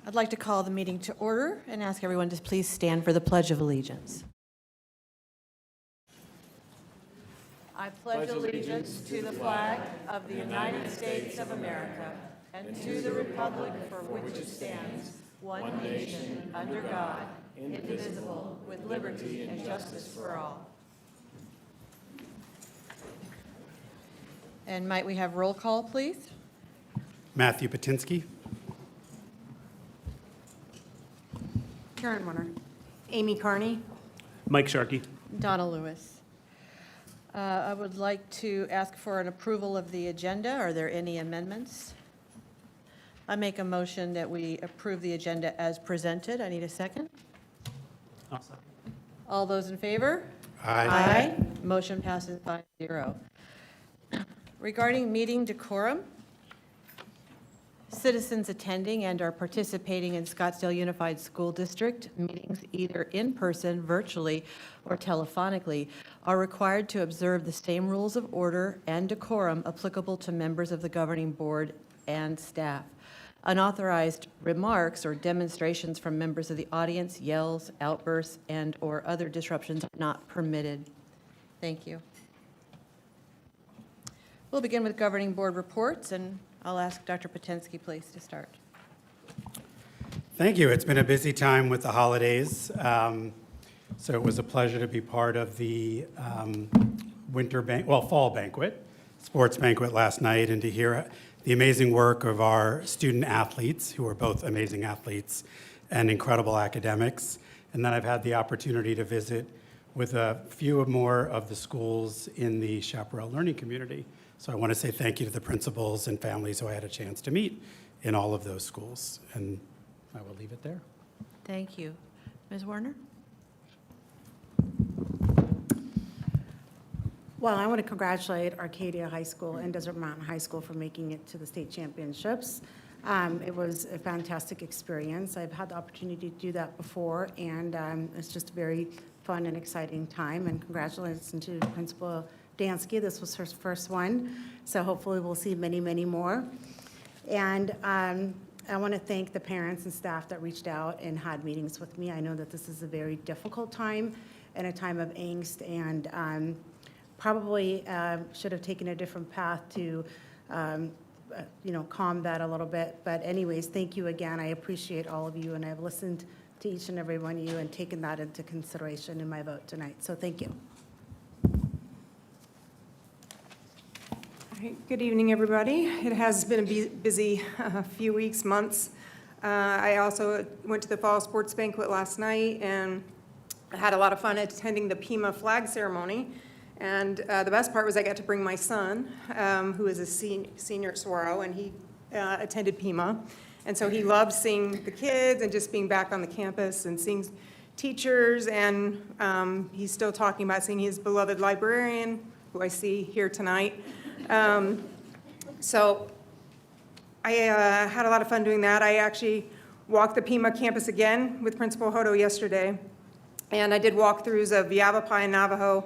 I'd like to call the meeting to order and ask everyone to please stand for the Pledge of Allegiance. I pledge allegiance to the flag of the United States of America and to the republic for which it stands, one nation, under God, indivisible, with liberty and justice for all. And might we have roll call, please? Matthew Patinsky. Karen Warner. Amy Carney. Mike Sharkey. Donna Lewis. I would like to ask for an approval of the agenda. Are there any amendments? I make a motion that we approve the agenda as presented. I need a second. I'll second. All those in favor? Aye. Motion passes 5-0. Regarding meeting decorum, citizens attending and are participating in Scottsdale Unified School District meetings either in person, virtually, or telephonically are required to observe the same rules of order and decorum applicable to members of the governing board and staff. Unauthorized remarks or demonstrations from members of the audience, yells, outbursts, and/or other disruptions are not permitted. Thank you. We'll begin with governing board reports, and I'll ask Dr. Patinsky, please, to start. Thank you. It's been a busy time with the holidays. So it was a pleasure to be part of the fall banquet, sports banquet last night, and to hear the amazing work of our student athletes, who are both amazing athletes and incredible academics. And then I've had the opportunity to visit with a few more of the schools in the Chaparral Learning Community. So I want to say thank you to the principals and families who I had a chance to meet in all of those schools. And I will leave it there. Thank you. Ms. Warner? Well, I want to congratulate Arcadia High School and Desert Mountain High School for making it to the state championships. It was a fantastic experience. I've had the opportunity to do that before, and it's just a very fun and exciting time. And congratulations to Principal Dansky. This was her first one, so hopefully we'll see many, many more. And I want to thank the parents and staff that reached out and had meetings with me. I know that this is a very difficult time and a time of angst, and probably should have taken a different path to calm that a little bit. But anyways, thank you again. I appreciate all of you, and I've listened to each and every one of you and taken that into consideration in my vote tonight. So thank you. Good evening, everybody. It has been a busy few weeks, months. I also went to the fall sports banquet last night and had a lot of fun attending the Pima flag ceremony. And the best part was I got to bring my son, who is a senior at Saguaro, and he attended Pima. And so he loved seeing the kids and just being back on the campus and seeing teachers. And he's still talking about seeing his beloved librarian, who I see here tonight. So I had a lot of fun doing that. I actually walked the Pima campus again with Principal Hodo yesterday, and I did walkthroughs of Yavapai and Navajo,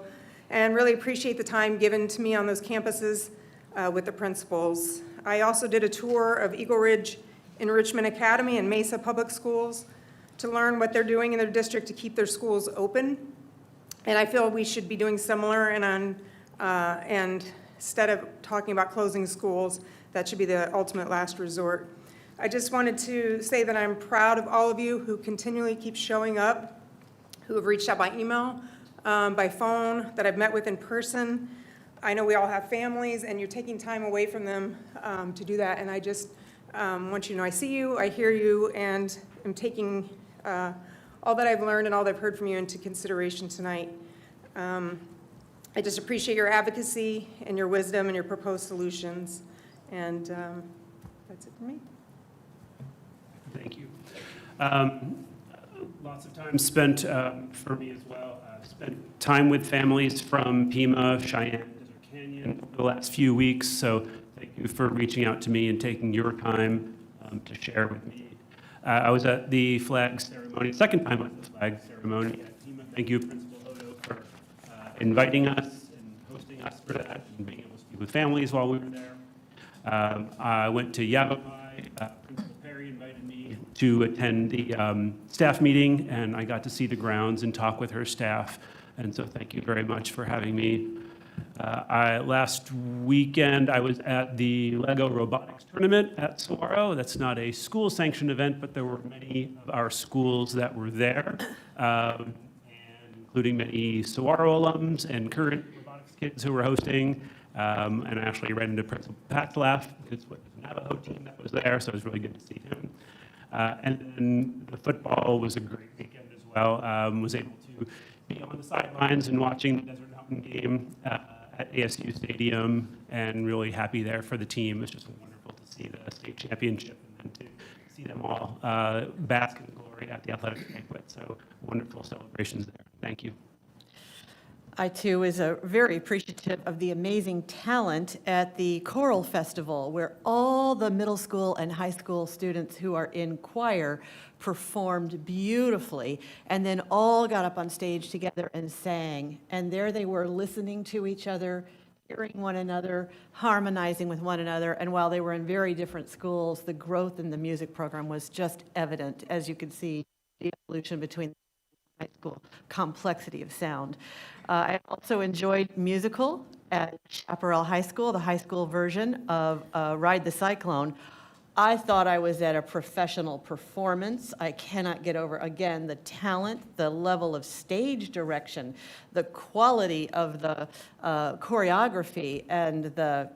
and really appreciate the time given to me on those campuses with the principals. I also did a tour of Eagle Ridge Enrichment Academy and Mesa Public Schools to learn what they're doing in their district to keep their schools open, and I feel we should be doing similar, and instead of talking about closing schools, that should be the ultimate last resort. I just wanted to say that I'm proud of all of you who continually keep showing up, who have reached out by email, by phone, that I've met with in person. I know we all have families, and you're taking time away from them to do that, and I just want you to know I see you, I hear you, and I'm taking all that I've learned and all that I've heard from you into consideration tonight. I just appreciate your advocacy and your wisdom and your proposed solutions. And that's it for me. Thank you. Lots of time spent for me as well. I've spent time with families from Pima, Cheyenne, Desert Canyon over the last few weeks. So thank you for reaching out to me and taking your time to share with me. I was at the flag ceremony, second time at the flag ceremony at Pima. Thank you, Principal Hodo, for inviting us and hosting us for that and being able to speak with families while we were there. I went to Yavapai. Principal Perry invited me to attend the staff meeting, and I got to see the grounds and talk with her staff. And so thank you very much for having me. Last weekend, I was at the Lego Robotics Tournament at Saguaro. That's not a school-sanctioned event, but there were many of our schools that were there, and including many Saguaro alums and current robotics kids who were hosting. And I actually ran into Principal Pactlaf, because was the Navajo team that was there, so it was really good to see him. And then the football was a great weekend as well. Was able to be on the sidelines and watching the Desert Mountain game at ASU Stadium, and really happy there for the team. It was just wonderful to see the state championship and then to see them all bask in glory at the athletic banquet. So wonderful celebrations there. Thank you. I, too, was very appreciative of the amazing talent at the Choral Festival, where all the middle school and high school students who are in choir performed beautifully, and then all got up on stage together and sang. And there they were, listening to each other, hearing one another, harmonizing with one another. And while they were in very different schools, the growth in the music program was just evident, as you could see the evolution between high school complexity of sound. I also enjoyed musical at Chaparral High School, the high school version of Ride the Cyclone. I thought I was at a professional performance. I cannot get over, again, the talent, the level of stage direction, the quality of the choreography, and the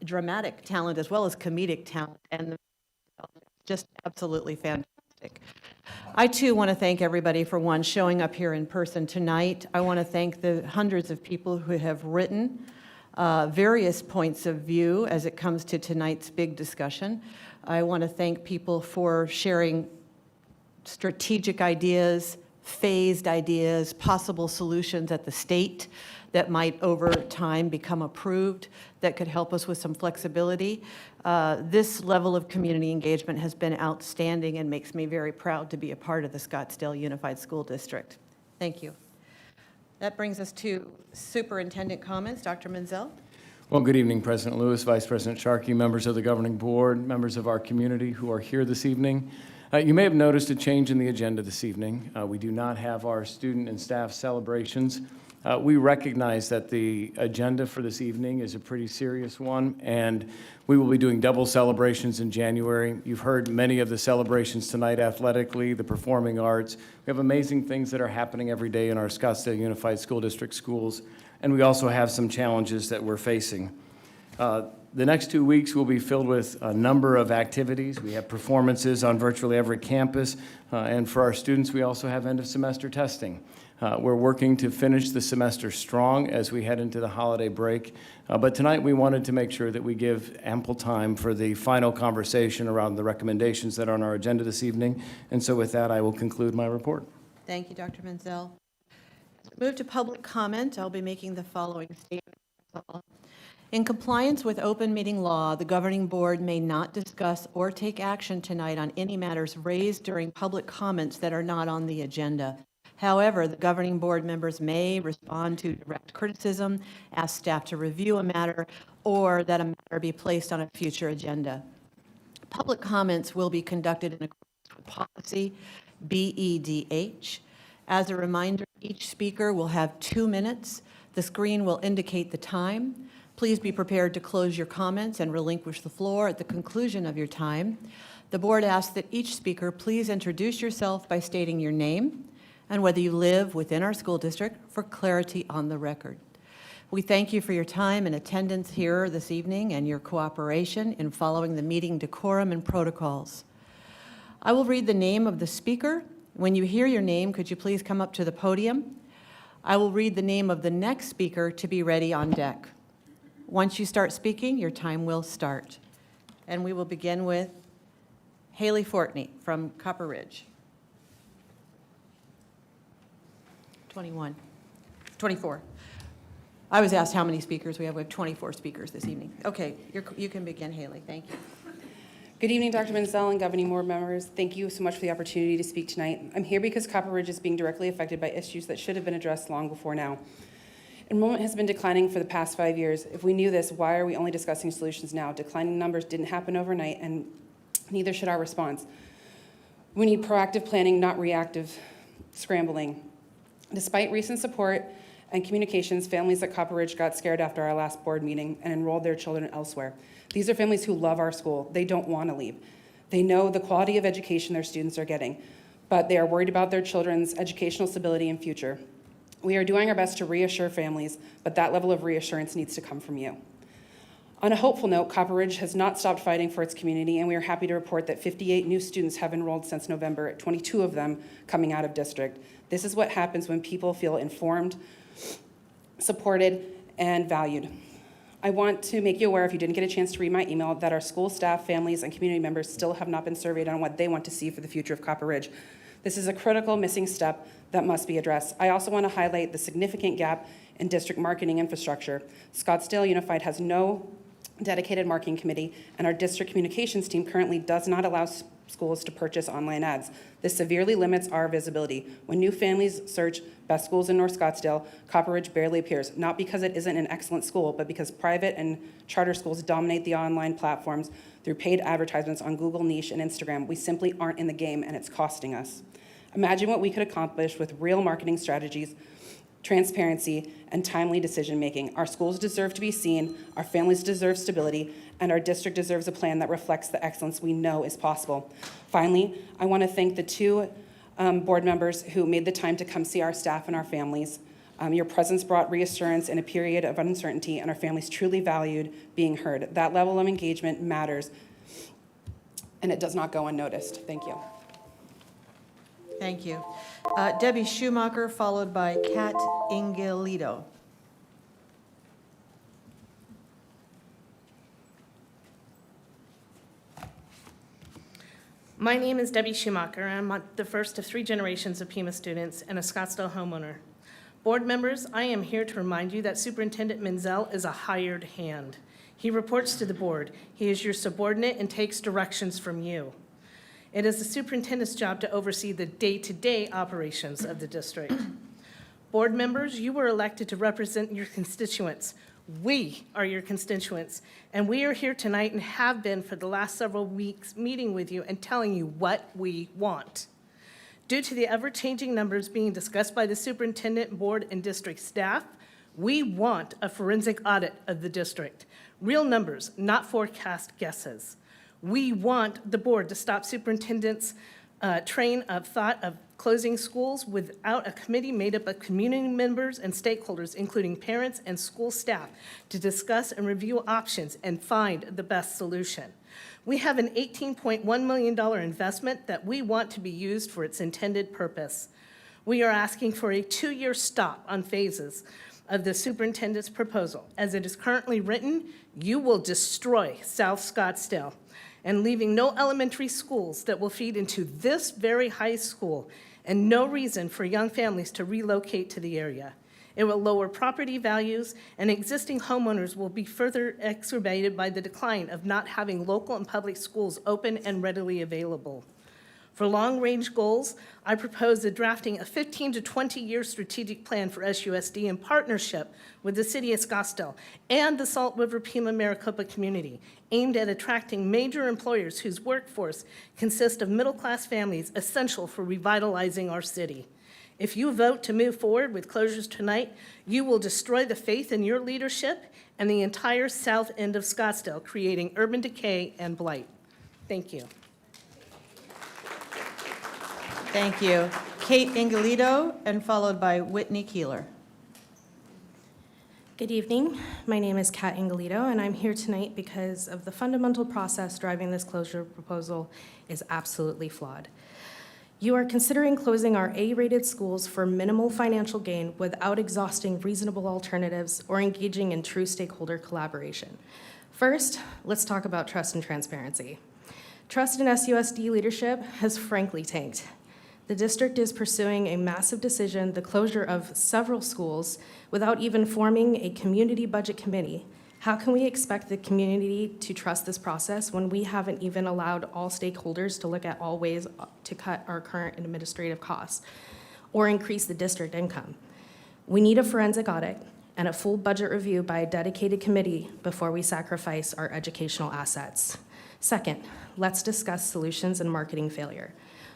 dramatic talent as well as comedic talent, and just absolutely fantastic. I, too, want to thank everybody for, one, showing up here in person tonight. I want to thank the hundreds of people who have written various points of view as it comes to tonight's big discussion. I want to thank people for sharing strategic ideas, phased ideas, possible solutions at the state that might over time become approved that could help us with some flexibility. This level of community engagement has been outstanding and makes me very proud to be a part of the Scottsdale Unified School District. Thank you. That brings us to superintendent comments. Dr. Menzel. Well, good evening, President Lewis, Vice President Sharkey, members of the governing board, members of our community who are here this evening. You may have noticed a change in the agenda this evening. We do not have our student and staff celebrations. We recognize that the agenda for this evening is a pretty serious one, and we will be doing double celebrations in January. You've heard many of the celebrations tonight athletically, the performing arts. We have amazing things that are happening every day in our Scottsdale Unified School District schools, and we also have some challenges that we're facing. The next 2 weeks will be filled with a number of activities. We have performances on virtually every campus, and for our students, we also have end-of-semester testing. We're working to finish the semester strong as we head into the holiday break. But tonight we wanted to make sure that we give ample time for the final conversation around the recommendations that are on our agenda this evening. And so with that, I will conclude my report. Thank you, Dr. Menzel. Move to public comment. I'll be making the following statement. In compliance with open meeting law, the governing board may not discuss or take action tonight on any matters raised during public comments that are not on the agenda. However, the governing board members may respond to direct criticism, ask staff to review a matter, or that a matter be placed on a future agenda. Public comments will be conducted in accordance with policy BEDH. As a reminder, each speaker will have 2 minutes. The screen will indicate the time. Please be prepared to close your comments and relinquish the floor at the conclusion of your time. The board asks that each speaker please introduce yourself by stating your name and whether you live within our school district for clarity on the record. We thank you for your time and attendance here this evening and your cooperation in following the meeting decorum and protocols. I will read the name of the speaker. When you hear your name, could you please come up to the podium? I will read the name of the next speaker to be ready on deck. Once you start speaking, your time will start. And we will begin with Haley Fortney from Copper Ridge. 24. I was asked how many speakers we have. We have 24 speakers this evening. Okay, you can begin, Haley. Thank you. Good evening, Dr. Menzel and governing board members. Thank you so much for the opportunity to speak tonight. I'm here because Copper Ridge is being directly affected by issues that should have been addressed long before now. Enrollment has been declining for the past 5 years. If we knew this, why are we only discussing solutions now? Declining numbers didn't happen overnight, and neither should our response. We need proactive planning, not reactive scrambling. Despite recent support and communications, families at Copper Ridge got scared after our last board meeting and enrolled their children elsewhere. These are families who love our school. They don't want to leave. They know the quality of education their students are getting, but they are worried about their children's educational stability and future. We are doing our best to reassure families, but that level of reassurance needs to come from you. On a hopeful note, Copper Ridge has not stopped fighting for its community, and we are happy to report that 58 new students have enrolled since November, 22 of them coming out of district. This is what happens when people feel informed, supported, and valued. I want to make you aware, if you didn't get a chance to read my email, that our school staff, families, and community members still have not been surveyed on what they want to see for the future of Copper Ridge. This is a critical missing step that must be addressed. I also want to highlight the significant gap in district marketing infrastructure. Scottsdale Unified has no dedicated marketing committee, and our district communications team currently does not allow schools to purchase online ads. This severely limits our visibility. When new families search best schools in North Scottsdale, Copper Ridge barely appears, not because it isn't an excellent school, but because private and charter schools dominate the online platforms through paid advertisements on Google, Niche, and Instagram. We simply aren't in the game, and it's costing us. Imagine what we could accomplish with real marketing strategies, transparency, and timely decision-making. Our schools deserve to be seen, our families deserve stability, and our district deserves a plan that reflects the excellence we know is possible. Finally, I want to thank the two board members who made the time to come see our staff and our families. Your presence brought reassurance in a period of uncertainty, and our families truly valued being heard. That level of engagement matters, and it does not go unnoticed. Thank you. Thank you. Debbie Schumacher, followed by Kat Ingelido. My name is Debbie Schumacher. I'm the first of 3 generations of Pima students and a Scottsdale homeowner. Board members, I am here to remind you that Superintendent Menzel is a hired hand. He reports to the board. He is your subordinate and takes directions from you. It is the superintendent's job to oversee the day-to-day operations of the district. Board members, you were elected to represent your constituents. We are your constituents, and we are here tonight and have been for the last several weeks meeting with you and telling you what we want. Due to the ever-changing numbers being discussed by the superintendent, board, and district staff, we want a forensic audit of the district. Real numbers, not forecast guesses. We want the board to stop superintendent's train of thought of closing schools without a committee made up of community members and stakeholders, including parents and school staff, to discuss and review options and find the best solution. We have an $18.1 million investment that we want to be used for its intended purpose. We are asking for a 2-year stop on phases of the superintendent's proposal. As it is currently written, you will destroy South Scottsdale and leaving no elementary schools that will feed into this very high school and no reason for young families to relocate to the area. It will lower property values, and existing homeowners will be further exacerbated by the decline of not having local and public schools open and readily available. For long-range goals, I propose the drafting a 15 to 20-year strategic plan for SUSD in partnership with the City of Scottsdale and the Salt River Pima Maricopa community, aimed at attracting major employers whose workforce consists of middle-class families essential for revitalizing our city. If you vote to move forward with closures tonight, you will destroy the faith in your leadership and the entire south end of Scottsdale, creating urban decay and blight. Thank you. Thank you. Kate Ingelido, and followed by Whitney Keeler. Good evening. My name is Kat Ingelido, and I'm here tonight because of the fundamental process driving this closure proposal is absolutely flawed. You are considering closing our A-rated schools for minimal financial gain without exhausting reasonable alternatives or engaging in true stakeholder collaboration. First, let's talk about trust and transparency. Trust in SUSD leadership has frankly tanked. The district is pursuing a massive decision, the closure of several schools, without even forming a community budget committee. How can we expect the community to trust this process when we haven't even allowed all stakeholders to look at all ways to cut our current administrative costs or increase the district income? We need a forensic audit and a full budget review by a dedicated committee before we sacrifice our educational assets. Second, let's discuss solutions and marketing failure.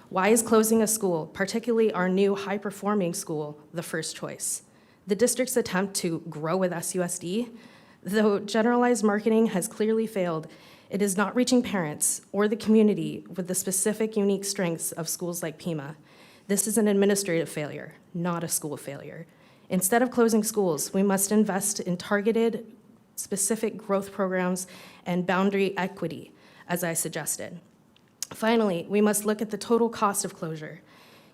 Why is closing a school, particularly our new high-performing school, the first choice? The district's attempt to grow with SUSD, though generalized marketing has clearly failed, it is not reaching parents or the community with the specific unique strengths of schools like Pima. This is an administrative failure, not a school failure. Instead of closing schools, we must invest in targeted, specific growth programs and boundary equity, as I suggested. Finally, we must look at the total cost of closure.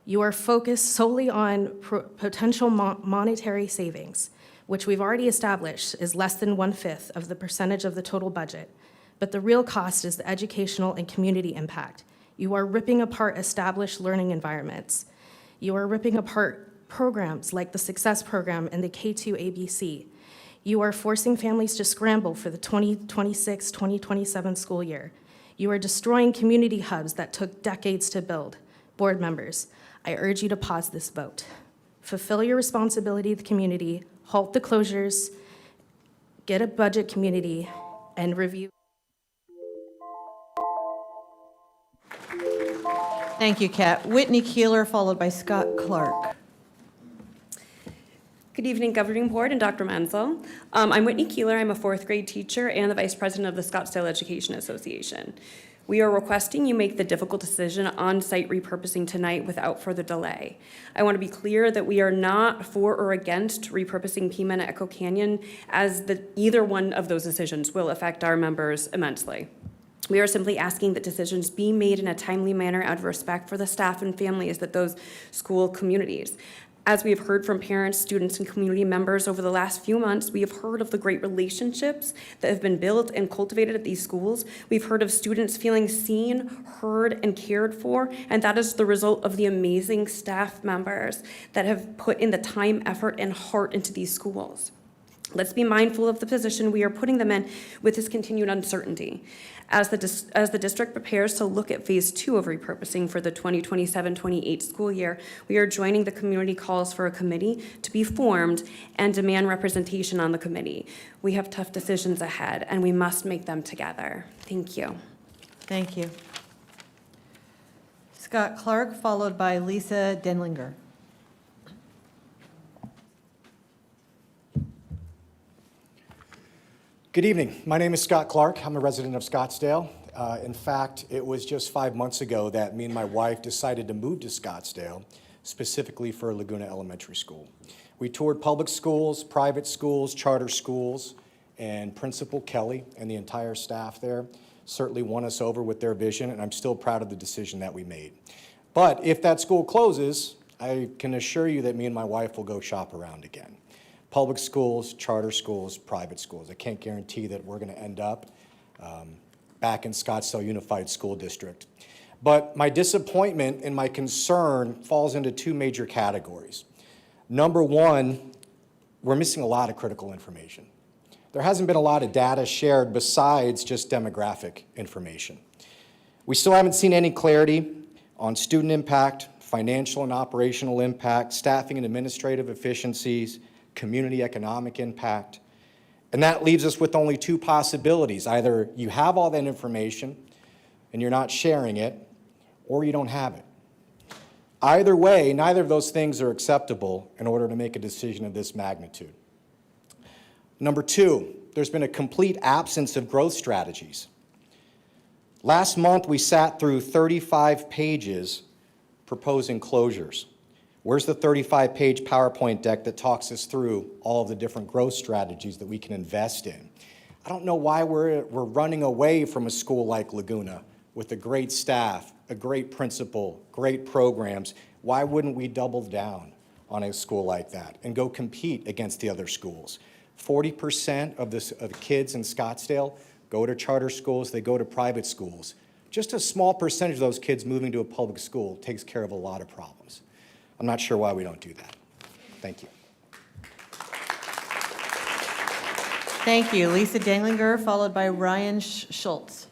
You are focused solely on potential monetary savings, which we've already established is less than 1/5 of the percentage of the total budget. But the real cost is the educational and community impact. You are ripping apart established learning environments. You are ripping apart programs like the Success Program and the K2 ABC. You are forcing families to scramble for the 2026-2027 school year. You are destroying community hubs that took decades to build. Board members, I urge you to pause this vote. Fulfill your responsibility to the community, halt the closures, get a budget community, and review. Thank you, Kat. Whitney Keeler, followed by Scott Clark. Good evening, Governing Board and Dr. Menzel. I'm Whitney Keeler. I'm a 4th grade teacher and the Vice President of the Scottsdale Education Association. We are requesting you make the difficult decision on site repurposing tonight without further delay. I want to be clear that we are not for or against repurposing Pima and Echo Canyon, as either one of those decisions will affect our members immensely. We are simply asking that decisions be made in a timely manner out of respect for the staff and families that those school communities. As we have heard from parents, students, and community members over the last few months, we have heard of the great relationships that have been built and cultivated at these schools. We've heard of students feeling seen, heard, and cared for, and that is the result of the amazing staff members that have put in the time, effort, and heart into these schools. Let's be mindful of the position we are putting them in with this continued uncertainty. As the district prepares to look at phase 2 of repurposing for the 2027-28 school year, we are joining the community calls for a committee to be formed and demand representation on the committee. We have tough decisions ahead, and we must make them together. Thank you. Thank you. Scott Clark, followed by Lisa Denlinger. Good evening. My name is Scott Clark. I'm a resident of Scottsdale. In fact, it was just 5 months ago that me and my wife decided to move to Scottsdale, specifically for Laguna Elementary School. We toured public schools, private schools, charter schools, and Principal Kelly and the entire staff there certainly won us over with their vision, and I'm still proud of the decision that we made. But if that school closes, I can assure you that me and my wife will go shop around again. Public schools, charter schools, private schools. I can't guarantee that we're going to end up back in Scottsdale Unified School District. But my disappointment and my concern falls into two major categories. Number one, we're missing a lot of critical information. There hasn't been a lot of data shared besides just demographic information. We still haven't seen any clarity on student impact, financial and operational impact, staffing and administrative efficiencies, community economic impact. And that leaves us with only two possibilities. Either you have all that information and you're not sharing it, or you don't have it. Either way, neither of those things are acceptable in order to make a decision of this magnitude. Number two, there's been a complete absence of growth strategies. Last month, we sat through 35 pages proposing closures. Where's the 35-page PowerPoint deck that talks us through all of the different growth strategies that we can invest in? I don't know why we're running away from a school like Laguna with a great staff, a great principal, great programs. Why wouldn't we double down on a school like that and go compete against the other schools? 40% of the kids in Scottsdale go to charter schools, they go to private schools. Just a small percentage of those kids moving to a public school takes care of a lot of problems. I'm not sure why we don't do that. Thank you. Thank you. Lisa Denlinger, followed by Ryan Schultz.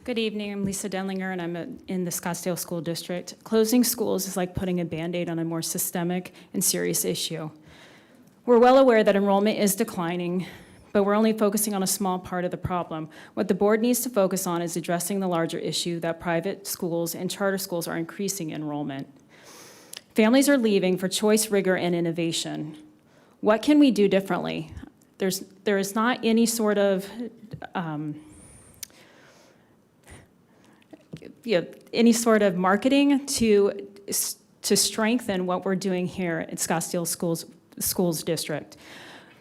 Good evening. I'm Lisa Denlinger, and I'm in the Scottsdale School District. Closing schools is like putting a Band-Aid on a more systemic and serious issue. We're well aware that enrollment is declining, but we're only focusing on a small part of the problem. What the board needs to focus on is addressing the larger issue that private schools and charter schools are increasing enrollment. Families are leaving for choice, rigor, and innovation. What can we do differently? There is not any sort of marketing to strengthen what we're doing here at Scottsdale Schools District.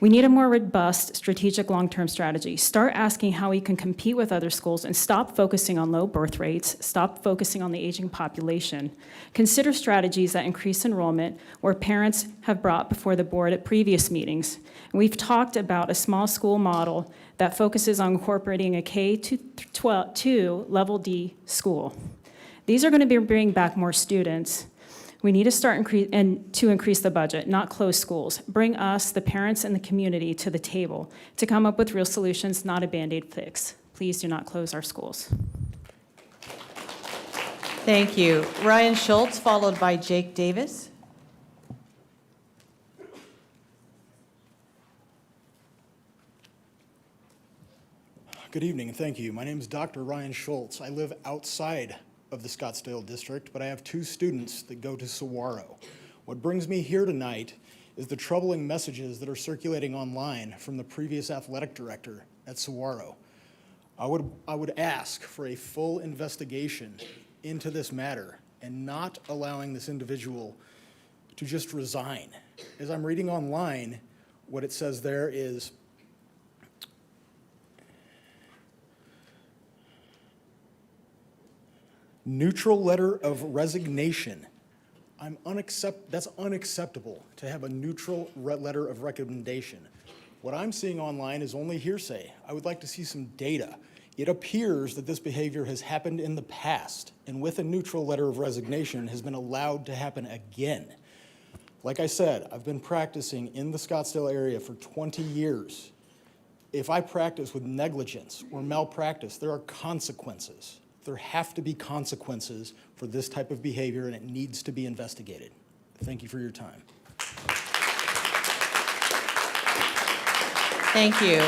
We need a more robust strategic long-term strategy. Start asking how we can compete with other schools and stop focusing on low birth rates, stop focusing on the aging population. Consider strategies that increase enrollment where parents have brought before the board at previous meetings. And we've talked about a small school model that focuses on incorporating a K-12 level D school. These are going to bring back more students. We need to start to increase the budget, not close schools. Bring us, the parents and the community, to the table to come up with real solutions, not a Band-Aid fix. Please do not close our schools. Thank you. Ryan Schultz, followed by Jake Davis. Good evening, and thank you. My name is Dr. Ryan Schultz. I live outside of the Scottsdale district, but I have 2 students that go to Saguaro. What brings me here tonight is the troubling messages that are circulating online from the previous athletic director at Saguaro. I would ask for a full investigation into this matter and not allowing this individual to just resign. As I'm reading online, what it says there is neutral letter of resignation. That's unacceptable to have a neutral letter of recommendation. What I'm seeing online is only hearsay. I would like to see some data. It appears that this behavior has happened in the past, and with a neutral letter of resignation has been allowed to happen again. Like I said, I've been practicing in the Scottsdale area for 20 years. If I practice with negligence or malpractice, there are consequences. There have to be consequences for this type of behavior, and it needs to be investigated. Thank you for your time. Thank you.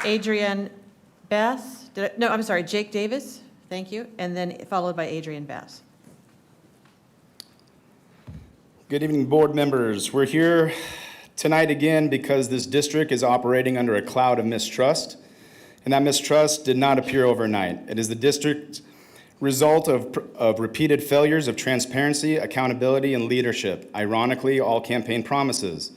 Adrienne Bass, Jake Davis, thank you, and then followed by Adrienne Bass. Good evening, board members. We're here tonight again because this district is operating under a cloud of mistrust, and that mistrust did not appear overnight. It is the district's result of repeated failures of transparency, accountability, and leadership. Ironically, all campaign promises.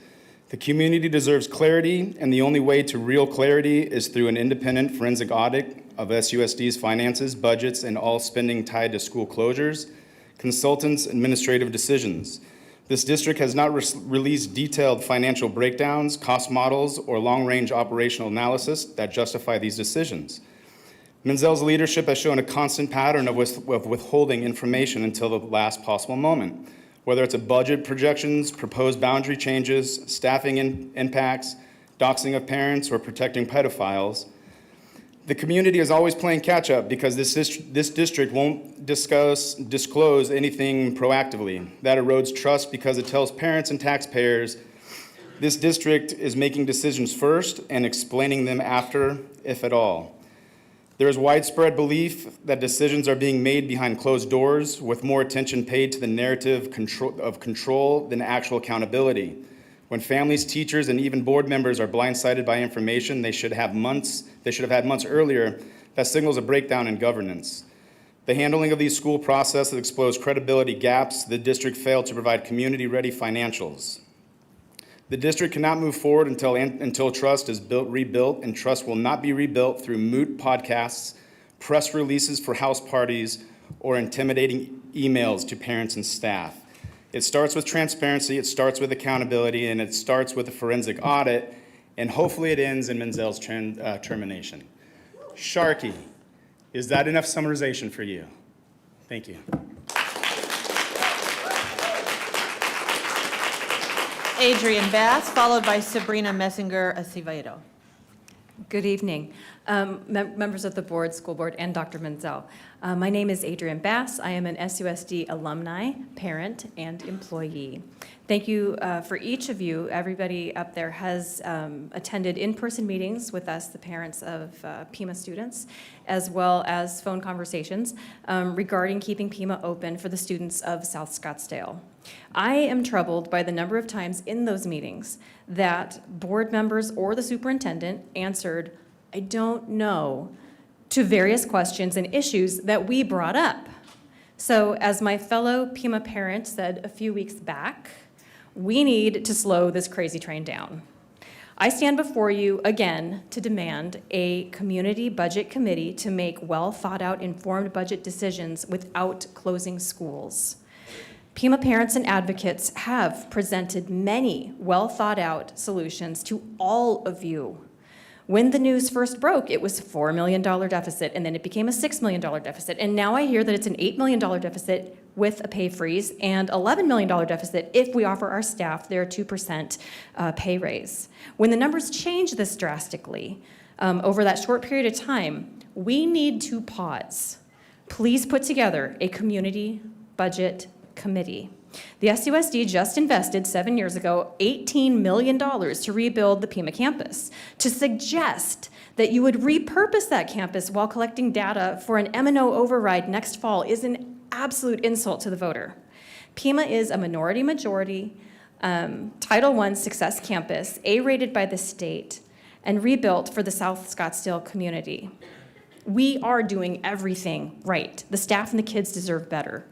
The community deserves clarity, and the only way to real clarity is through an independent forensic audit of SUSD's finances, budgets, and all spending tied to school closures, consultants, administrative decisions. This district has not released detailed financial breakdowns, cost models, or long-range operational analysis that justify these decisions. Menzel's leadership has shown a constant pattern of withholding information until the last possible moment, whether it's a budget projections, proposed boundary changes, staffing impacts, doxing of parents, or protecting pedophiles. The community is always playing catch-up because this district won't disclose anything proactively. That erodes trust because it tells parents and taxpayers this district is making decisions first and explaining them after, if at all. There is widespread belief that decisions are being made behind closed doors with more attention paid to the narrative of control than actual accountability. When families, teachers, and even board members are blindsided by information they should have had months earlier, that signals a breakdown in governance. The handling of these school processes exposed credibility gaps. The district failed to provide community-ready financials. The district cannot move forward until trust is rebuilt, and trust will not be rebuilt through moot podcasts, press releases for house parties, or intimidating emails to parents and staff. It starts with transparency, it starts with accountability, and it starts with a forensic audit, and hopefully it ends in Menzel's termination. Sharkey, is that enough summarization for you? Thank you. Adrienne Bass, followed by Sabrina Messinger Acevedo. Good evening, members of the board, school board, and Dr. Menzel. My name is Adrienne Bass. I am an SUSD alumni, parent, and employee. Thank you for each of you. Everybody up there has attended in-person meetings with us, the parents of Pima students, as well as phone conversations regarding keeping Pima open for the students of South Scottsdale. I am troubled by the number of times in those meetings that board members or the superintendent answered, "I don't know," to various questions and issues that we brought up. So as my fellow Pima parent said a few weeks back, we need to slow this crazy train down. I stand before you again to demand a community budget committee to make well-thought-out, informed budget decisions without closing schools. Pima parents and advocates have presented many well-thought-out solutions to all of you. When the news first broke, it was $4 million deficit, and then it became a $6 million deficit. And now I hear that it's an $8 million deficit with a pay freeze and $11 million deficit if we offer our staff their 2% pay raise. When the numbers change this drastically over that short period of time, we need to pause. Please put together a community budget committee. The SUSD just invested 7 years ago $18 million to rebuild the Pima campus. To suggest that you would repurpose that campus while collecting data for an M&O override next fall is an absolute insult to the voter. Pima is a minority-majority Title I Success campus, A-rated by the state, and rebuilt for the South Scottsdale community. We are doing everything right. The staff and the kids deserve better.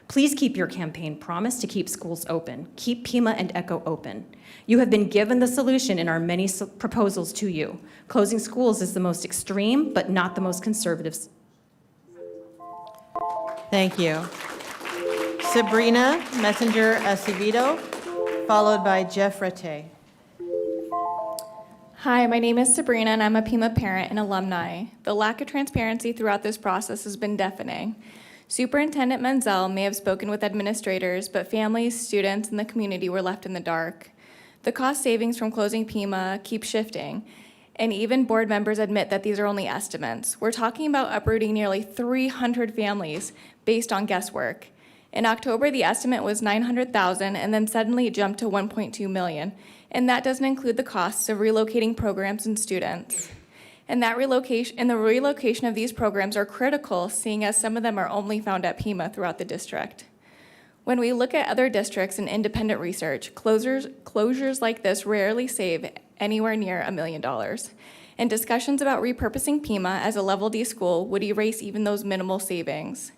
Please keep your campaign promise to keep schools open. Keep Pima and Echo open. You have been given the solution in our many proposals to you. Closing schools is the most extreme, but not the most conservative. Thank you. Sabrina Messenger Acevedo, followed by Jeff Rattay. Hi, my name is Sabrina, and I'm a Pima parent and alumni. The lack of transparency throughout this process has been deafening. Superintendent Menzel may have spoken with administrators, but families, students, and the community were left in the dark. The cost savings from closing Pima keep shifting, and even board members admit that these are only estimates. We're talking about uprooting nearly 300 families based on guesswork. In October, the estimate was $900,000, and then suddenly it jumped to $1.2 million, and that doesn't include the costs of relocating programs and students. And the relocation of these programs are critical, seeing as some of them are only found at Pima throughout the district. When we look at other districts and independent research, closures like this rarely save anywhere near $1 million. And discussions about repurposing Pima as a Level D school would erase even those minimal savings.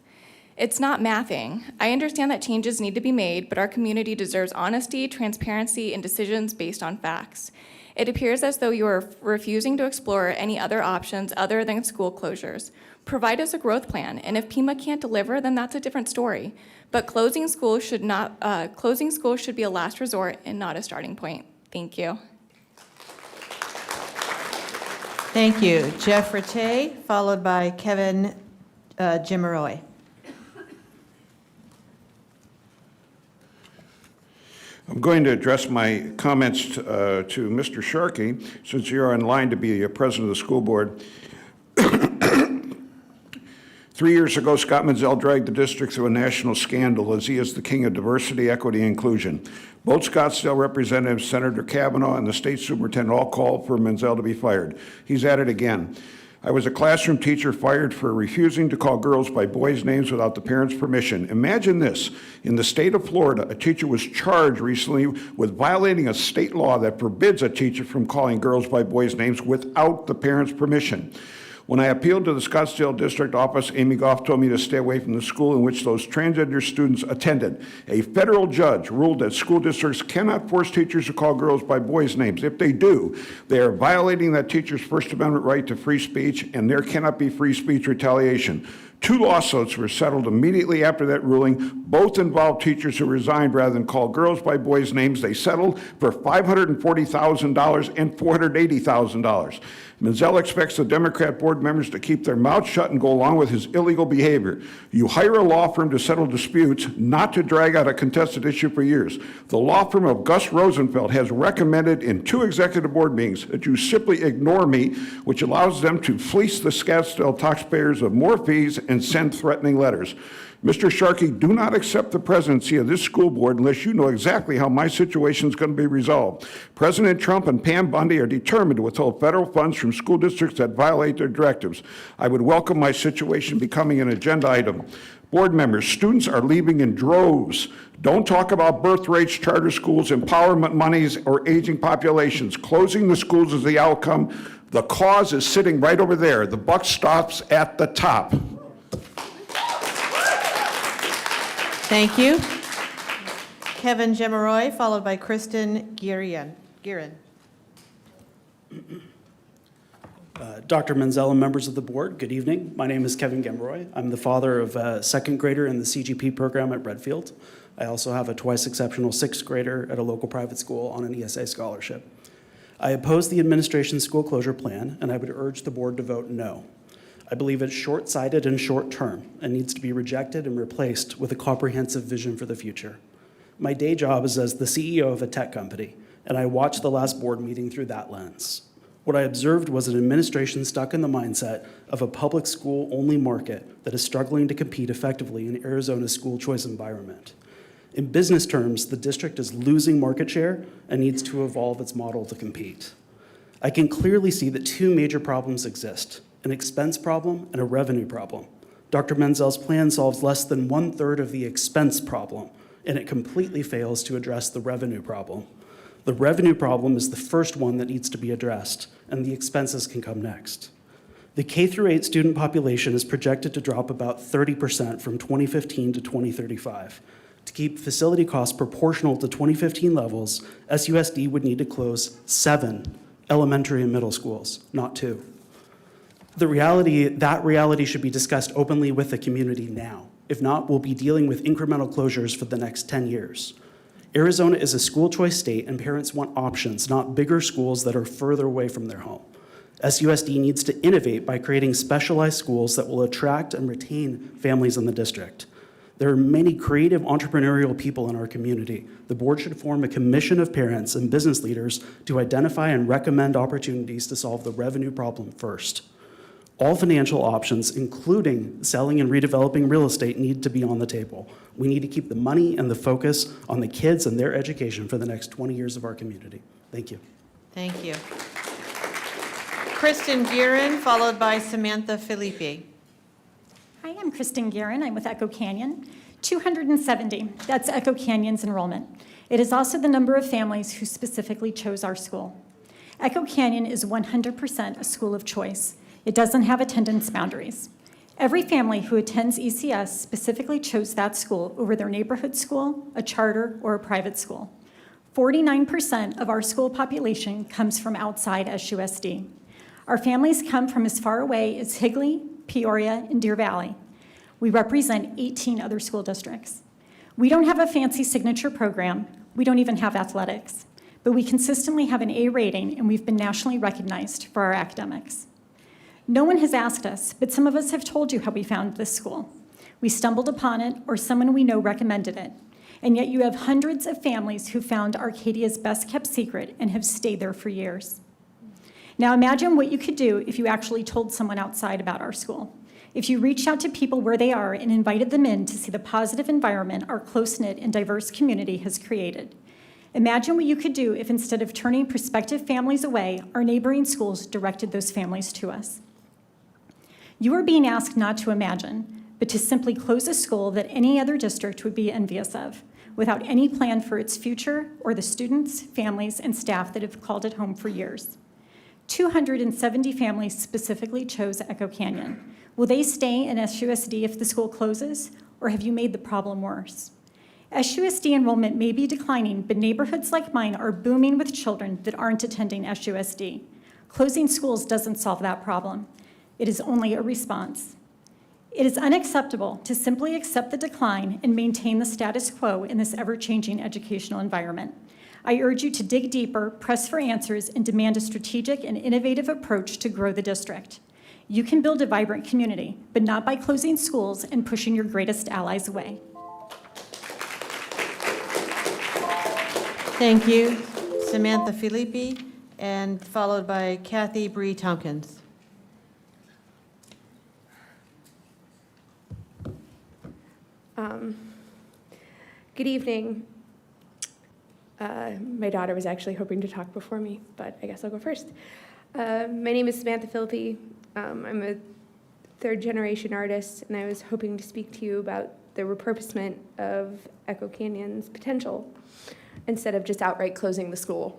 It's not mathing. I understand that changes need to be made, but our community deserves honesty, transparency, and decisions based on facts. It appears as though you are refusing to explore any other options other than school closures. Provide us a growth plan, and if Pima can't deliver, then that's a different story. But closing schools should be a last resort and not a starting point. Thank you. Thank you. Jeff Rattay, followed by Kevin Jimeroy. I'm going to address my comments to Mr. Sharkey, since you're in line to be president of the school board. 3 years ago, Scott Menzel dragged the district through a national scandal as he is the king of diversity, equity, and inclusion. Both Scottsdale representatives, Senator Kavanaugh and the state superintendent, all called for Menzel to be fired. He's at it again. I was a classroom teacher fired for refusing to call girls by boys' names without the parents' permission. Imagine this. In the state of Florida, a teacher was charged recently with violating a state law that forbids a teacher from calling girls by boys' names without the parents' permission. When I appealed to the Scottsdale District Office, Amy Goff told me to stay away from the school in which those transgender students attended. A federal judge ruled that school districts cannot force teachers to call girls by boys' names. If they do, they are violating that teacher's First Amendment right to free speech, and there cannot be free speech retaliation. 2 lawsuits were settled immediately after that ruling. Both involved teachers who resigned rather than call girls by boys' names. They settled for $540,000 and $480,000. Menzel expects the Democrat board members to keep their mouths shut and go along with his illegal behavior. You hire a law firm to settle disputes, not to drag out a contested issue for years. The law firm of Gus Rosenfeld has recommended in 2 executive board meetings that you simply ignore me, which allows them to fleece the Scottsdale taxpayers of more fees and send threatening letters. Mr. Sharkey, do not accept the presidency of this school board unless you know exactly how my situation is going to be resolved. President Trump and Pam Bundy are determined to withhold federal funds from school districts that violate their directives. I would welcome my situation becoming an agenda item. Board members, students are leaving in droves. Don't talk about birth rates, charter schools, empowerment monies, or aging populations. Closing the schools is the outcome. The cause is sitting right over there. The buck stops at the top. Thank you. Kevin Gemeroy, followed by Kristen Girin. Dr. Menzel and members of the board, good evening. My name is Kevin Gemeroy. I'm the father of a second grader in the CGP program at Redfield. I also have a twice exceptional sixth grader at a local private school on an ESA scholarship. I oppose the administration's school closure plan, and I would urge the board to vote no. I believe it's short-sighted and short-term and needs to be rejected and replaced with a comprehensive vision for the future. My day job is as the CEO of a tech company, and I watched the last board meeting through that lens. What I observed was an administration stuck in the mindset of a public school-only market that is struggling to compete effectively in Arizona's school choice environment. In business terms, the district is losing market share and needs to evolve its model to compete. I can clearly see that 2 major problems exist: an expense problem and a revenue problem. Dr. Menzel's plan solves less than 1/3 of the expense problem, and it completely fails to address the revenue problem. The revenue problem is the first one that needs to be addressed, and the expenses can come next. The K-8 student population is projected to drop about 30% from 2015 to 2035. To keep facility costs proportional to 2015 levels, SUSD would need to close 7 elementary and middle schools, not 2. That reality should be discussed openly with the community now. If not, we'll be dealing with incremental closures for the next 10 years. Arizona is a school choice state, and parents want options, not bigger schools that are further away from their home. SUSD needs to innovate by creating specialized schools that will attract and retain families in the district. There are many creative entrepreneurial people in our community. The board should form a commission of parents and business leaders to identify and recommend opportunities to solve the revenue problem first. All financial options, including selling and redeveloping real estate, need to be on the table. We need to keep the money and the focus on the kids and their education for the next 20 years of our community. Thank you. Thank you. Kristen Girin, followed by Samantha Filippi. Hi, I'm Kristen Guerin. I'm with Echo Canyon. 270, that's Echo Canyon's enrollment. It is also the number of families who specifically chose our school. Echo Canyon is 100% a school of choice. It doesn't have attendance boundaries. Every family who attends ECS specifically chose that school over their neighborhood school, a charter, or a private school. 49% of our school population comes from outside SUSD. Our families come from as far away as Higley, Peoria, and Deer Valley. We represent 18 other school districts. We don't have a fancy signature program. We don't even have athletics. But we consistently have an A rating, and we've been nationally recognized for our academics. No one has asked us, but some of us have told you how we found this school. We stumbled upon it, or someone we know recommended it. And yet you have hundreds of families who found Arcadia's best-kept secret and have stayed there for years. Now imagine what you could do if you actually told someone outside about our school. If you reached out to people where they are and invited them in to see the positive environment our close-knit and diverse community has created. Imagine what you could do if instead of turning prospective families away, our neighboring schools directed those families to us. You are being asked not to imagine, but to simply close a school that any other district would be envious of, without any plan for its future or the students, families, and staff that have called it home for years. 270 families specifically chose Echo Canyon. Will they stay in SUSD if the school closes, or have you made the problem worse? SUSD enrollment may be declining, but neighborhoods like mine are booming with children that aren't attending SUSD. Closing schools doesn't solve that problem. It is only a response. It is unacceptable to simply accept the decline and maintain the status quo in this ever-changing educational environment. I urge you to dig deeper, press for answers, and demand a strategic and innovative approach to grow the district. You can build a vibrant community, but not by closing schools and pushing your greatest allies away. Thank you, Samantha Filippi, and followed by Kathy Bree Tompkins. Good evening. My daughter was actually hoping to talk before me, but I guess I'll go first. My name is Samantha Filippi. I'm a third-generation artist, and I was hoping to speak to you about the repurposement of Echo Canyon's potential instead of just outright closing the school.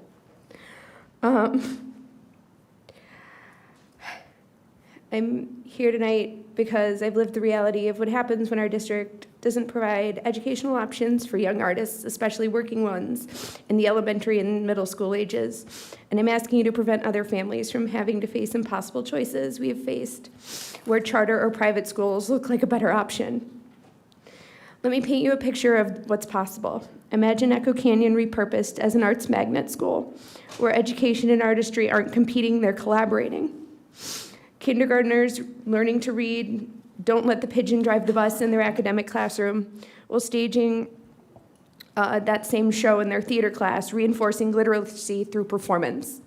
I'm here tonight because I've lived the reality of what happens when our district doesn't provide educational options for young artists, especially working ones, in the elementary and middle school ages. And I'm asking you to prevent other families from having to face impossible choices we have faced, where charter or private schools look like a better option. Let me paint you a picture of what's possible. Imagine Echo Canyon repurposed as an arts magnet school, where education and artistry aren't competing, they're collaborating. Kindergartners learning to read, don't let the pigeon drive the bus in their academic classroom, while staging that same show in their theater class, reinforcing literacy through performance.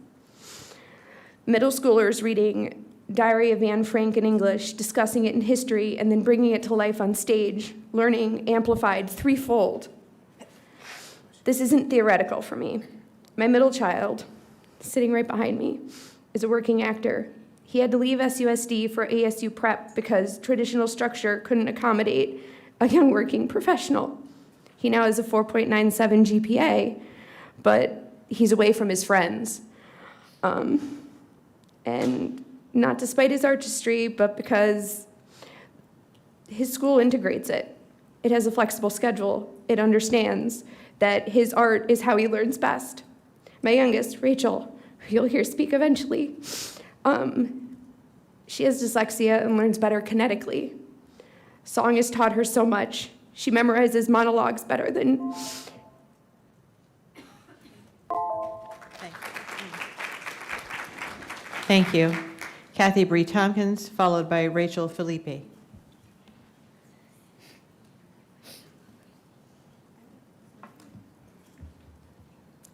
Middle schoolers reading Diary of Anne Frank in English, discussing it in history, and then bringing it to life on stage, learning amplified threefold. This isn't theoretical for me. My middle child, sitting right behind me, is a working actor. He had to leave SUSD for ASU prep because traditional structure couldn't accommodate a young working professional. He now has a 4.97 GPA, but he's away from his friends. And not despite his artistry, but because his school integrates it. It has a flexible schedule. It understands that his art is how he learns best. My youngest, Rachel, who you'll hear speak eventually, she has dyslexia and learns better kinetically. Song has taught her so much. She memorizes monologues better than... Thank you. Kathy Bree Tompkins, followed by Rachel Filippi.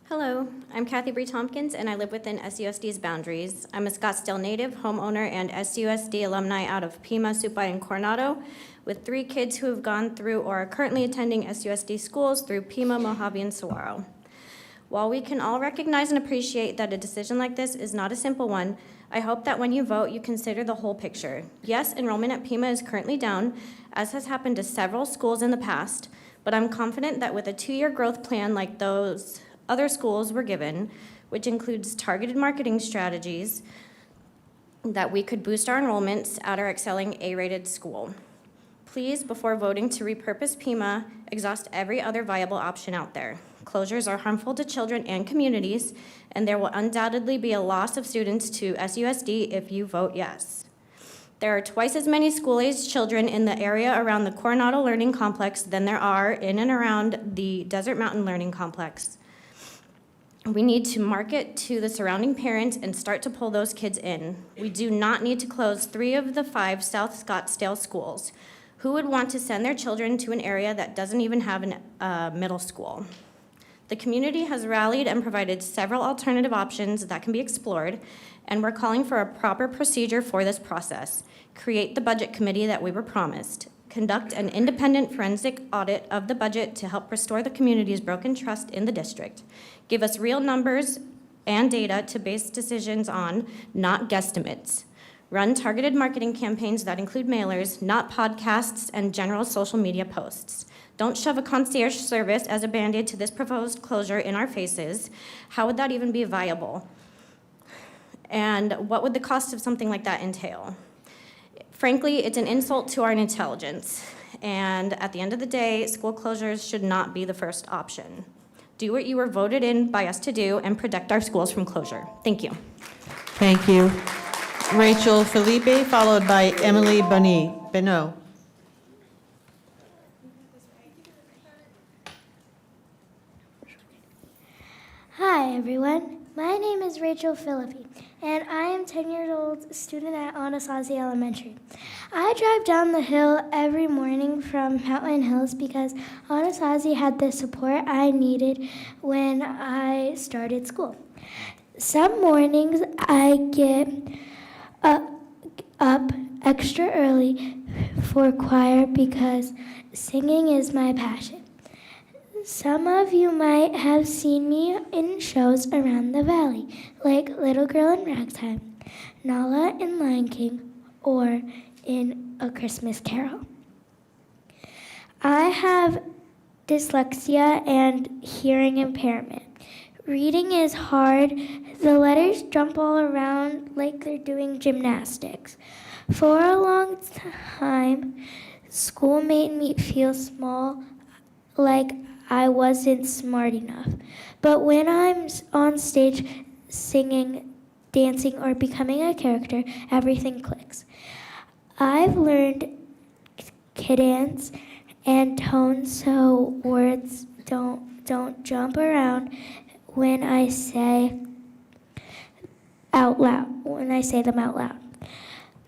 Hello, I'm Kathy Bree Tompkins, and I live within SUSD's boundaries. I'm a Scottsdale native, homeowner, and SUSD alumni out of Pima, Supine, and Coronado, with 3 kids who have gone through or are currently attending SUSD schools through Pima, Mojave, and Saguaro. While we can all recognize and appreciate that a decision like this is not a simple one, I hope that when you vote, you consider the whole picture. Yes, enrollment at Pima is currently down, as has happened to several schools in the past, but I'm confident that with a 2-year growth plan like those other schools were given, which includes targeted marketing strategies, that we could boost our enrollments at our excelling A-rated school. Please, before voting to repurpose Pima, exhaust every other viable option out there. Closures are harmful to children and communities, and there will undoubtedly be a loss of students to SUSD if you vote yes. There are twice as many school-aged children in the area around the Coronado Learning Complex than there are in and around the Desert Mountain Learning Complex. We need to market to the surrounding parents and start to pull those kids in. We do not need to close 3 of the 5 South Scottsdale schools. Who would want to send their children to an area that doesn't even have a middle school? The community has rallied and provided several alternative options that can be explored, and we're calling for a proper procedure for this process. Create the budget committee that we were promised. Conduct an independent forensic audit of the budget to help restore the community's broken trust in the district. Give us real numbers and data to base decisions on, not guesstimates. Run targeted marketing campaigns that include mailers, not podcasts and general social media posts. Don't shove a concierge service as a Band-Aid to this proposed closure in our faces. How would that even be viable? And what would the cost of something like that entail? Frankly, it's an insult to our intelligence. And at the end of the day, school closures should not be the first option. Do what you were voted in by us to do and protect our schools from closure. Thank you. Thank you. Rachel Filippi, followed by Emily Bonneau. Hi, everyone. My name is Rachel Philippi, and I am 10-year-old student at Anasazi Elementary. I drive down the hill every morning from Mountain Hills because Anasazi had the support I needed when I started school. Some mornings I get up extra early for choir because singing is my passion. Some of you might have seen me in shows around the valley, like Little Girl in Ragtime, Nala in Lion King, or in A Christmas Carol. I have dyslexia and hearing impairment. Reading is hard. The letters jump all around like they're doing gymnastics. For a long time, school made me feel small, like I wasn't smart enough. But when I'm on stage singing, dancing, or becoming a character, everything clicks. I've learned cadence and tone so words don't jump around when I say them out loud.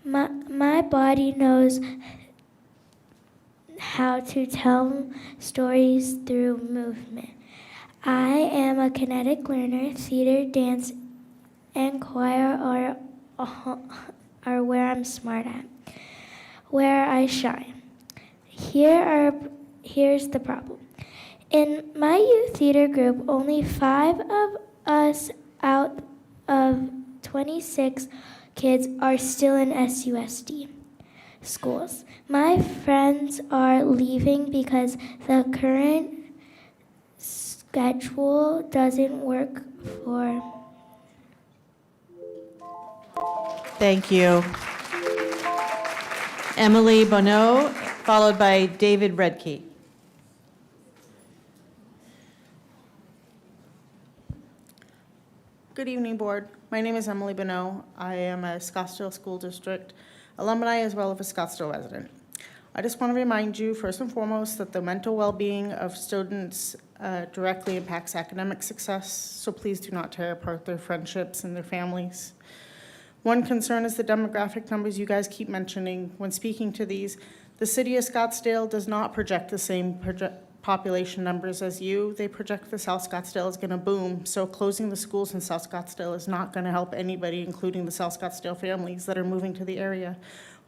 My body knows how to tell stories through movement. I am a kinetic learner. Theater, dance, and choir are where I'm smart at, where I shine. Here's the problem. In my youth theater group, only 5 of us out of 26 kids are still in SUSD schools. My friends are leaving because the current schedule doesn't work for. Thank you. Emily Bonneau, followed by David Redkey. Good evening, Board. My name is Emily Bonneau. I am a Scottsdale School District alumni as well as a Scottsdale resident. I just want to remind you, first and foremost, that the mental well-being of students directly impacts academic success, so please do not tear apart their friendships and their families. One concern is the demographic numbers you guys keep mentioning. When speaking to these, the city of Scottsdale does not project the same population numbers as you. They project the South Scottsdale is going to boom, so closing the schools in South Scottsdale is not going to help anybody, including the South Scottsdale families that are moving to the area.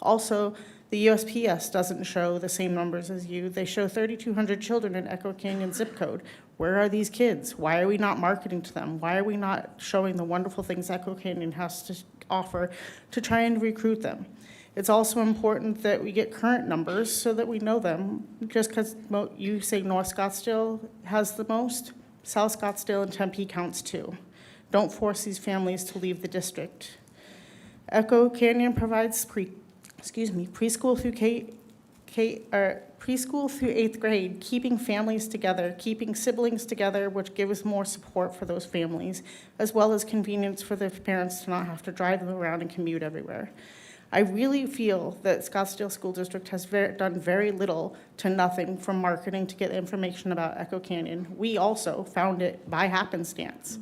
Also, the USPS doesn't show the same numbers as you. They show 3,200 children in Echo Canyon zip code. Where are these kids? Why are we not marketing to them? Why are we not showing the wonderful things Echo Canyon has to offer to try and recruit them? It's also important that we get current numbers so that we know them. Just because you say North Scottsdale has the most, South Scottsdale and Tempe counts too. Don't force these families to leave the district. Echo Canyon provides preschool through 8th grade, keeping families together, keeping siblings together, which gives more support for those families, as well as convenience for the parents to not have to drive them around and commute everywhere. I really feel that Scottsdale School District has done very little to nothing from marketing to get information about Echo Canyon. We also found it by happenstance.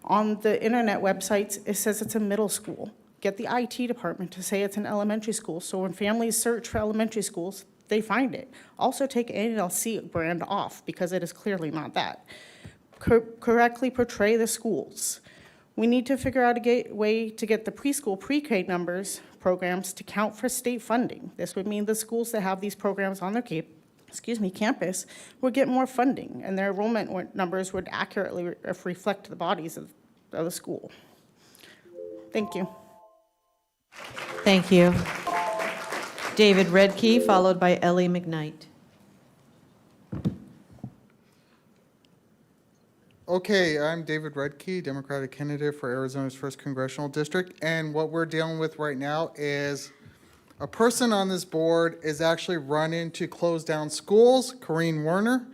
On the internet websites, it says it's a middle school. Get the IT department to say it's an elementary school, so when families search for elementary schools, they find it. Also take NLC brand off, because it is clearly not that. Correctly portray the schools. We need to figure out a way to get the preschool pre-K programs to count for state funding. This would mean the schools that have these programs on their campus would get more funding, and their enrollment numbers would accurately reflect the bodies of the school. Thank you. Thank you. David Redkey, followed by Ellie McKnight. Okay, I'm David Redkey, Democratic candidate for Arizona's 1st Congressional District, and what we're dealing with right now is a person on this board is actually running to close down schools, Corrine Werner,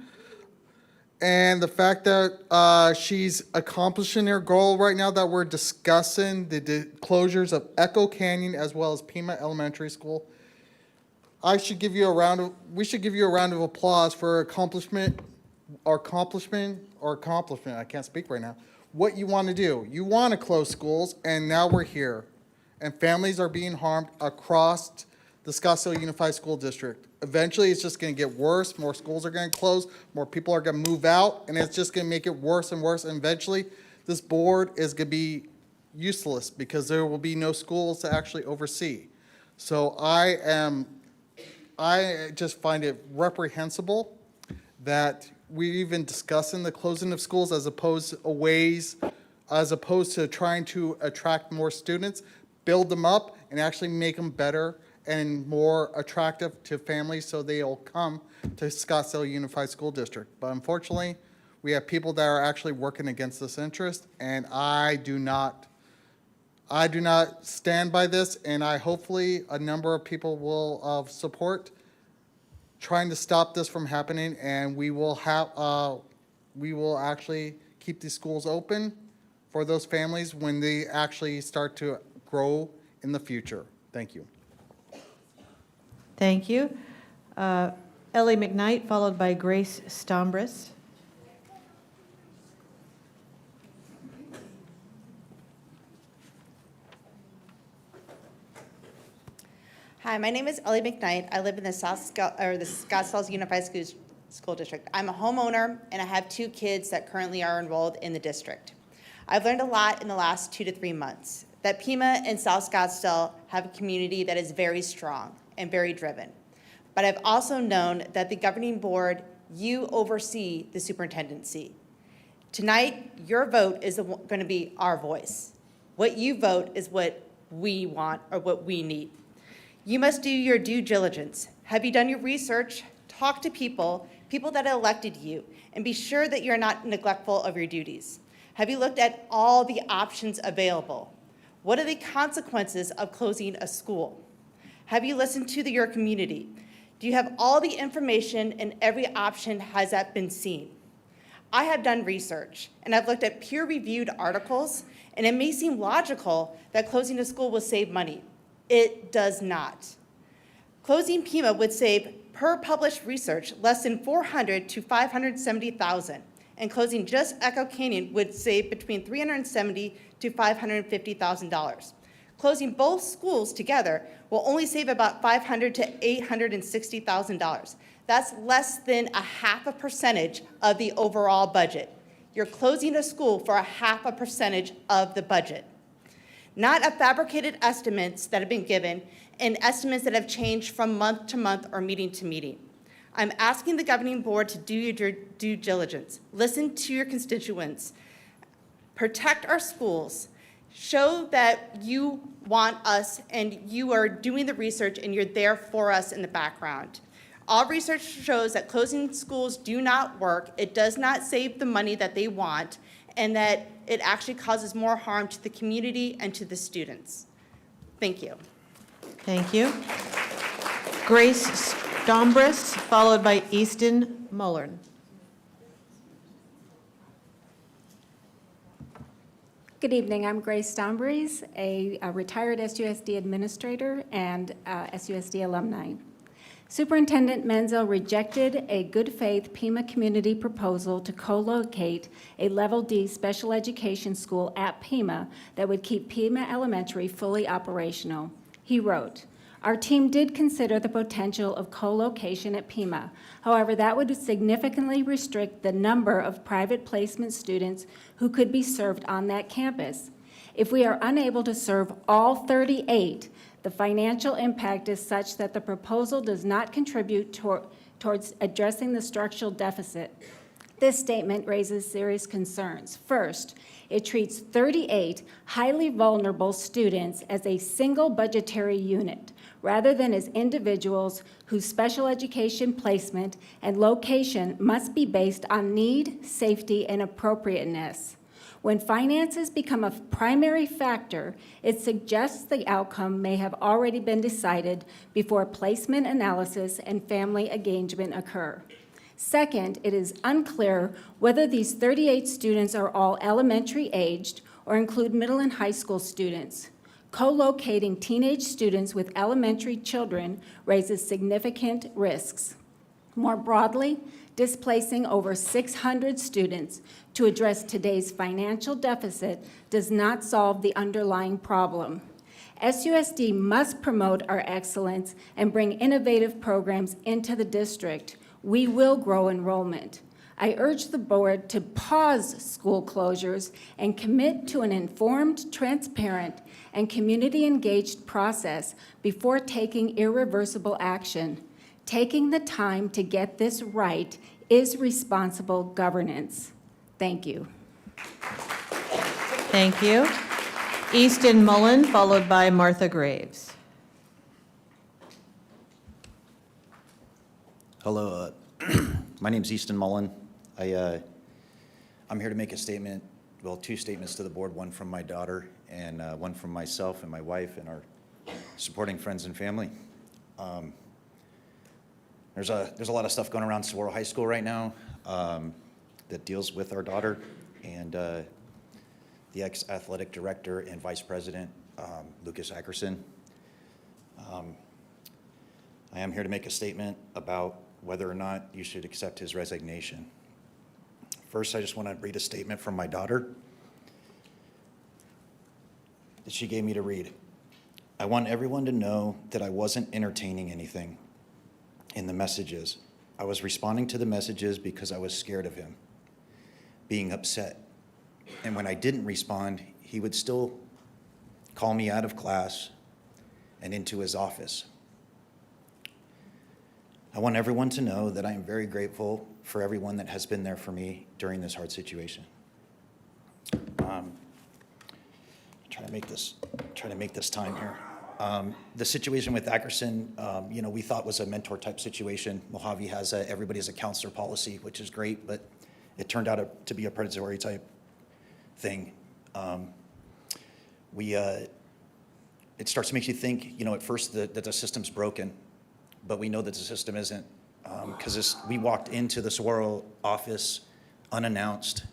and the fact that she's accomplishing her goal right now that we're discussing the closures of Echo Canyon as well as Pima Elementary School. We should give you a round of applause for accomplishment, I can't speak right now. what you want to do. You want to close schools, and now we're here. And families are being harmed across the Scottsdale Unified School District. Eventually, it's just going to get worse. More schools are going to close. More people are going to move out, and it's just going to make it worse and worse. And eventually, this board is going to be useless because there will be no schools to actually oversee. So I just find it reprehensible that we're even discussing the closing of schools as opposed to trying to attract more students, build them up, and actually make them better and more attractive to families so they'll come to Scottsdale Unified School District. But unfortunately, we have people that are actually working against this interest, and I do not stand by this, and hopefully a number of people will support trying to stop this from happening, and we will actually keep these schools open for those families when they actually start to grow in the future. Thank you. Thank you. Ellie McKnight, followed by Grace Stombris. Hi, my name is Ellie McKnight. I live in the Scottsdale Unified School District. I'm a homeowner, and I have 2 kids that currently are enrolled in the district. I've learned a lot in the last 2 to 3 months, that Pima and South Scottsdale have a community that is very strong and very driven. But I've also known that the governing board, you oversee the superintendency. Tonight, your vote is going to be our voice. What you vote is what we want or what we need. You must do your due diligence. Have you done your research? Talk to people that elected you, and be sure that you're not neglectful of your duties. Have you looked at all the options available? What are the consequences of closing a school? Have you listened to your community? Do you have all the information, and every option has that been seen? I have done research, and I've looked at peer-reviewed articles, and it may seem logical that closing a school will save money. It does not. Closing Pima would save, per published research, less than $400,000 to $570,000, and closing just Echo Canyon would save between $370,000 to $550,000. Closing both schools together will only save about $500,000 to $860,000. That's less than 0.5% of the overall budget. You're closing a school for 0.5% of the budget. Not a fabricated estimates that have been given and estimates that have changed from month to month or meeting to meeting. I'm asking the governing board to do your due diligence. Listen to your constituents. Protect our schools. Show that you want us and you are doing the research and you're there for us in the background. All research shows that closing schools do not work. It does not save the money that they want, and that it actually causes more harm to the community and to the students. Thank you. Thank you. Grace Stombris, followed by Easton Mullern. Good evening. I'm Grace Stombris, a retired SUSD administrator and SUSD alumni. Superintendent Menzel rejected a good faith Pima community proposal to co-locate a Level D special education school at Pima that would keep Pima Elementary fully operational. He wrote, "Our team did consider the potential of co-location at Pima. However, that would significantly restrict the number of private placement students who could be served on that campus. If we are unable to serve all 38, the financial impact is such that the proposal does not contribute towards addressing the structural deficit. This statement raises serious concerns. First, it treats 38 highly vulnerable students as a single budgetary unit, rather than as individuals whose special education placement and location must be based on need, safety, and appropriateness. When finances become a primary factor, it suggests the outcome may have already been decided before placement analysis and family engagement occur. Second, it is unclear whether these 38 students are all elementary aged or include middle and high school students. Co-locating teenage students with elementary children raises significant risks. More broadly, displacing over 600 students to address today's financial deficit does not solve the underlying problem. SUSD must promote our excellence and bring innovative programs into the district. We will grow enrollment. I urge the board to pause school closures and commit to an informed, transparent, and community-engaged process before taking irreversible action. Taking the time to get this right is responsible governance. Thank you. Thank you. Easton Mullen, followed by Martha Graves. Hello, my name's Easton Mullen. I'm here to make a statement, well, two statements to the board, one from my daughter and one from myself and my wife and our supporting friends and family. There's a lot of stuff going around Saguaro High School right now that deals with our daughter and the ex-athletic director and vice president, Lucas Ackerson. I am here to make a statement about whether or not you should accept his resignation. First, I just want to read a statement from my daughter that she gave me to read. I want everyone to know that I wasn't entertaining anything in the messages. I was responding to the messages because I was scared of him being upset. And when I didn't respond, he would still call me out of class and into his office. I want everyone to know that I am very grateful for everyone that has been there for me during this hard situation. Try to make this time here. The situation with Ackerson, we thought was a mentor type situation. Mojave has everybody has a counselor policy, which is great, but it turned out to be a predatory type thing. It starts to make you think, at first that the system's broken, but we know that the system isn't, because we walked into the Saguaro office unannounced,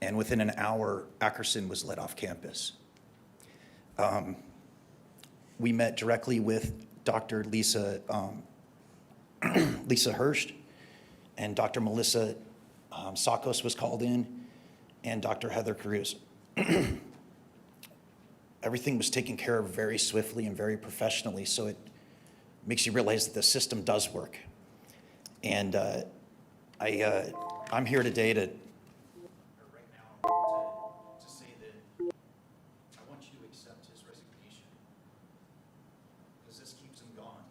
and within an hour, Ackerson was let off campus. We met directly with Dr. Lisa Hurst, and Dr. Melissa Sakos was called in, and Dr. Heather Cruz. Everything was taken care of very swiftly and very professionally, so it makes you realize that the system does work. And I'm here today to say that I want you to accept his resignation, because this keeps him gone.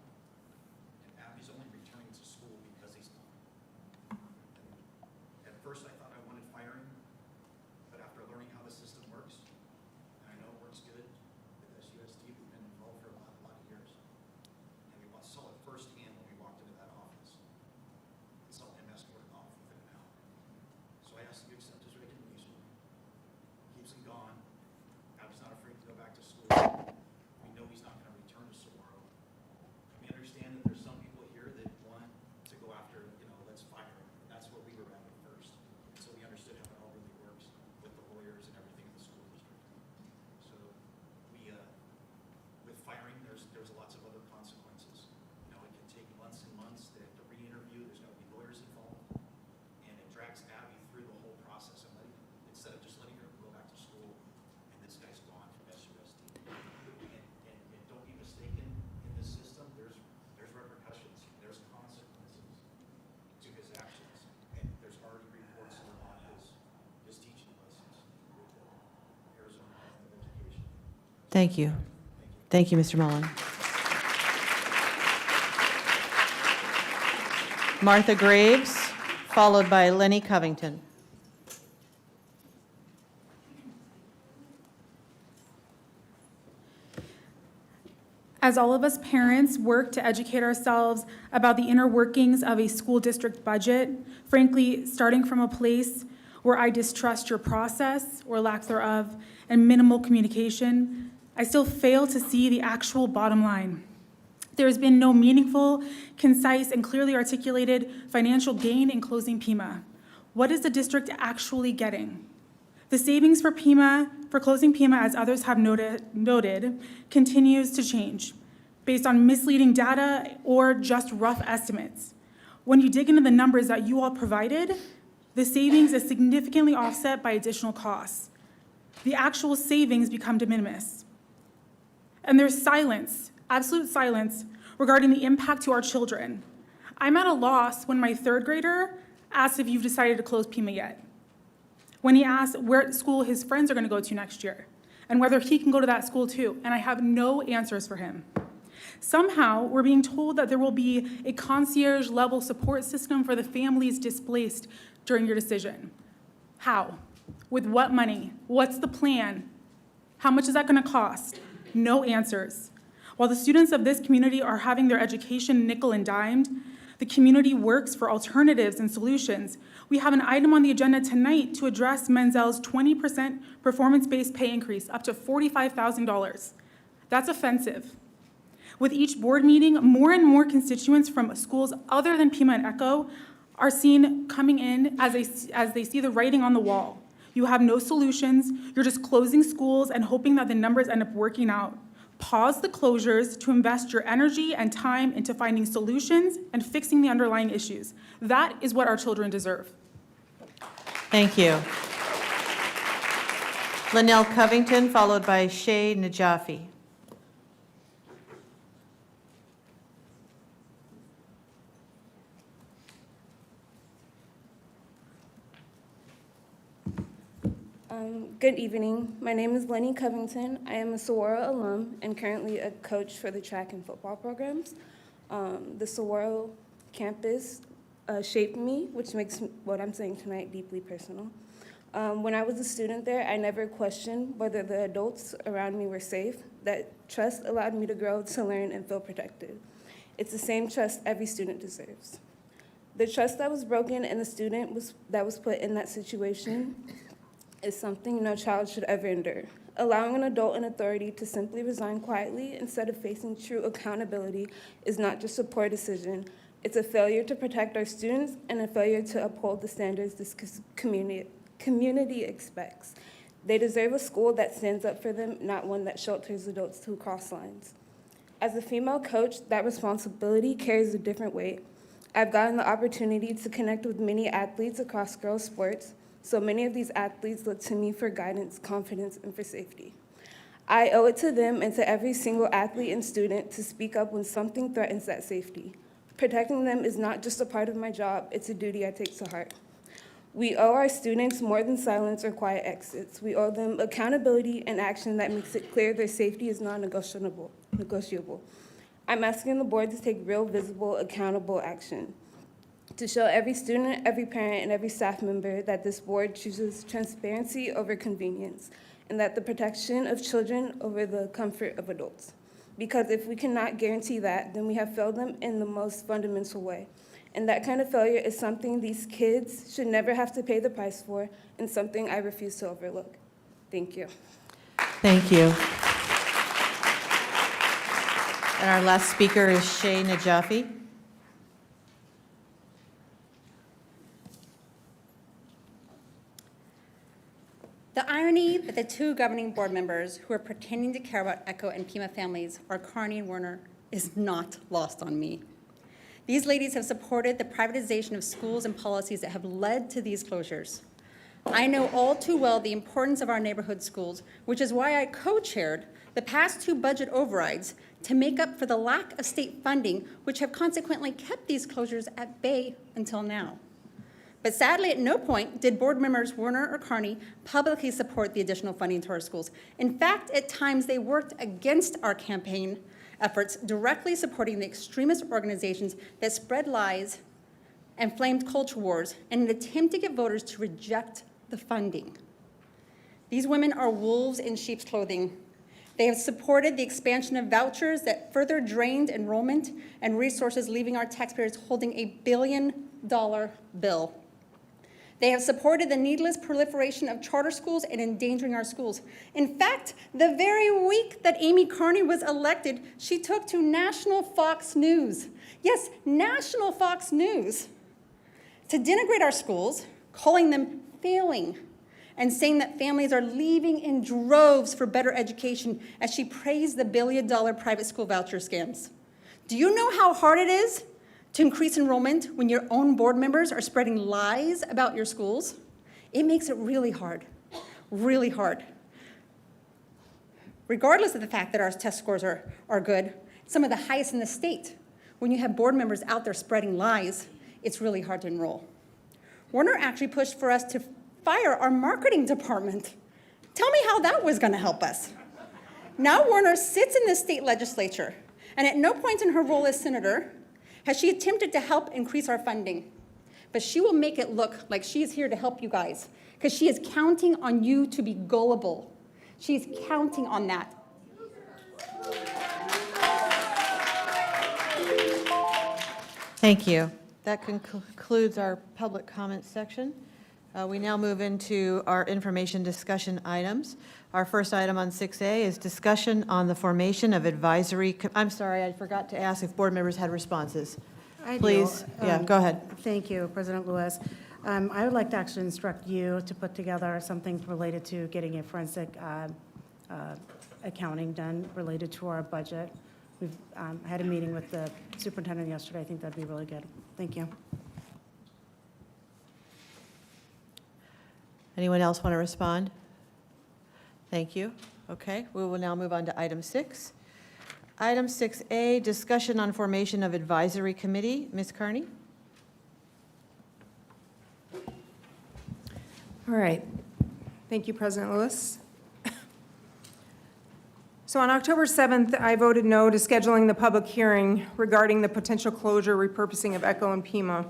And Abby's only returning to school because he's gone. At first, I thought I wanted firing, but after learning how the system works, and I know it works good with SUSD, we've been involved for a lot of years. And we saw it firsthand when we walked into that office. And saw him escorted off within an hour. So I asked him to accept his resignation. Keeps him gone. Abby's not afraid to go back to school. We know he's not going to return to Saguaro. We understand that there's some people here that want to go after, let's fire him. That's what we were at first. So we understood how it all really works with the lawyers and everything in the school district. So with firing, there's lots of other consequences. It can take months and months. They have to re-interview. There's got to be lawyers involved, and it drags Abby through the whole process. Instead of just letting her go back to school, and this guy's gone from SUSD. And don't be mistaken. In this system, there's repercussions. There's consequences to his actions, and there's already reports that are on his teaching license with the Arizona Department of Education. Thank you. Thank you, Mr. Mullen. Martha Graves, followed by Lenny Covington. As all of us parents work to educate ourselves about the inner workings of a school district budget, frankly, starting from a place where I distrust your process or lack thereof and minimal communication, I still fail to see the actual bottom line. There has been no meaningful, concise, and clearly articulated financial gain in closing Pima. What is the district actually getting? The savings for closing Pima, as others have noted, continues to change based on misleading data or just rough estimates. When you dig into the numbers that you all provided, the savings is significantly offset by additional costs. The actual savings become de minimis. And there's silence, absolute silence, regarding the impact to our children. I'm at a loss when my third grader asks if you've decided to close Pima yet. When he asks where school his friends are going to go to next year, and whether he can go to that school too, and I have no answers for him. Somehow, we're being told that there will be a concierge-level support system for the families displaced during your decision. How? With what money? What's the plan? How much is that going to cost? No answers. While the students of this community are having their education nickel and dimed, the community works for alternatives and solutions. We have an item on the agenda tonight to address Menzel's 20% performance-based pay increase, up to $45,000. That's offensive. With each board meeting, more and more constituents from schools other than Pima and Echo are seen coming in as they see the writing on the wall. You have no solutions. You're just closing schools and hoping that the numbers end up working out. Pause the closures to invest your energy and time into finding solutions and fixing the underlying issues. That is what our children deserve. Thank you. Linnell Covington, followed by Shay Najafi. Good evening. My name is Lenny Covington. I am a Saguaro alum and currently a coach for the track and football programs. The Saguaro campus shaped me, which makes what I'm saying tonight deeply personal. When I was a student there, I never questioned whether the adults around me were safe. That trust allowed me to grow, to learn, and feel protected. It's the same trust every student deserves. The trust that was broken in the student that was put in that situation is something no child should ever endure. Allowing an adult in authority to simply resign quietly instead of facing true accountability is not just a poor decision, it's a failure to protect our students and a failure to uphold the standards this community expects. They deserve a school that stands up for them, not one that shelters adults who cross lines. As a female coach, that responsibility carries a different weight. I've gotten the opportunity to connect with many athletes across girls' sports, so many of these athletes look to me for guidance, confidence, and for safety. I owe it to them and to every single athlete and student to speak up when something threatens that safety. Protecting them is not just a part of my job, it's a duty I take to heart. We owe our students more than silence or quiet exits. We owe them accountability and action that makes it clear their safety is non-negotiable. I'm asking the board to take real, visible, accountable action, to show every student, every parent, and every staff member that this board chooses transparency over convenience, and that the protection of children over the comfort of adults. Because if we cannot guarantee that, then we have failed them in the most fundamental way. And that kind of failure is something these kids should never have to pay the price for, and something I refuse to overlook. Thank you. Thank you. And our last speaker is Shay Najafi. The irony that the two governing board members who are pretending to care about Echo and Pima families are Carney and Werner is not lost on me. These ladies have supported the privatization of schools and policies that have led to these closures. I know all too well the importance of our neighborhood schools, which is why I co-chaired the past two budget overrides to make up for the lack of state funding, which have consequently kept these closures at bay until now. But sadly, at no point did board members Werner or Carney publicly support the additional funding to our schools. In fact, at times they worked against our campaign efforts, directly supporting the extremist organizations that spread lies and flamed culture wars in an attempt to get voters to reject the funding. These women are wolves in sheep's clothing. They have supported the expansion of vouchers that further drained enrollment and resources, leaving our taxpayers holding a $1 billion bill. They have supported the needless proliferation of charter schools and endangering our schools. In fact, the very week that Amy Carney was elected, she took to national Fox News. Yes, national Fox News, to denigrate our schools, calling them failing, and saying that families are leaving in droves for better education as she praised the $1 billion private school voucher scams. Do you know how hard it is to increase enrollment when your own board members are spreading lies about your schools, it makes it really hard, really hard. Regardless of the fact that our test scores are good, some of the highest in the state, when you have board members out there spreading lies, it's really hard to enroll. Warner actually pushed for us to fire our marketing department. Tell me how that was going to help us. Now Warner sits in the state legislature, and at no point in her role as senator has she attempted to help increase our funding. But she will make it look like she is here to help you guys, because she is counting on you to be gullible. She is counting on that. Thank you. That concludes our public comment section. We now move into our information discussion items. Our first item on 6A is discussion on the formation of advisory. I'm sorry, I forgot to ask if board members had responses. I do. Please, yeah, go ahead. Thank you, President Lewis. I would like to actually instruct you to put together something related to getting a forensic accounting done related to our budget. We've had a meeting with the superintendent yesterday. I think that'd be really good. Thank you. Anyone else want to respond? Thank you. Okay, we will now move on to item 6. Item 6A, discussion on formation of advisory committee. Ms. Kearney? All right. Thank you, President Lewis. So on October 7th, I voted no to scheduling the public hearing regarding the potential closure repurposing of Echo and Pima,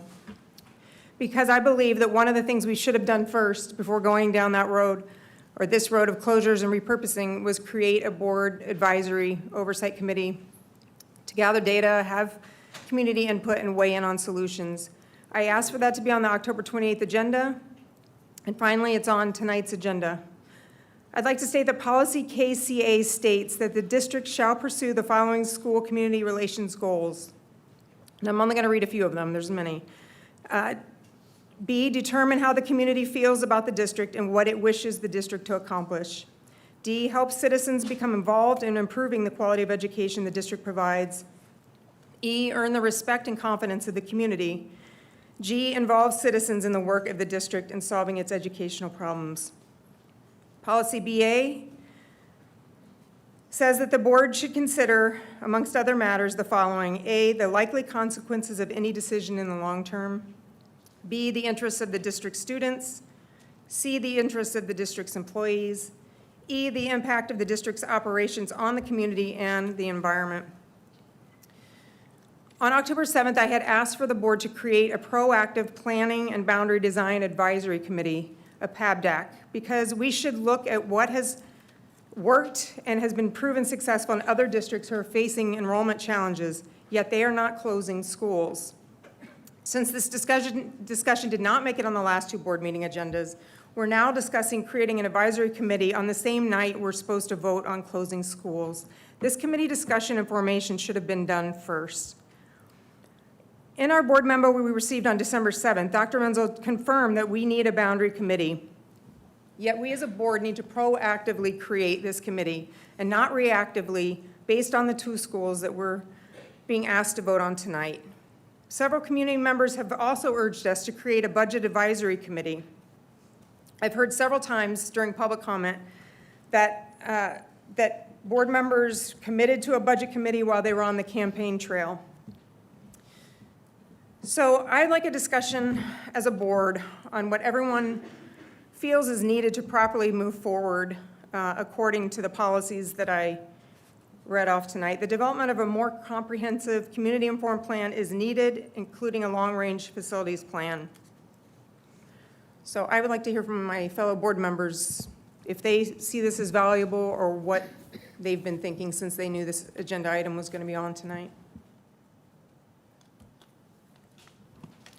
because I believe that one of the things we should have done first before going down that road, or this road of closures and repurposing, was create a board advisory oversight committee to gather data, have community input, and weigh in on solutions. I asked for that to be on the October 28th agenda, and finally it's on tonight's agenda. I'd like to state that policy KCA states that the district shall pursue the following school community relations goals. And I'm only going to read a few of them, there's many. B, determine how the community feels about the district and what it wishes the district to accomplish. D, help citizens become involved in improving the quality of education the district provides. E, earn the respect and confidence of the community. G, involve citizens in the work of the district in solving its educational problems. Policy BA says that the board should consider, amongst other matters, the following. A, the likely consequences of any decision in the long term. B, the interests of the district students. C, the interests of the district's employees. E, the impact of the district's operations on the community and the environment. On October 7th, I had asked for the board to create a proactive planning and boundary design advisory committee, a PABDAC, because we should look at what has worked and has been proven successful in other districts who are facing enrollment challenges, yet they are not closing schools. Since this discussion did not make it on the last two board meeting agendas, we're now discussing creating an advisory committee on the same night we're supposed to vote on closing schools. This committee discussion and formation should have been done first. In our board memo we received on December 7th, Dr. Menzel confirmed that we need a boundary committee. Yet we as a board need to proactively create this committee and not reactively based on the two schools that we're being asked to vote on tonight. Several community members have also urged us to create a budget advisory committee. I've heard several times during public comment that board members committed to a budget committee while they were on the campaign trail. So I'd like a discussion as a board on what everyone feels is needed to properly move forward according to the policies that I read off tonight. The development of a more comprehensive community-informed plan is needed, including a long-range facilities plan. So I would like to hear from my fellow board members if they see this as valuable or what they've been thinking since they knew this agenda item was going to be on tonight.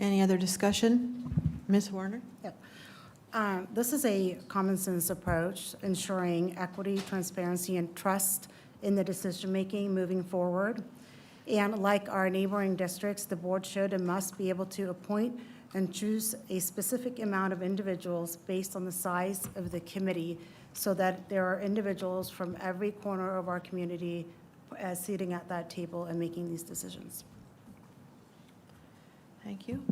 Any other discussion? Ms. Warner? Yep. This is a common sense approach, ensuring equity, transparency, and trust in the decision-making moving forward. And like our neighboring districts, the board should and must be able to appoint and choose a specific amount of individuals based on the size of the committee so that there are individuals from every corner of our community sitting at that table and making these decisions. Thank you.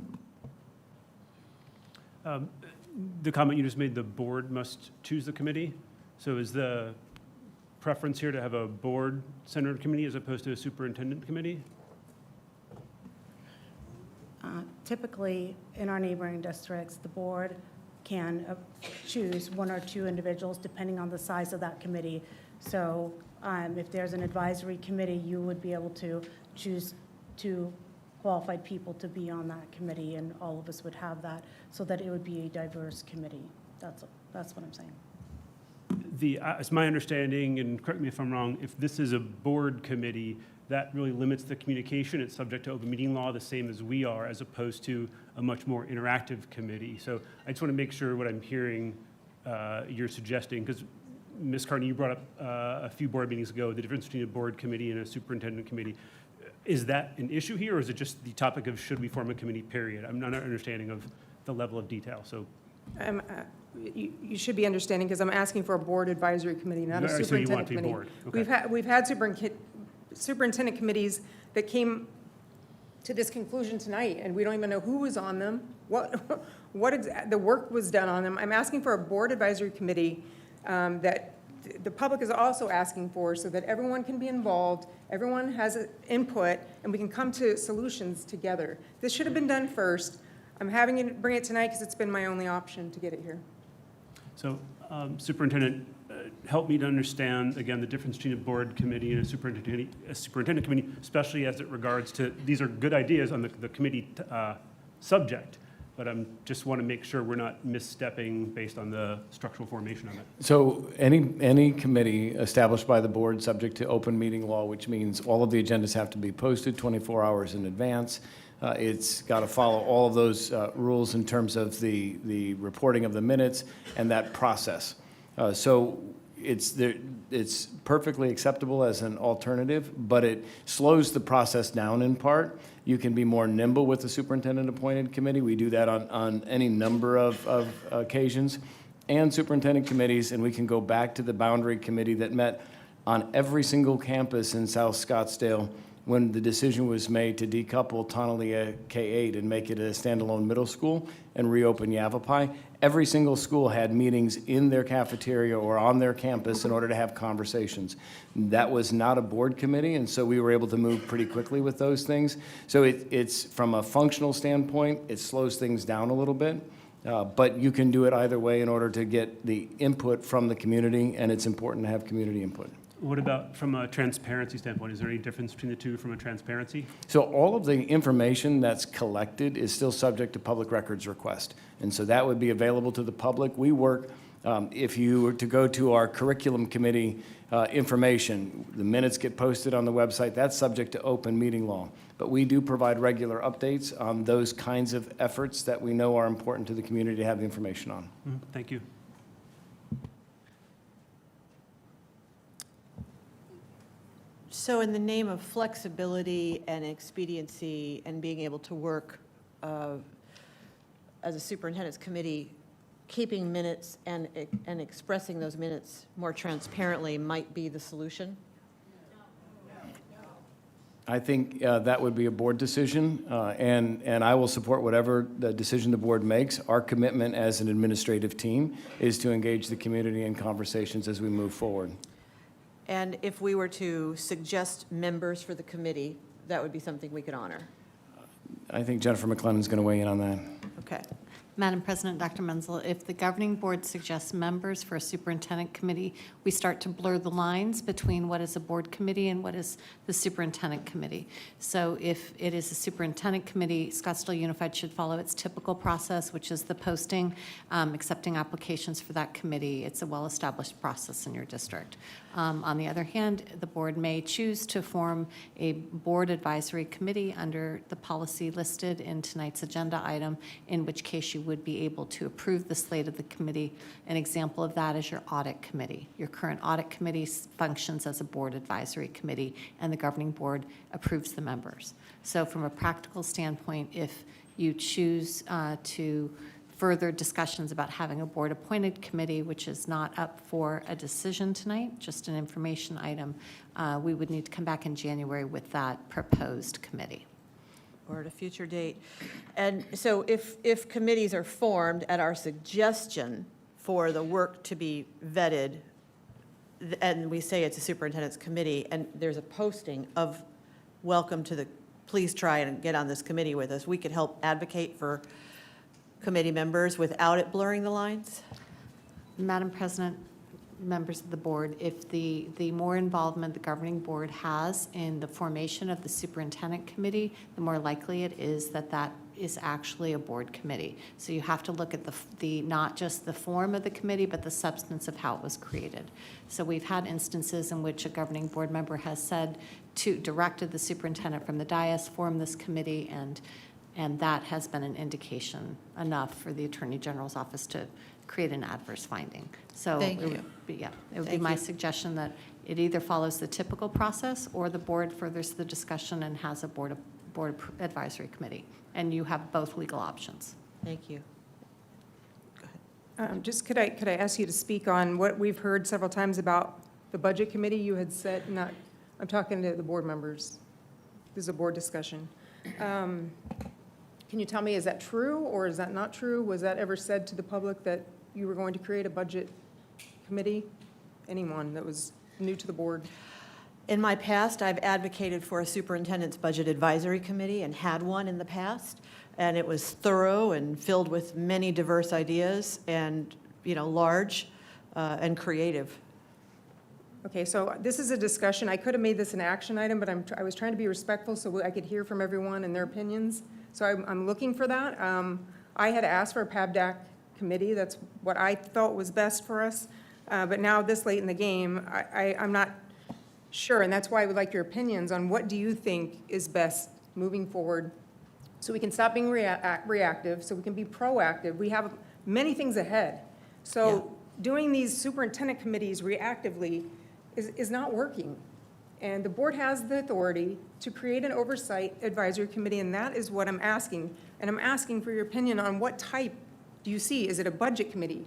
The comment you just made, the board must choose the committee. So is the preference here to have a board-centered committee as opposed to a superintendent committee? Typically, in our neighboring districts, the board can choose one or two individuals depending on the size of that committee. So if there's an advisory committee, you would be able to choose two qualified people to be on that committee, and all of us would have that, so that it would be a diverse committee. That's what I'm saying. It's my understanding, and correct me if I'm wrong, if this is a board committee, that really limits the communication. It's subject to open meeting law, the same as we are, as opposed to a much more interactive committee. So I just want to make sure what I'm hearing you're suggesting, because Ms. Carney, you brought up a few board meetings ago, the difference between a board committee and a superintendent committee. Is that an issue here, or is it just the topic of should we form a committee, period? I'm not understanding of the level of detail, so. You should be understanding, because I'm asking for a board advisory committee, not a So you superintendent want to be committee. board, okay. We've had superintendent committees that came to this conclusion tonight, and we don't even know who was on them, the work was done on them. I'm asking for a board advisory committee that the public is also asking for, so that everyone can be involved, everyone has input, and we can come to solutions together. This should have been done first. I'm having to bring it tonight because it's been my only option to get it here. So Superintendent, help me to understand, again, the difference between a board committee and a superintendent committee, especially as it regards to, these are good ideas on the committee subject, but I just want to make sure we're not misstepping based on the structural formation of it. So any committee established by the board subject to open meeting law, which means all of the agendas have to be posted 24 hours in advance. It's got to follow all of those rules in terms of the reporting of the minutes and that process. So it's perfectly acceptable as an alternative, but it slows the process down in part. You can be more nimble with the superintendent-appointed committee. We do that on any number of occasions. And superintendent committees, and we can go back to the boundary committee that met on every single campus in South Scottsdale when the decision was made to decouple Tonellia K-8 and make it a standalone middle school and reopen Yavapai. Every single school had meetings in their cafeteria or on their campus in order to have conversations. That was not a board committee, and so we were able to move pretty quickly with those things. So it's from a functional standpoint, it slows things down a little bit, but you can do it either way in order to get the input from the community, and it's important to have community input. What about from a transparency standpoint? Is there any difference between the two from a transparency? So all of the information that's collected is still subject to public records request. And so that would be available to the public. We work, if you were to go to our curriculum committee information, the minutes get posted on the website. That's subject to open meeting law. But we do provide regular updates on those kinds of efforts that we know are important to the community to have the information on. Thank you. So in the name of flexibility and expediency and being able to work as a superintendent's committee, keeping minutes and expressing those minutes more transparently might be the solution? I think that would be a board decision, and I will support whatever the decision the board makes. Our commitment as an administrative team is to engage the community in conversations as we move forward. And if we were to suggest members for the committee, that would be something we could honor. I think Jennifer McClellan's going to weigh in on that. Okay. Madam President, Dr. Menzel, if the governing board suggests members for a superintendent committee, we start to blur the lines between what is a board committee and what is the superintendent committee. So if it is a superintendent committee, Scottsdale Unified should follow its typical process, which is the posting, accepting applications for that committee. It's a well-established process in your district. On the other hand, the board may choose to form a board advisory committee under the policy listed in tonight's agenda item, in which case you would be able to approve the slate of the committee. An example of that is your audit committee. Your current audit committee functions as a board advisory committee, and the governing board approves the members. So from a practical standpoint, if you choose to further discussions about having a board-appointed committee, which is not up for a decision tonight, just an information item, we would need to come back in January with that proposed committee. or at a future date. And so if committees are formed at our suggestion for the work to be vetted, and we say it's a superintendent's committee, and there's a posting of welcome to the, please try and get on this committee with us, we could help advocate for committee members without it blurring the lines? Madam President, members of the board, if the more involvement the governing board has in the formation of the superintendent committee, the more likely it is that that is actually a board committee. So you have to look at the not just the form of the committee, but the substance of how it was created. So we've had instances in which a governing board member has said directed the superintendent from the dais, form this committee, and that has been an indication enough for the Attorney General's office to create an adverse finding. So Thank it you. would be, it would be Thank my you. suggestion that it either follows the typical process or the board furthers the discussion and has a board advisory committee. And you have both legal options. Thank you. Just could I ask you to speak on what we've heard several times about the budget committee? You had said, I'm talking to the board members. This is a board discussion. Can you tell me, is that true or is that not true? Was that ever said to the public that you were going to create a budget committee? Anyone that was new to the board? In my past, I've advocated for a superintendent's budget advisory committee and had one in the past, and it was thorough and filled with many diverse ideas and, large and creative. Okay, so this is a discussion. I could have made this an action item, but I was trying to be respectful so I could hear from everyone and their opinions. So I'm looking for that. I had asked for a PABDAC committee. That's what I thought was best for us. But now this late in the game, I'm not sure, and that's why I would like your opinions on what do you think is best moving forward so we can stop being reactive, so we can be proactive. We have many things ahead. So doing these superintendent committees reactively is not working. And the board has the authority to create an oversight advisory committee, and that is what I'm asking. And I'm asking for your opinion on what type do you see? Is it a budget committee?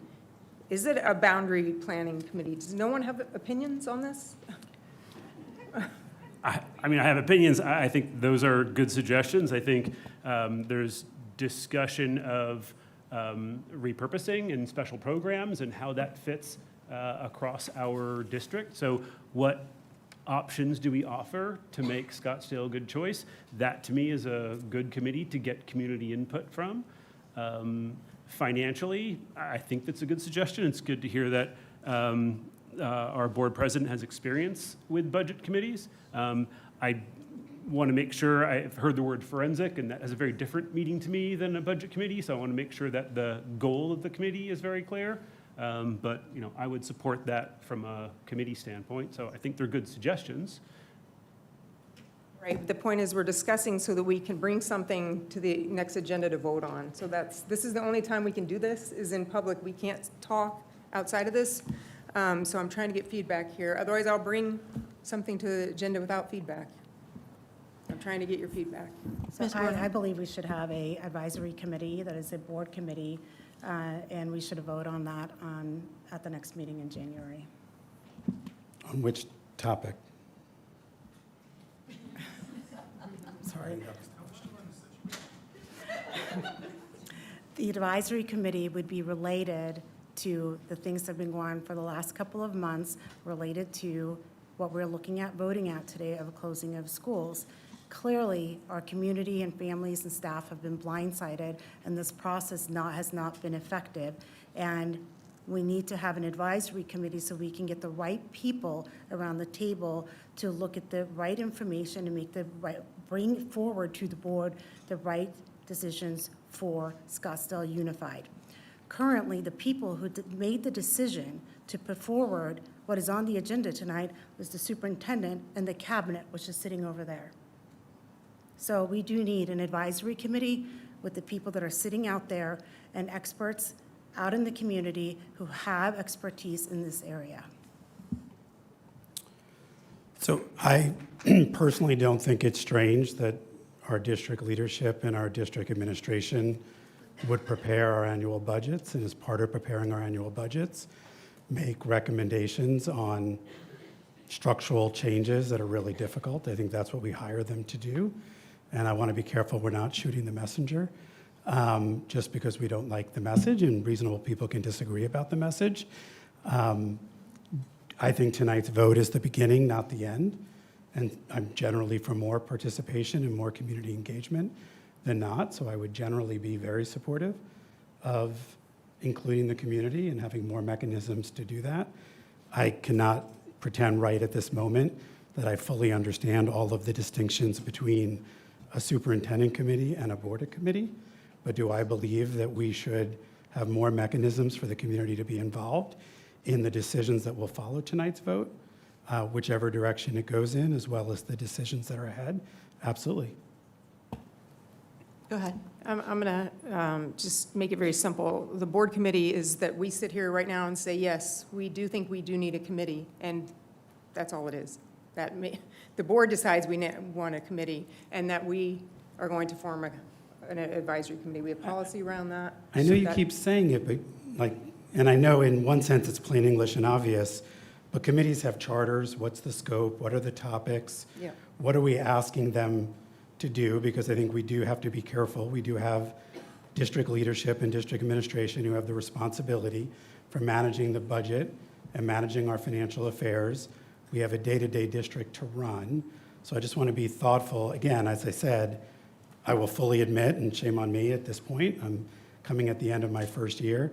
Is it a boundary planning committee? Does no one have opinions on this? I have opinions. I think those are good suggestions. I think there's discussion of repurposing and special programs and how that fits across our district. So what options do we offer to make Scottsdale a good choice? That, to me, is a good committee to get community input from. Financially, I think that's a good suggestion. It's good to hear that our board president has experience with budget committees. I want to make sure, I've heard the word forensic, and that has a very different meaning to me than a budget committee, so I want to make sure that the goal of the committee is very clear. But I would support that from a committee standpoint, so I think they're good suggestions. Right, the point is we're discussing so that we can bring something to the next agenda to vote on. So this is the only time we can do this, is in public. We can't talk outside of this. So I'm trying to get feedback here. Otherwise, I'll bring something to the agenda without feedback. I'm trying to get your feedback. So I believe we should have a advisory committee that is a board committee, and we should vote on that at the next meeting in January. On which topic? Sorry. The advisory committee would be related to the things that have been going on for the last couple of months related to what we're looking at, voting at today of a closing of schools. Clearly, our community and families and staff have been blindsided, and this process has not been effective. And we need to have an advisory committee so we can get the right people around the table to look at the right information and bring forward to the board the right decisions for Scottsdale Unified. Currently, the people who made the decision to put forward what is on the agenda tonight was the superintendent and the cabinet, which is sitting over there. So we do need an advisory committee with the people that are sitting out there and experts out in the community who have expertise in this area. So I personally don't think it's strange that our district leadership and our district administration would prepare our annual budgets, and as part of preparing our annual budgets, make recommendations on structural changes that are really difficult. I think that's what we hire them to do. and I want to be careful we're not shooting the messenger just because we don't like the message, and reasonable people can disagree about the message. I think tonight's vote is the beginning, not the end, and I'm generally for more participation and more community engagement than not, so I would generally be very supportive of including the community and having more mechanisms to do that. I cannot pretend right at this moment that I fully understand all of the distinctions between a superintendent committee and a board committee, but do I believe that we should have more mechanisms for the community to be involved in the decisions that will follow tonight's vote, whichever direction it goes in, as well as the decisions that are ahead? Absolutely. Go ahead. I'm going to just make it very simple. The board committee is that we sit here right now and say, yes, we do think we do need a committee, and that's all it is. The board decides we want a committee, and that we are going to form an advisory committee. We have policy around that. I know you keep saying it, but and I know in one sense it's plain English and obvious, but committees have charters. What's the scope? What are the topics? Yeah. What are we asking them to do? Because I think we do have to be careful. We do have district leadership and district administration who have the responsibility for managing the budget and managing our financial affairs. We have a day-to-day district to run. So I just want to be thoughtful. Again, as I said, I will fully admit, and shame on me at this point, I'm coming at the end of my first year.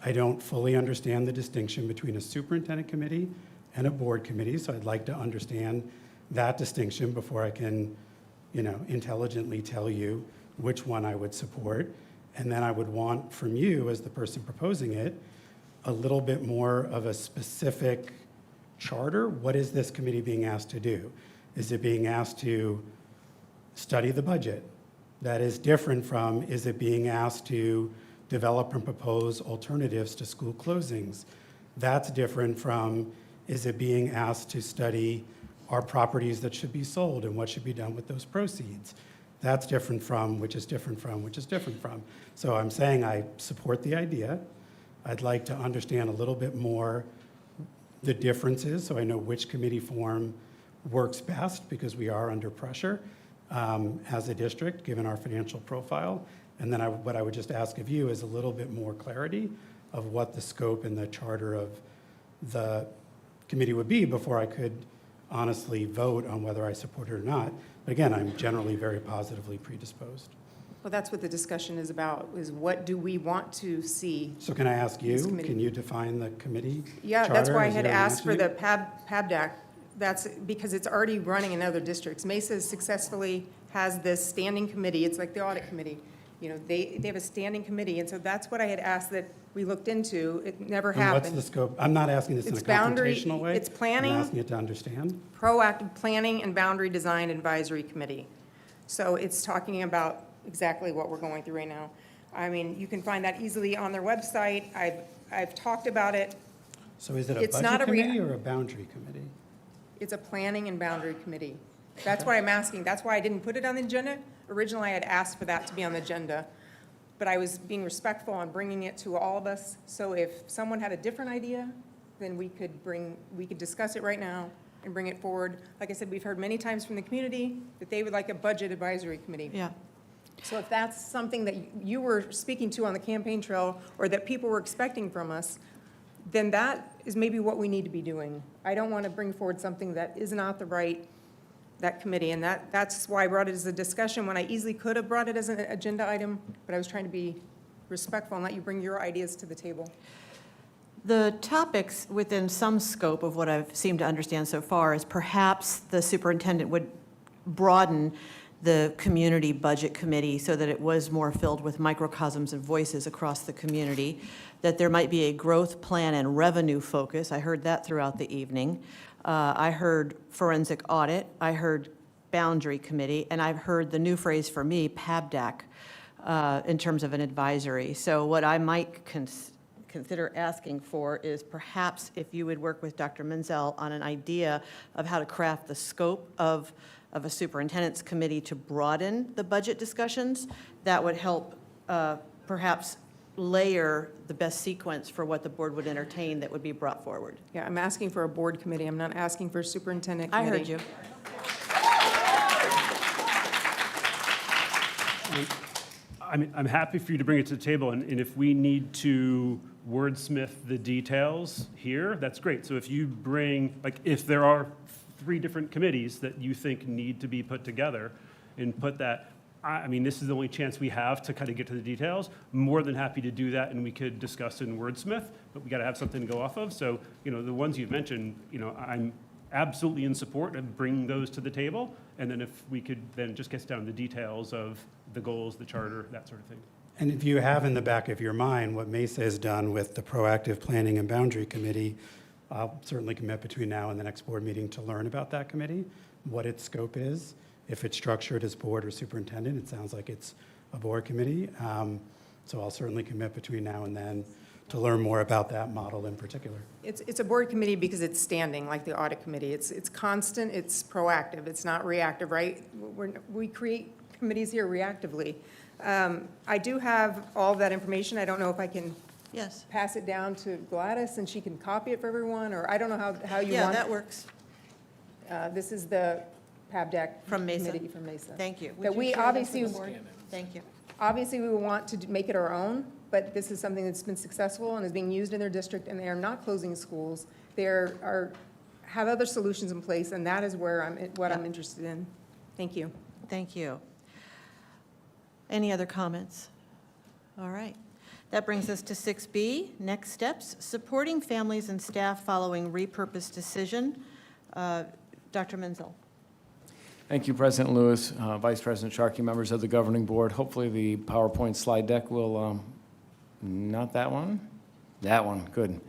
I don't fully understand the distinction between a superintendent committee and a board committee, so I'd like to understand that distinction before I can, intelligently tell you which one I would support. And then I would want from you, as the person proposing it, a little bit more of a specific charter. What is this committee being asked to do? Is it being asked to study the budget? That is different from, is it being asked to develop and propose alternatives to school closings? That's different from, is it being asked to study our properties that should be sold and what should be done with those proceeds? That's different from, which is different from, which is different from. So I'm saying I support the idea. I'd like to understand a little bit more the differences so I know which committee form works best, because we are under pressure as a district, given our financial profile. And then what I would just ask of you is a little bit more clarity of what the scope and the charter of the committee would be before I could honestly vote on whether I support it or not. But again, I'm generally very positively predisposed. Well, that's what the discussion is about, is what do we want to see? So can I ask you, This committee. can you define the committee Yeah, that's why I charter? Is had there an asked for the answer? PABDAC. That's because it's already running in other districts. Mesa successfully has this standing committee. It's like the audit committee. They have a standing committee, and so that's what I had asked that we looked into. It never And happened. what's the scope? I'm not asking this in a It's boundary- confrontational way. it's planning. I'm asking it to understand. Proactive Planning and Boundary Design Advisory Committee. So it's talking about exactly what we're going through right now. I mean, you can find that easily on their website. I've talked about it. So is it a It's not budget a rea- committee or a boundary committee? It's a Planning and Boundary Committee. That's what I'm asking. That's why I didn't put it on the agenda. Originally, I had asked for that to be on the agenda, but I was being respectful on bringing it to all of us. So if someone had a different idea, then we could discuss it right now and bring it forward. Like I said, we've heard many times from the community that they would like a budget advisory committee. Yeah. So if that's something that you were speaking to on the campaign trail, or that people were expecting from us, then that is maybe what we need to be doing. I don't want to bring forward something that is not that committee, and that's why I brought it as a discussion when I easily could have brought it as an agenda item, but I was trying to be respectful and let you bring your ideas to the table. The topics within some scope of what I've seemed to understand so far is perhaps the superintendent would broaden the community budget committee so that it was more filled with microcosms and voices across the community, that there might be a growth plan and revenue focus. I heard that throughout the evening. I heard forensic audit, I heard boundary committee, and I've heard the new phrase for me, PABDAC, in terms of an advisory. So what I might consider asking for is perhaps if you would work with Dr. Menzel on an idea of how to craft the scope of a superintendent's committee to broaden the budget discussions, that would help perhaps layer the best sequence for what the board would entertain that would be brought forward. Yeah, I'm asking for a board committee. I'm not asking for a superintendent I committee. heard you. I'm happy for you to bring it to the table, and if we need to wordsmith the details here, that's great. So if you bring, like, if there are 3 different committees that you think need to be put together and put that, I mean, this is the only chance we have to kind of get to the details. More than happy to do that, and we could discuss in wordsmith, but we got to have something to go off of. So, you know, the ones you've mentioned, you know, I'm absolutely in support of bringing those to the table. And then if we could then just get down to the details of the goals, the charter, that sort of thing. And if you have in the back of your mind what Mesa has done with the Proactive Planning and Boundary Committee, I'll certainly commit between now and the next board meeting to learn about that committee, what its scope is, if it's structured as board or superintendent. It sounds like it's a board committee. So I'll certainly commit between now and then to learn more about that model in particular. It's a board committee because it's standing, like the audit committee. It's constant, it's proactive, it's not reactive, right? We create committees here reactively. I do have all that information. I don't know if I can Yes. pass it down to Gladys and she can copy it for everyone, or I don't know how you want. Yeah, that works. This is the PABDAC From Mesa? committee from Mesa. Thank you. Would That you we share that with obviously, the board? Thank you. obviously we want to make it our own, but this is something that's been successful and is being used in their district, and they are not closing schools. They have other solutions in place, and that is where I'm interested in. Thank you. Thank you. Any other comments? All right. That brings us to 6B, next steps, supporting families and staff following repurposed decision. Dr. Menzel. Thank you, President Lewis, Vice President Sharkey, members of the governing board. Hopefully the PowerPoint slide deck will, not that one? That one, good.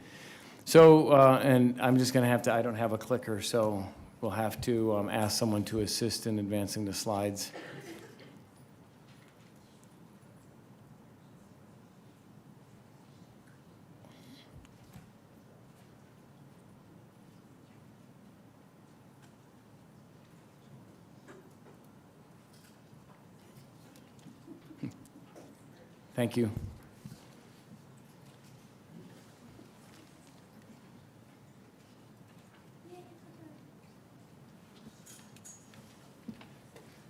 So, and I'm just going to have to, I don't have a clicker, so we'll have to ask someone to assist in advancing the slides. Thank you.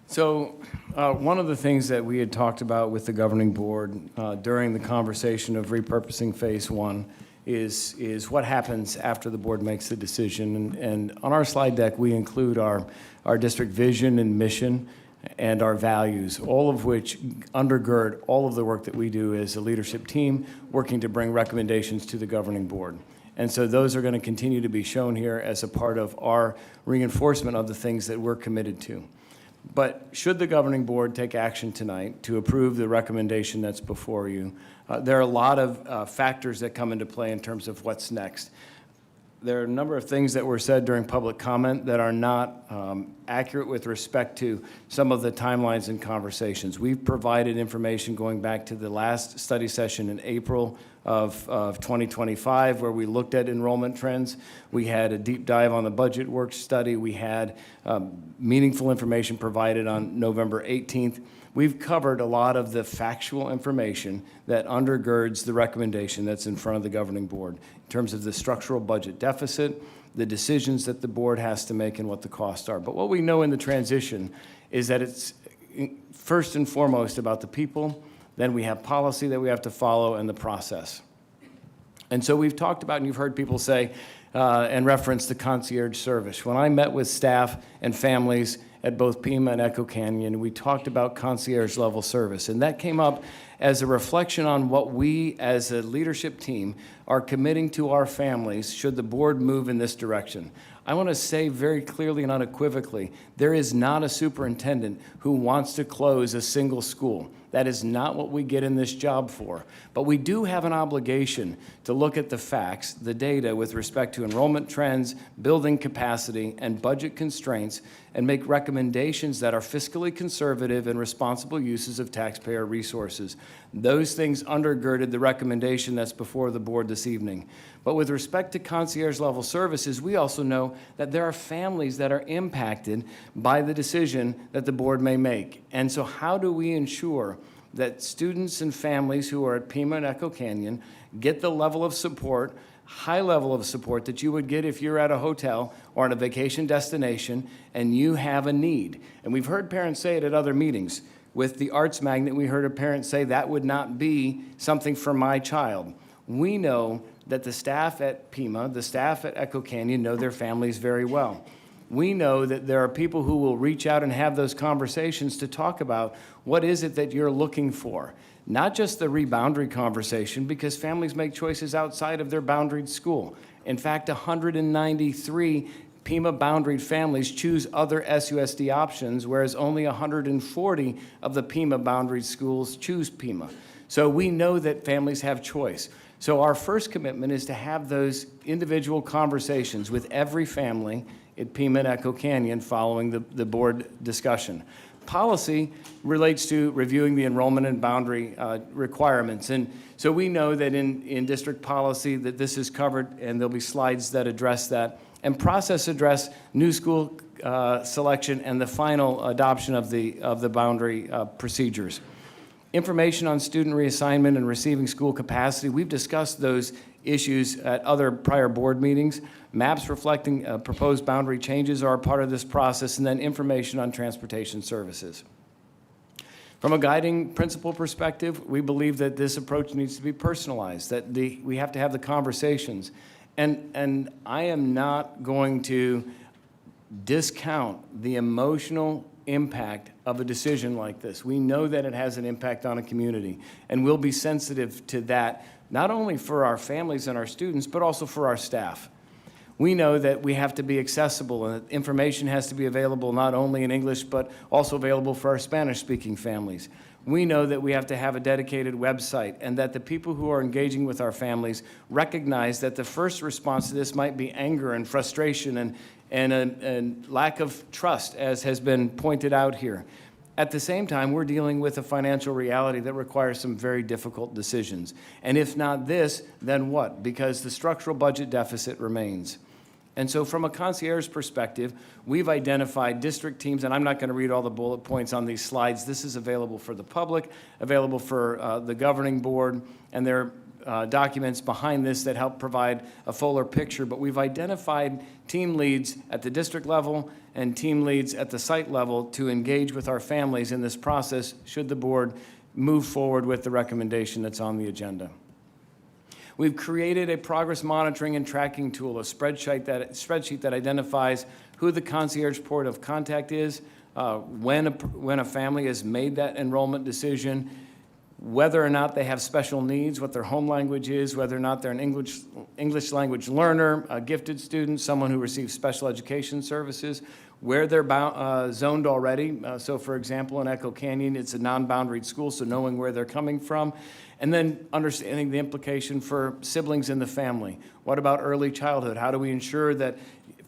So one of the things that we had talked about with the governing board during the conversation of repurposing phase 1 is what happens after the board makes the decision. And on our slide deck, we include our district vision and mission and our values, all of which undergird all of the work that we do as a leadership team working to bring recommendations to the governing board. And so those are going to continue to be shown here as a part of our reinforcement of the things that we're committed to. But should the governing board take action tonight to approve the recommendation that's before you, there are a lot of factors that come into play in terms of what's next. There are a number of things that were said during public comment that are not accurate with respect to some of the timelines and conversations. We've provided information going back to the last study session in April of 2025, where we looked at enrollment trends. We had a deep dive on the budget work study. We had meaningful information provided on November 18th. We've covered a lot of the factual information that undergirds the recommendation that's in front of the governing board in terms of the structural budget deficit, the decisions that the board has to make, and what the costs are. But what we know in the transition is that it's first and foremost about the people, then we have policy that we have to follow, and the process. And so we've talked about, and you've heard people say and reference the concierge service. When I met with staff and families at both Pima and Echo Canyon, we talked about concierge level service. And that came up as a reflection on what we as a leadership team are committing to our families should the board move in this direction. I want to say very clearly and unequivocally, there is not a superintendent who wants to close a single school. That is not what we get in this job for. But we do have an obligation to look at the facts, the data with respect to enrollment trends, building capacity, and budget constraints, and make recommendations that are fiscally conservative and responsible uses of taxpayer resources. Those things undergirded the recommendation that's before the board this evening. But with respect to concierge level services, we also know that there are families that are impacted by the decision that the board may make. And so how do we ensure that students and families who are at Pima and Echo Canyon get the level of support, high level of support that you would get if you're at a hotel or on a vacation destination and you have a need? And we've heard parents say it at other meetings. with the arts magnet, we heard a parent say that would not be something for my child. We know that the staff at Pima, the staff at Echo Canyon know their families very well. We know that there are people who will reach out and have those conversations to talk about what is it that you're looking for. Not just the reboundary conversation, because families make choices outside of their boundaried school. In fact, 193 Pima boundaried families choose other SUSD options, whereas only 140 of the Pima boundaried schools choose Pima. So we know that families have choice. So our first commitment is to have those individual conversations with every family at Pima and Echo Canyon following the board discussion. Policy relates to reviewing the enrollment and boundary requirements. And so we know that in district policy that this is covered, and there'll be slides that address that. And process address new school selection and the final adoption of the boundary procedures. Information on student reassignment and receiving school capacity, we've discussed those issues at other prior board meetings. Maps reflecting proposed boundary changes are a part of this process, and then information on transportation services. From a guiding principle perspective, we believe that this approach needs to be personalized, that we have to have the conversations. And I am not going to discount the emotional impact of a decision like this. We know that it has an impact on a community, and we'll be sensitive to that, not only for our families and our students, but also for our staff. We know that we have to be accessible, and that information has to be available not only in English, but also available for our Spanish-speaking families. We know that we have to have a dedicated website, and that the people who are engaging with our families recognize that the first response to this might be anger and frustration and a lack of trust, as has been pointed out here. At the same time, we're dealing with a financial reality that requires some very difficult decisions. And if not this, then what? Because the structural budget deficit remains. And so from a concierge perspective, we've identified district teams, and I'm not going to read all the bullet points on these slides. This is available for the public, available for the governing board, and there are documents behind this that help provide a fuller picture. But we've identified team leads at the district level and team leads at the site level to engage with our families in this process should the board move forward with the recommendation that's on the agenda. We've created a progress monitoring and tracking tool, a spreadsheet that identifies who the concierge port of contact is, when a family has made that enrollment decision, whether or not they have special needs, what their home language is, whether or not they're an English language learner, a gifted student, someone who receives special education services, where they're zoned already. So for example, in Echo Canyon, it's a non-boundaried school, so knowing where they're coming from. And then understanding the implication for siblings in the family. What about early childhood? How do we ensure that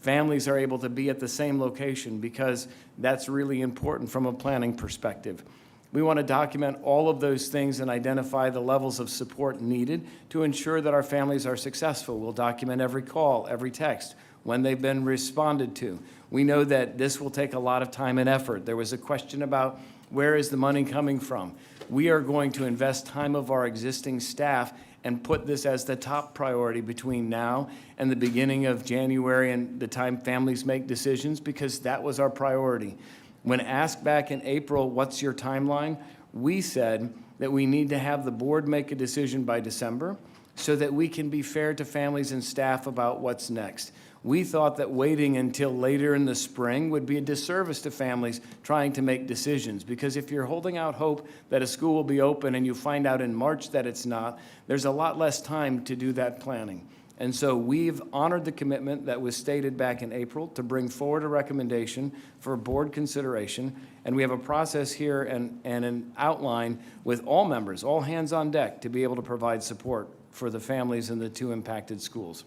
families are able to be at the same location? Because that's really important from a planning perspective. We want to document all of those things and identify the levels of support needed to ensure that our families are successful. We'll document every call, every text, when they've been responded to. We know that this will take a lot of time and effort. There was a question about where is the money coming from? We are going to invest time of our existing staff and put this as the top priority between now and the beginning of January and the time families make decisions, because that was our priority. When asked back in April, what's your timeline? We said that we need to have the board make a decision by December so that we can be fair to families and staff about what's next. We thought that waiting until later in the spring would be a disservice to families trying to make decisions, because if you're holding out hope that a school will be open and you find out in March that it's not, there's a lot less time to do that planning. And so we've honored the commitment that was stated back in April to bring forward a recommendation for board consideration, and we have a process here and an outline with all members, all hands on deck, to be able to provide support for the families in the two impacted schools.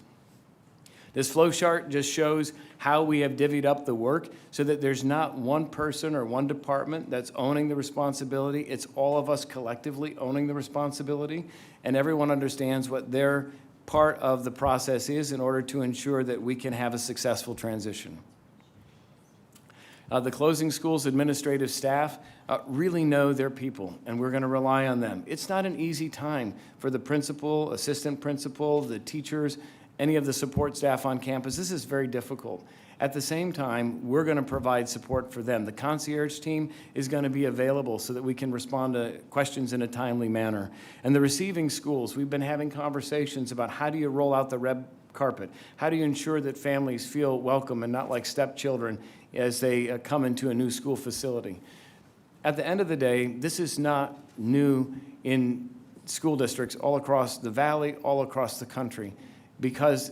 This flow chart just shows how we have divvied up the work so that there's not one person or one department that's owning the responsibility. It's all of us collectively owning the responsibility, and everyone understands what their part of the process is in order to ensure that we can have a successful transition. The closing schools administrative staff really know their people, and we're going to rely on them. It's not an easy time for the principal, assistant principal, the teachers, any of the support staff on campus. This is very difficult. At the same time, we're going to provide support for them. The concierge team is going to be available so that we can respond to questions in a timely manner. And the receiving schools, we've been having conversations about how do you roll out the red carpet? How do you ensure that families feel welcome and not like stepchildren as they come into a new school facility? At the end of the day, this is not new in school districts all across the valley, all across the country, because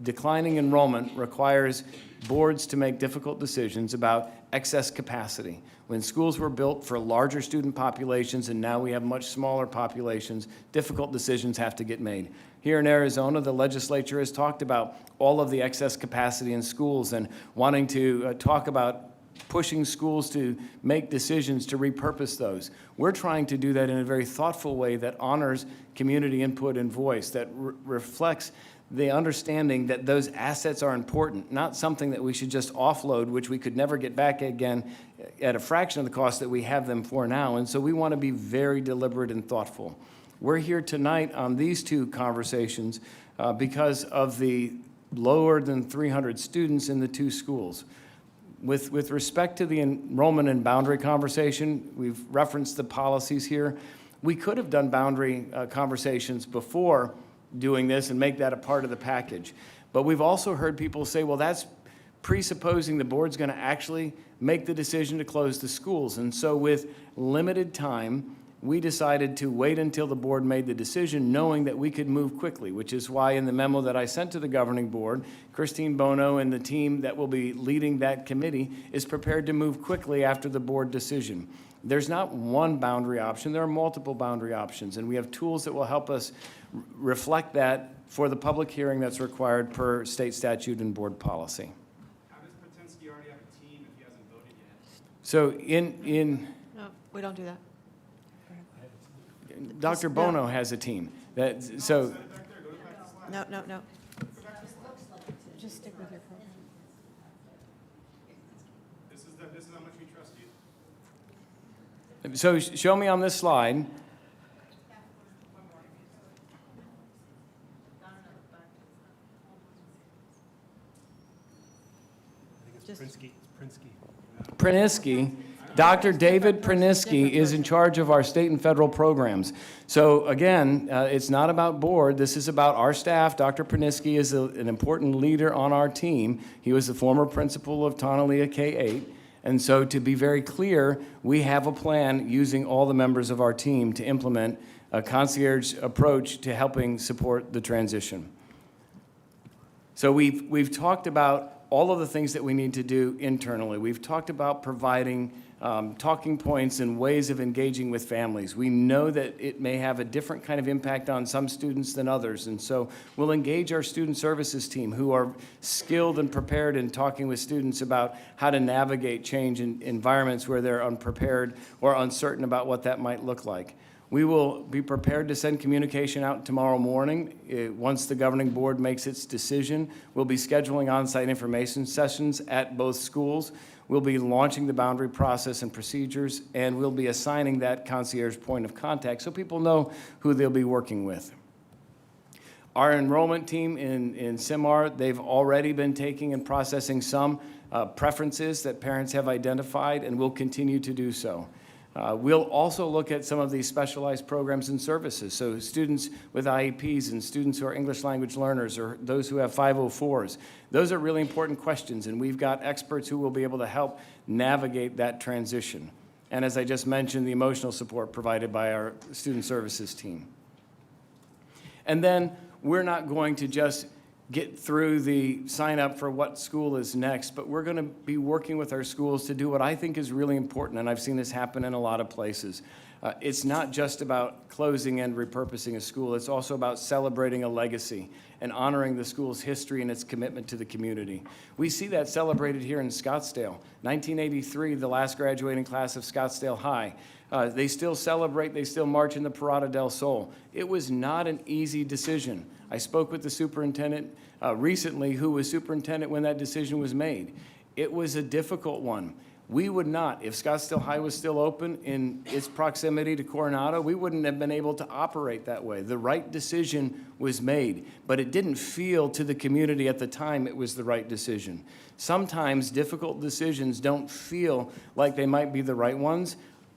declining enrollment requires boards to make difficult decisions about excess capacity. When schools were built for larger student populations and now we have much smaller populations, difficult decisions have to get made. Here in Arizona, the legislature has talked about all of the excess capacity in schools and wanting to talk about pushing schools to make decisions to repurpose those. We're trying to do that in a very thoughtful way that honors community input and voice, that reflects the understanding that those assets are important, not something that we should just offload, which we could never get back again at a fraction of the cost that we have them for now. And so we want to be very deliberate and thoughtful. We're here tonight on these two conversations because of the lower than 300 students in the two schools. With respect to the enrollment and boundary conversation, we've referenced the policies here. We could have done boundary conversations before doing this and make that a part of the package. But we've also heard people say, well, that's presupposing the board's going to actually make the decision to close the schools. And so with limited time, we decided to wait until the board made the decision, knowing that we could move quickly, which is why in the memo that I sent to the governing board, Christine Bono and the team that will be leading that committee is prepared to move quickly after the board decision. There's not one boundary option, there are multiple boundary options, and we have tools that will help us reflect that for the public hearing that's required per state statute and board policy. How does Potenski already have a team if he hasn't voted yet? So No, we don't do that. Dr. Bono has a team. So No. Just stick with your program. This is how much we trust you. So show me on this slide. Praniski. Dr. David Praniski is in charge of our state and federal programs. So again, it's not about board. This is about our staff. Dr. Praniski is an important leader on our team. He was the former principal of Tonalea K-8. And so to be very clear, we have a plan using all the members of our team to implement a concierge approach to helping support the transition. So we've talked about all of the things that we need to do internally. We've talked about providing talking points and ways of engaging with families. We know that it may have a different kind of impact on some students than others, and so we'll engage our student services team who are skilled and prepared in talking with students about how to navigate change in environments where they're unprepared or uncertain about what that might look like. We will be prepared to send communication out tomorrow morning. Once the governing board makes its decision, we'll be scheduling on-site information sessions at both schools. We'll be launching the boundary process and procedures, and we'll be assigning that concierge point of contact so people know who they'll be working with. Our enrollment team in CIMAR, they've already been taking and processing some preferences that parents have identified, and will continue to do so. We'll also look at some of these specialized programs and services. So students with IEPs and students who are English language learners or those who have 504s. Those are really important questions, and we've got experts who will be able to help navigate that transition. And as I just mentioned, the emotional support provided by our student services team. And then we're not going to just get through the sign up for what school is next, but we're going to be working with our schools to do what I think is really important, and I've seen this happen in a lot of places. It's not just about closing and repurposing a school, it's also about celebrating a legacy and honoring the school's history and its commitment to the community. We see that celebrated here in Scottsdale. 1983, the last graduating class of Scottsdale High. They still celebrate, they still march in the Parada del Sol. It was not an easy decision. I spoke with the superintendent recently who was superintendent when that decision was made. It was a difficult one. We would not, if Scottsdale High was still open in its proximity to Coronado, we wouldn't have been able to operate that way. The right decision was made, but it didn't feel to the community at the time it was the right decision. Sometimes difficult decisions don't feel like they might be the right ones.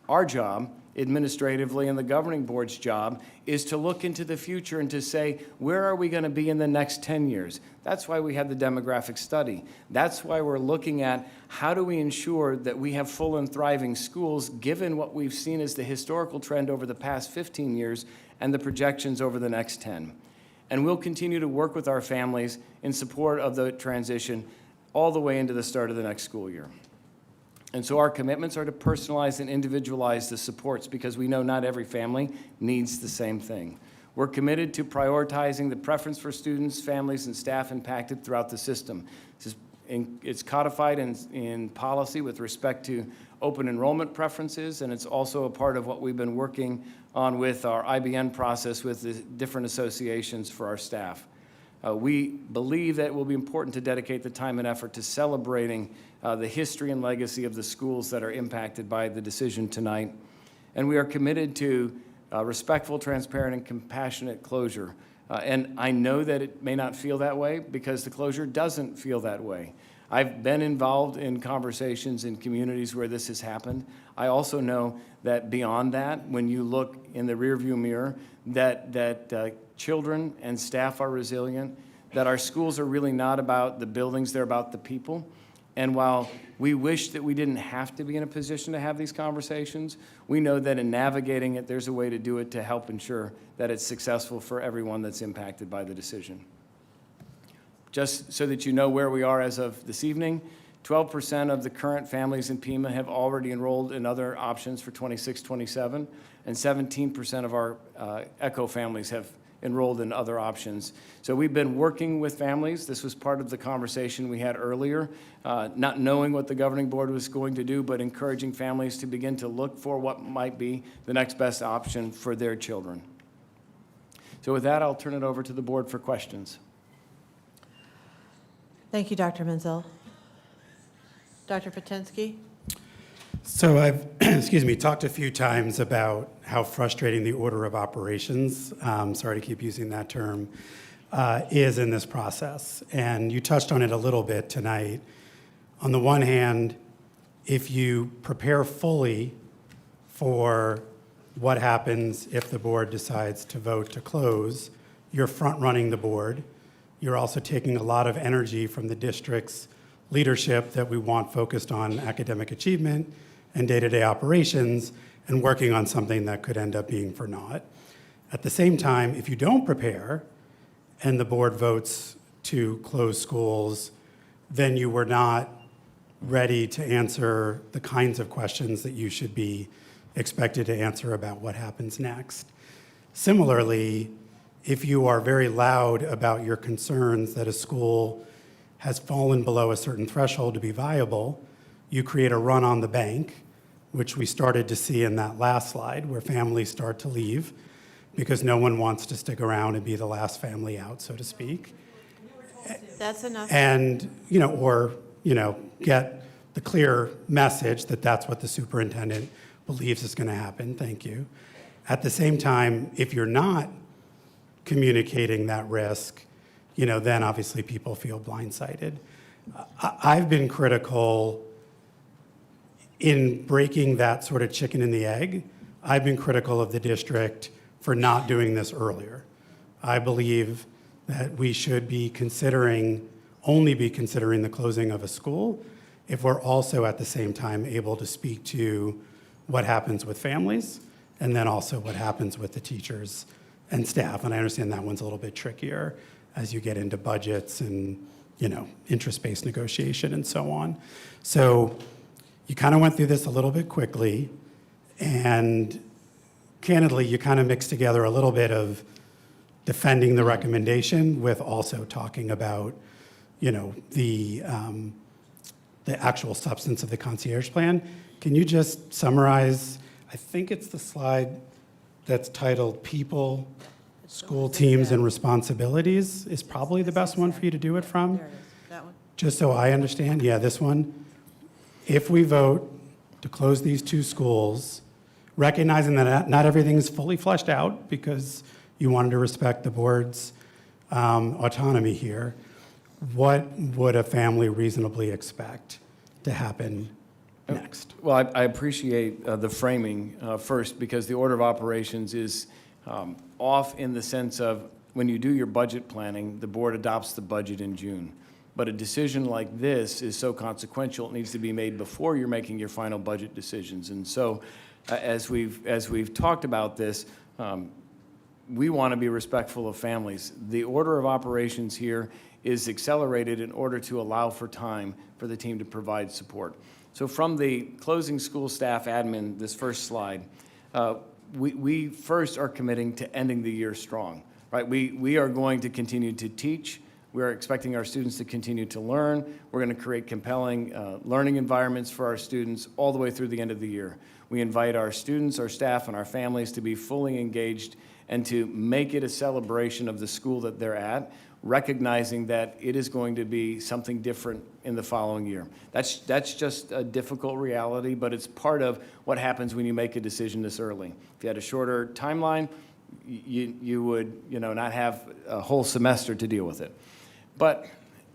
Our job, administratively, and the governing board's job is to look into the future and to say, where are we going to be in the next 10 years? That's why we had the demographic study. That's why we're looking at how do we ensure that we have full and thriving schools, given what we've seen as the historical trend over the past 15 years and the projections over the next 10. And we'll continue to work with our families in support of the transition all the way into the start of the next school year. And so our commitments are to personalize and individualize the supports because we know not every family needs the same thing. We're committed to prioritizing the preference for students, families, and staff impacted throughout the system. It's codified in policy with respect to open enrollment preferences, and it's also a part of what we've been working on with our IBN process with the different associations for our staff. We believe that it will be important to dedicate the time and effort to celebrating the history and legacy of the schools that are impacted by the decision tonight. And we are committed to respectful, transparent, and compassionate closure. And I know that it may not feel that way because the closure doesn't feel that way. I've been involved in conversations in communities where this has happened. I also know that beyond that, when you look in the rearview mirror, that children and staff are resilient, that our schools are really not about the buildings, they're about the people. And while we wish that we didn't have to be in a position to have these conversations, we know that in navigating it, there's a way to do it to help ensure that it's successful for everyone that's impacted by the decision. Just so that you know where we are as of this evening, 12% of the current families in Pima have already enrolled in other options for 26-27, and 17% of our ECHO families have enrolled in other options. So we've been working with families. This was part of the conversation we had earlier, not knowing what the governing board was going to do, but encouraging families to begin to look for what might be the next best option for their children. So with that, I'll turn it over to the board for questions. Thank you, Dr. Menzel. Dr. Patensky? So I've, talked a few times about how frustrating the order of operations, sorry to keep using that term, is in this process. And you touched on it a little bit tonight. On the one hand, if you prepare fully for what happens if the board decides to vote to close, you're front-running the board. You're also taking a lot of energy from the district's leadership that we want focused on academic achievement and day-to-day operations and working on something that could end up being for naught. At the same time, if you don't prepare and the board votes to close schools, then you were not ready to answer the kinds of questions that you should be expected to answer about what happens next. Similarly, if you are very loud about your concerns that a school has fallen below a certain threshold to be viable, you create a run on the bank, which we started to see in that last slide, where families start to leave because no one wants to stick around and be the last family out, so to speak. That's enough. And, get the clear message that that's what the superintendent believes is going to happen. Thank you. At the same time, if you're not communicating that risk, then obviously people feel blindsided. I've been critical in breaking that sort of chicken and the egg. I've been critical of the district for not doing this earlier. I believe that we should be only be considering the closing of a school if we're also at the same time able to speak to what happens with families and then also what happens with the teachers and staff. And I understand that one's a little bit trickier as you get into budgets and, interest-based negotiation and so on. So you kind of went through this a little bit quickly, and candidly, you kind of mixed together a little bit of defending the recommendation with also talking about, the actual substance of the concierge plan. Can you just summarize, I think it's the slide that's titled People, School Teams and Responsibilities is probably the best one for you to do it from. There it is, that one. Just so I understand, yeah, this one. if we vote to close these two schools, recognizing that not everything is fully fleshed out because you wanted to respect the board's autonomy here, what would a family reasonably expect to happen next? Well, I appreciate the framing first, because the order of operations is off in the sense of when you do your budget planning, the board adopts the budget in June. But a decision like this is so consequential, it needs to be made before you're making your final budget decisions. And so as we've talked about this, we want to be respectful of families. The order of operations here is accelerated in order to allow for time for the team to provide support. So from the closing school staff admin, this first slide, we first are committing to ending the year strong, right? We are going to continue to teach. We are expecting our students to continue to learn. We're going to create compelling learning environments for our students all the way through the end of the year. We invite our students, our staff, and our families to be fully engaged and to make it a celebration of the school that they're at, recognizing that it is going to be something different in the following year. That's just a difficult reality, but it's part of what happens when you make a decision this early. If you had a shorter timeline, you would not have a whole semester to deal with it. But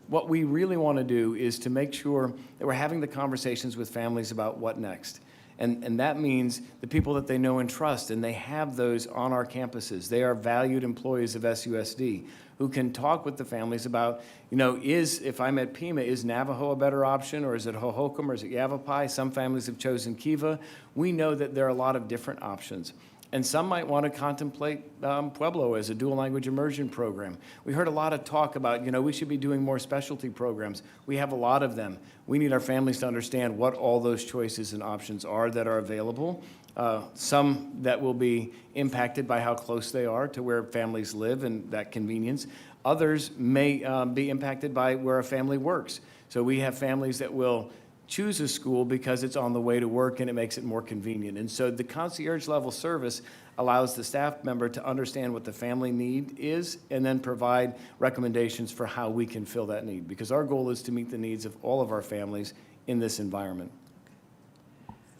what we really want to do is to make sure that we're having the conversations with families about what next. And that means the people that they know and trust, and they have those on our campuses. They are valued employees of SUSD who can talk with the families about, if I'm at Pima, is Navajo a better option, or is it Hohokam, or is it Yavapai? Some families have chosen Kiva. We know that there are a lot of different options. And some might want to contemplate Pueblo as a dual language immersion program. We heard a lot of talk about, we should be doing more specialty programs. We have a lot of them. We need our families to understand what all those choices and options are that are available. Some that will be impacted by how close they are to where families live and that convenience. Others may be impacted by where a family works. So we have families that will choose a school because it's on the way to work and it makes it more convenient. And so the concierge level service allows the staff member to understand what the family need is and then provide recommendations for how we can fill that need, because our goal is to meet the needs of all of our families in this environment.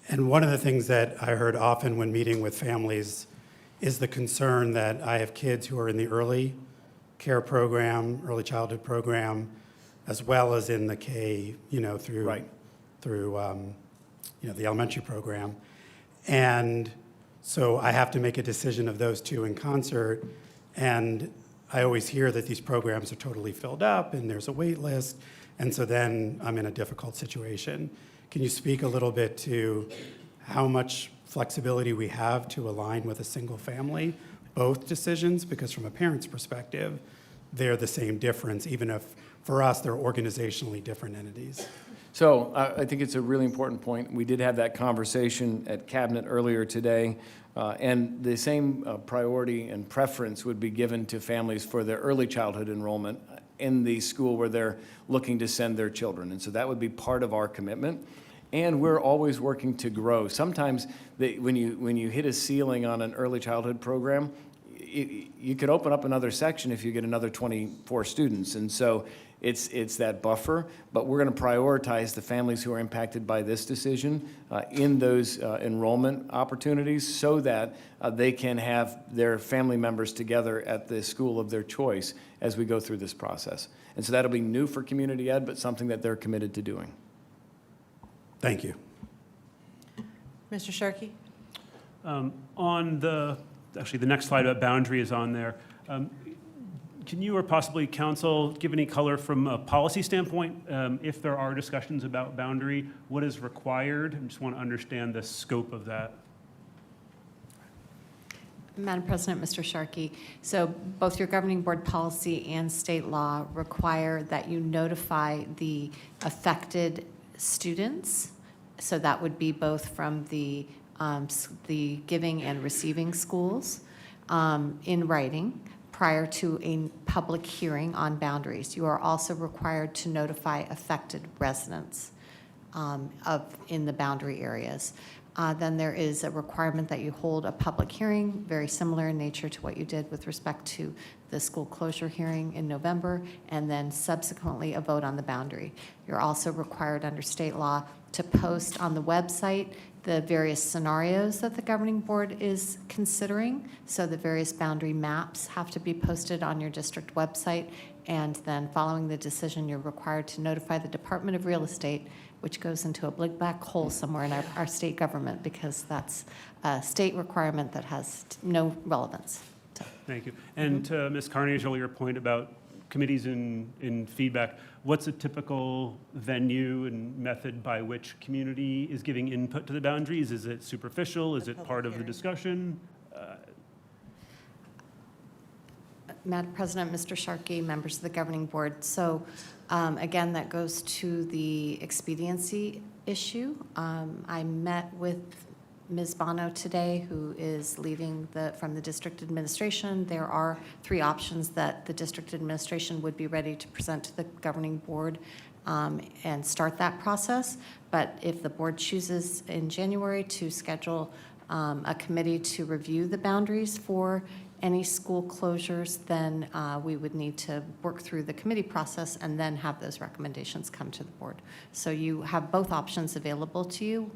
And one of the things that I heard often when meeting with families is the concern that I have kids who are in the early care program, early childhood program, as well as in the K, through right. through the elementary program. And so I have to make a decision of those two in concert. And I always hear that these programs are totally filled up and there's a wait list. And so then I'm in a difficult situation. Can you speak a little bit to how much flexibility we have to align with a single family, both decisions? Because from a parent's perspective, they're the same difference, even if for us, they're organizationally different entities. So I think it's a really important point. We did have that conversation at Cabinet earlier today, and the same priority and preference would be given to families for their early childhood enrollment in the school where they're looking to send their children. And so that would be part of our commitment. And we're always working to grow. Sometimes when you hit a ceiling on an early childhood program, you could open up another section if you get another 24 students. And so it's that buffer, but we're going to prioritize the families who are impacted by this decision in those enrollment opportunities so that they can have their family members together at the school of their choice as we go through this process. And so that'll be new for community ed, but something that they're committed to doing. Thank you. Mr. Sharkey? On the next slide about boundary is on there. Can you or possibly council give any color from a policy standpoint? If there are discussions about boundary, what is required? I just want to understand the scope of that. Madam President, Mr. Sharkey, so both your governing board policy and state law require that you notify the affected students. So that would be both from the giving and receiving schools in writing prior to a public hearing on boundaries. You are also required to notify affected residents in the boundary areas. Then there is a requirement that you hold a public hearing, very similar in nature to what you did with respect to the school closure hearing in November, and then subsequently a vote on the boundary. You're also required under state law to post on the website the various scenarios that the governing board is considering. So the various boundary maps have to be posted on your district website. And then following the decision, you're required to notify the Department of Real Estate, which goes into a big black hole somewhere in our state government, because that's a state requirement that has no relevance. So. Thank you. And to Ms. Carney's earlier point about committees and feedback, what's a typical venue and method by which community is giving input to the boundaries? Is it superficial? Is it part of the discussion? Madam President, Mr. Sharkey, members of the governing board. So again, that goes to the expediency issue. I met with Ms. Bono today, who is leaving from the district administration. There are 3 options that the district administration would be ready to present to the governing board and start that process. But if the board chooses in January to schedule a committee to review the boundaries for any school closures, then we would need to work through the committee process and then have those recommendations come to the board. So you have both options available to you.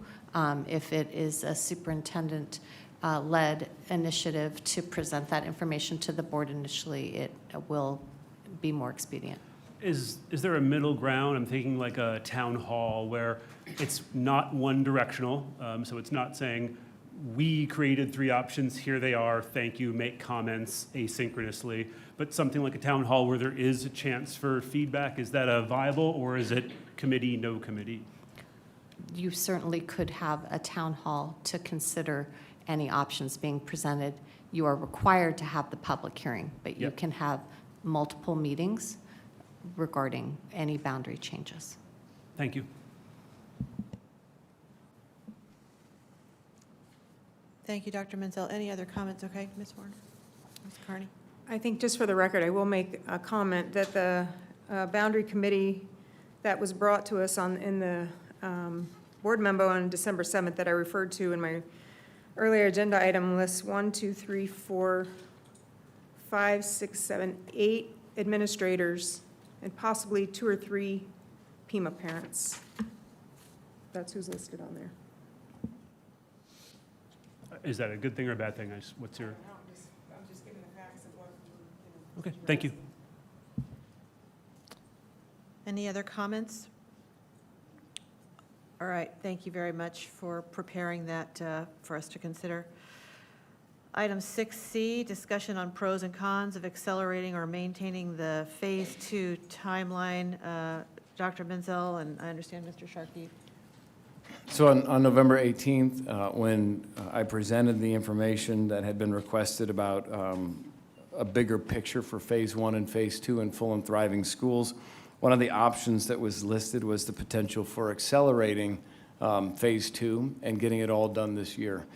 If it is a superintendent-led initiative to present that information to the board initially, it will be more expedient. Is there a middle ground? I'm thinking like a town hall where it's not one directional. So it's not saying, we created 3 options, here they are, thank you, make comments asynchronously, but something like a town hall where there is a chance for feedback. Is that a viable, or is it committee, no committee? You certainly could have a town hall to consider any options being presented. You are required to have the public hearing, but you can have multiple meetings regarding any boundary changes. Thank you. Thank you, Dr. Menzel. Any other comments? Okay, Ms. Warner? Ms. Carney? I think just for the record, I will make a comment that the boundary committee that was brought to us in the board memo on December 7th that I referred to in my earlier agenda item lists 1, 2, 3, 4, 5, 6, 7, 8 administrators and possibly 2 or 3 PIMA parents. That's who's listed on there. Is that a good thing or a bad thing? What's your? I'm just giving the facts of what. Okay, thank you. Any other comments? All right, thank you very much for preparing that for us to consider. Item 6C, discussion on pros and cons of accelerating or maintaining the Phase 2 timeline. Dr. Menzel, and I understand Mr. Sharkey. So on November 18th, when I presented the information that had been requested about a bigger picture for Phase 1 and Phase 2 in full and thriving schools, one of the options that was listed was the potential for accelerating Phase 2 and getting it all done this year.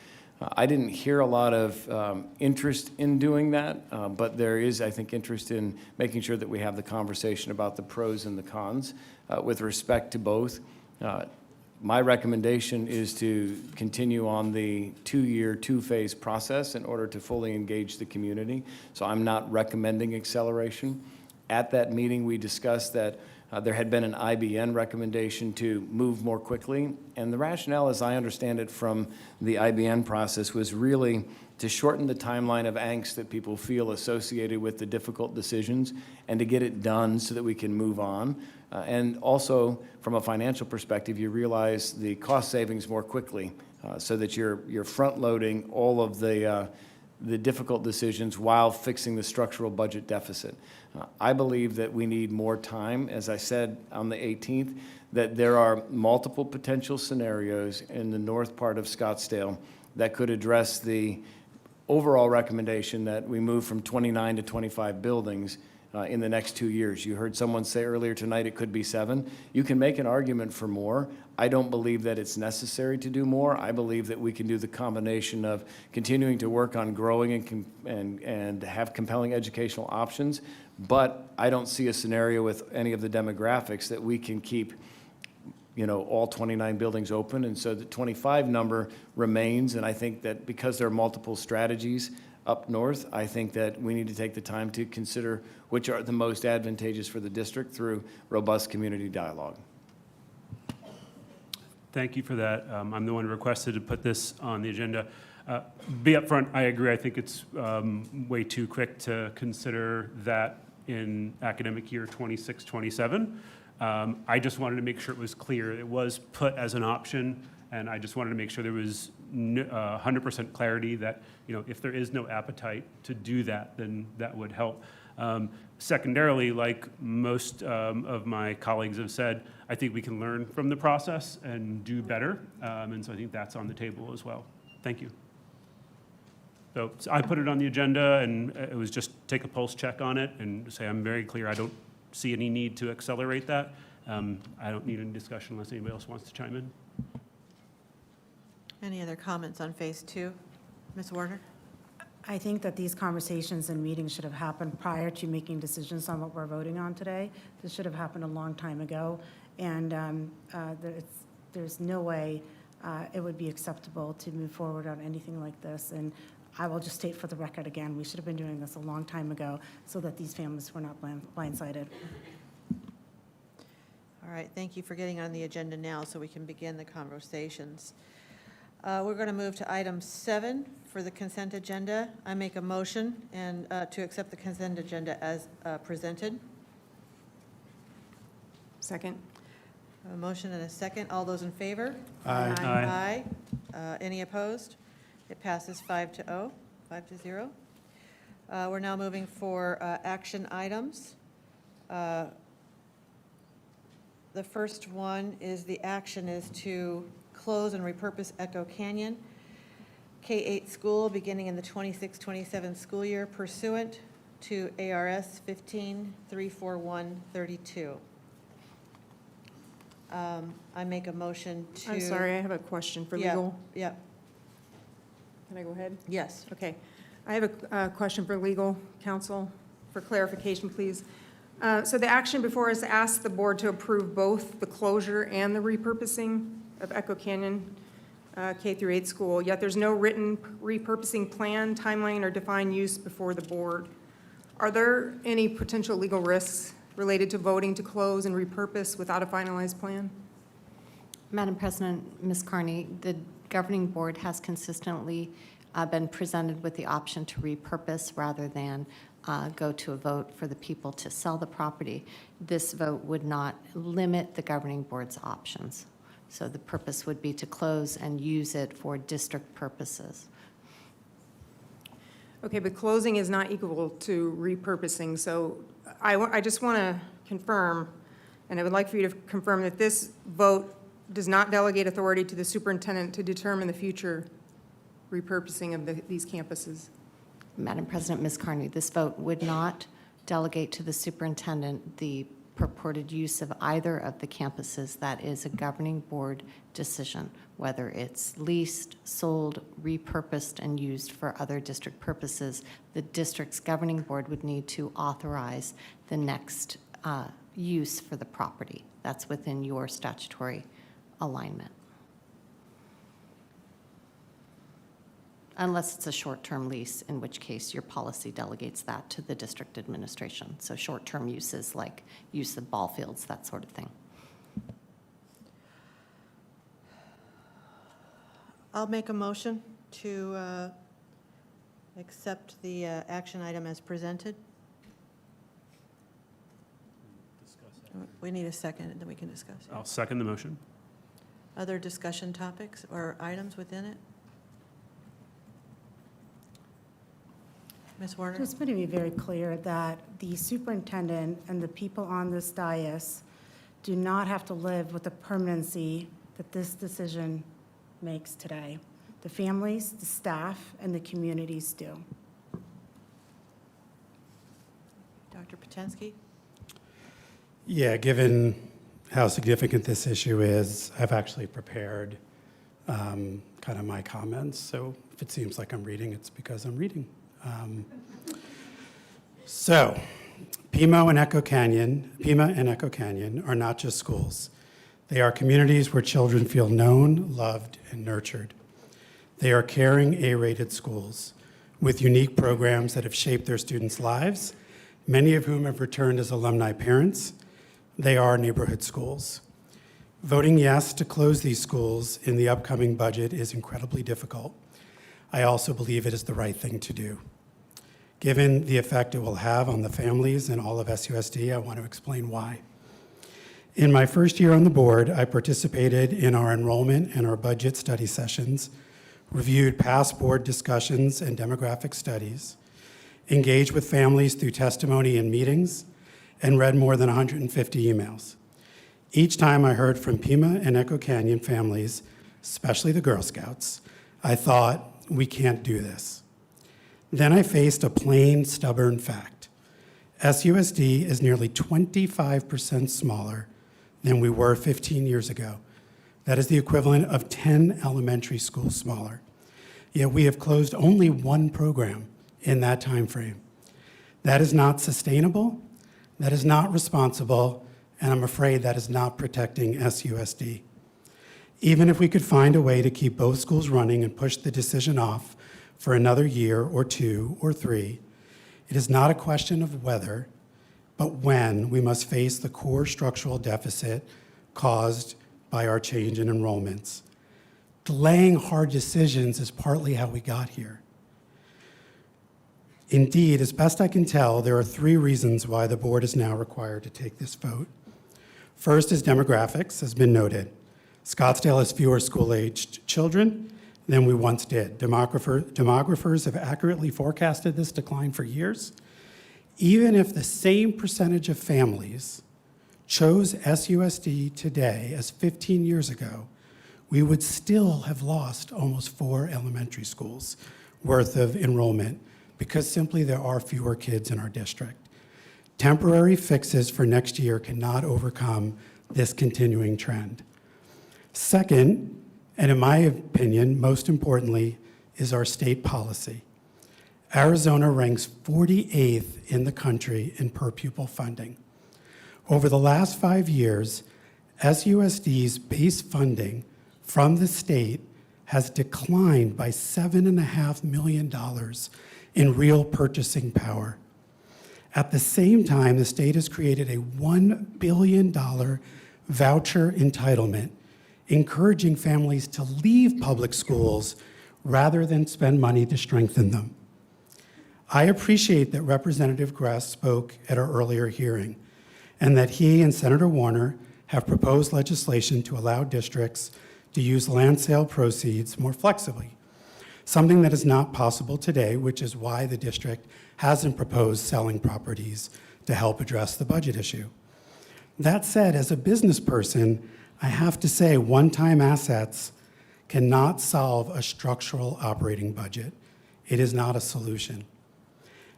I didn't hear a lot of interest in doing that, but there is, I think, interest in making sure that we have the conversation about the pros and the cons with respect to both. My recommendation is to continue on the 2-year, 2-phase process in order to fully engage the community. So I'm not recommending acceleration. At that meeting, we discussed that there had been an IBN recommendation to move more quickly. And the rationale, as I understand it from the IBN process, was really to shorten the timeline of angst that people feel associated with the difficult decisions and to get it done so that we can move on. And also, from a financial perspective, you realize the cost savings more quickly so that you're front-loading all of the difficult decisions while fixing the structural budget deficit. I believe that we need more time, as I said on the 18th, that there are multiple potential scenarios in the north part of Scottsdale that could address the overall recommendation that we move from 29 to 25 buildings in the next 2 years. You heard someone say earlier tonight it could be 7. You can make an argument for more. I don't believe that it's necessary to do more. I believe that we can do the combination of continuing to work on growing and have compelling educational options, but I don't see a scenario with any of the demographics that we can keep all 29 buildings open, and so the 25 number remains, and I think that because there are multiple strategies up north, I think that we need to take the time to consider which are the most advantageous for the district through robust community dialogue. Thank you for that. I'm the one who requested to put this on the agenda. Be upfront, I agree. I think it's way too quick to consider that in academic year 26, 27. I just wanted to make sure it was clear. It was put as an option, and I just wanted to make sure there was 100% clarity that, if there is no appetite to do that, then that would help. Secondarily, like most of my colleagues have said, I think we can learn from the process and do better, and so I think that's on the table as well. Thank you. So I put it on the agenda, and it was just take a pulse check on it and say I'm very clear. I don't see any need to accelerate that. I don't need any discussion unless anybody else wants to chime in. Any other comments on phase 2? Ms. Warner? I think that these conversations and meetings should have happened prior to making decisions on what we're voting on today. This should have happened a long time ago, and there's no way it would be acceptable to move forward on anything like this. And I will just state for the record again, we should have been doing this a long time ago so that these families were not blindsided. All right, thank you for getting on the agenda now so we can begin the conversations. We're going to move to item 7 for the consent agenda. I make a motion and to accept the consent agenda as presented. Second. A motion and a second. All those in favor? Aye. Aye. Any opposed? It passes 5-0. We're now moving for action items. The first one is the action is to close and repurpose Echo Canyon K-8 school beginning in the 26-27 school year pursuant to ARS 15-34132. I make a motion to... I'm sorry, I have a question for Yeah, legal. yeah. Can I go ahead? Yes. Okay. I have a question for legal counsel for clarification, please. So the action before us asks the board to approve both the closure and the repurposing of Echo Canyon K-8 school, yet there's no written repurposing plan, timeline, or defined use before the board. Are there any potential legal risks related to voting to close and repurpose without a finalized plan? Madam President, Ms. Carney, the governing board has consistently been presented with the option to repurpose rather than go to a vote for the people to sell the property. This vote would not limit the governing board's options. So the purpose would be to close and use it for district purposes. Okay, but closing is not equal to repurposing, so I just want to confirm, and I would like for you to confirm that this vote does not delegate authority to the superintendent to determine the future repurposing of these campuses. Madam President, Ms. Carney, this vote would not delegate to the superintendent the purported use of either of the campuses. That is a governing board decision, whether it's leased, sold, repurposed, and used for other district purposes. The district's governing board would need to authorize the next use for the property. That's within your statutory alignment. Unless it's a short-term lease, in which case your policy delegates that to the district administration. So short-term uses like use of ball fields, that sort of thing. I'll make a motion to accept the action item as presented. We need a second, and then we can discuss it. I'll second the motion. Other discussion topics or items within it? Ms. Warner? Just want to be very clear that the superintendent and the people on this dais do not have to live with the permanency that this decision makes today. The families, the staff, and the communities do. Dr. Potensky? Yeah, given how significant this issue is, I've actually prepared kind of my comments. So if it seems like I'm reading, it's because I'm reading. So, Pima and Echo Canyon are not just schools. They are communities where children feel known, loved, and nurtured. They are caring A-rated schools with unique programs that have shaped their students' lives, many of whom have returned as alumni parents. They are neighborhood schools. Voting yes to close these schools in the upcoming budget is incredibly difficult. I also believe it is the right thing to do. Given the effect it will have on the families and all of SUSD, I want to explain why. In my first year on the board, I participated in our enrollment and our budget study sessions, reviewed past board discussions and demographic studies, engaged with families through testimony and meetings, and read more than 150 emails. Each time I heard from Pima and Echo Canyon families, especially the Girl Scouts, I thought, we can't do this. Then I faced a plain, stubborn fact. SUSD is nearly 25% smaller than we were 15 years ago. That is the equivalent of 10 elementary schools smaller. Yet we have closed only one program in that time frame. That is not sustainable, that is not responsible, and I'm afraid that is not protecting SUSD. Even if we could find a way to keep both schools running and push the decision off for another year or 2 or 3, it is not a question of whether, but when we must face the core structural deficit caused by our change in enrollments. Delaying hard decisions is partly how we got here. Indeed, as best I can tell, there are 3 reasons why the board is now required to take this vote. First is demographics, has been noted. Scottsdale has fewer school-aged children than we once did. Demographers have accurately forecasted this decline for years. Even if the same percentage of families chose SUSD today as 15 years ago, we would still have lost almost 4 elementary schools worth of enrollment because simply there are fewer kids in our district. Temporary fixes for next year cannot overcome this continuing trend. Second, and in my opinion, most importantly, is our state policy. Arizona ranks 48th in the country in per pupil funding. Over the last 5 years, SUSD's base funding from the state has declined by $7.5 million in real purchasing power. At the same time, the state has created a $1 billion voucher entitlement, encouraging families to leave public schools rather than spend money to strengthen them. I appreciate that Representative Gress spoke at our earlier hearing, and that he and Senator Warner have proposed legislation to allow districts to use land sale proceeds more flexibly, something that is not possible today, which is why the district hasn't proposed selling properties to help address the budget issue. That said, as a business person, I have to say one-time assets cannot solve a structural operating budget. It is not a solution.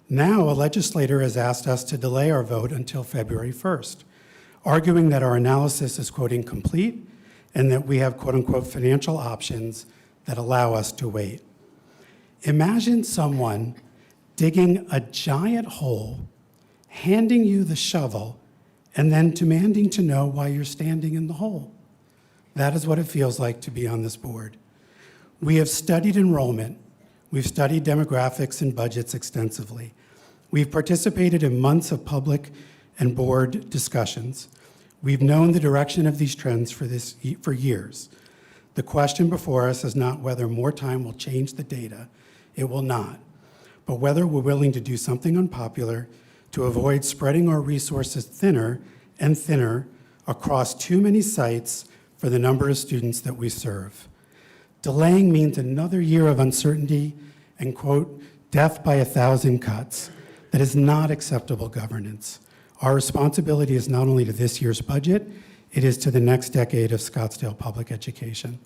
Now, a legislator has asked us to delay our vote until February 1st, arguing that our analysis is, quote, incomplete, and that we have, quote unquote, financial options that allow us to wait. Imagine someone digging a giant hole, handing you the shovel, and then demanding to know why you're standing in the hole. That is what it feels like to be on this board. We have studied enrollment. We've studied demographics and budgets extensively. We've participated in months of public and board discussions. We've known the direction of these trends for years. The question before us is not whether more time will change the data. It will not. But whether we're willing to do something unpopular to avoid spreading our resources thinner and thinner across too many sites for the number of students that we serve. Delaying means another year of uncertainty and, quote, death by 1,000 cuts. That is not acceptable governance. Our responsibility is not only to this year's budget, it is to the next decade of Scottsdale public education.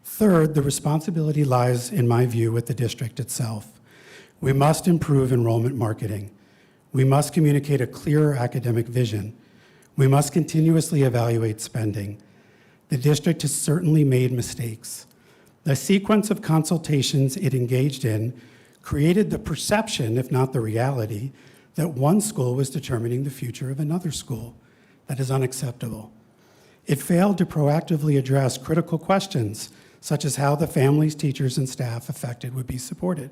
Third, the responsibility lies, in my view, with the district itself. We must improve enrollment marketing. We must communicate a clearer academic vision. We must continuously evaluate spending. The district has certainly made mistakes. The sequence of consultations it engaged in created the perception, if not the reality, that one school was determining the future of another school. That is unacceptable. It failed to proactively address critical questions, such as how the families, teachers, and staff affected would be supported.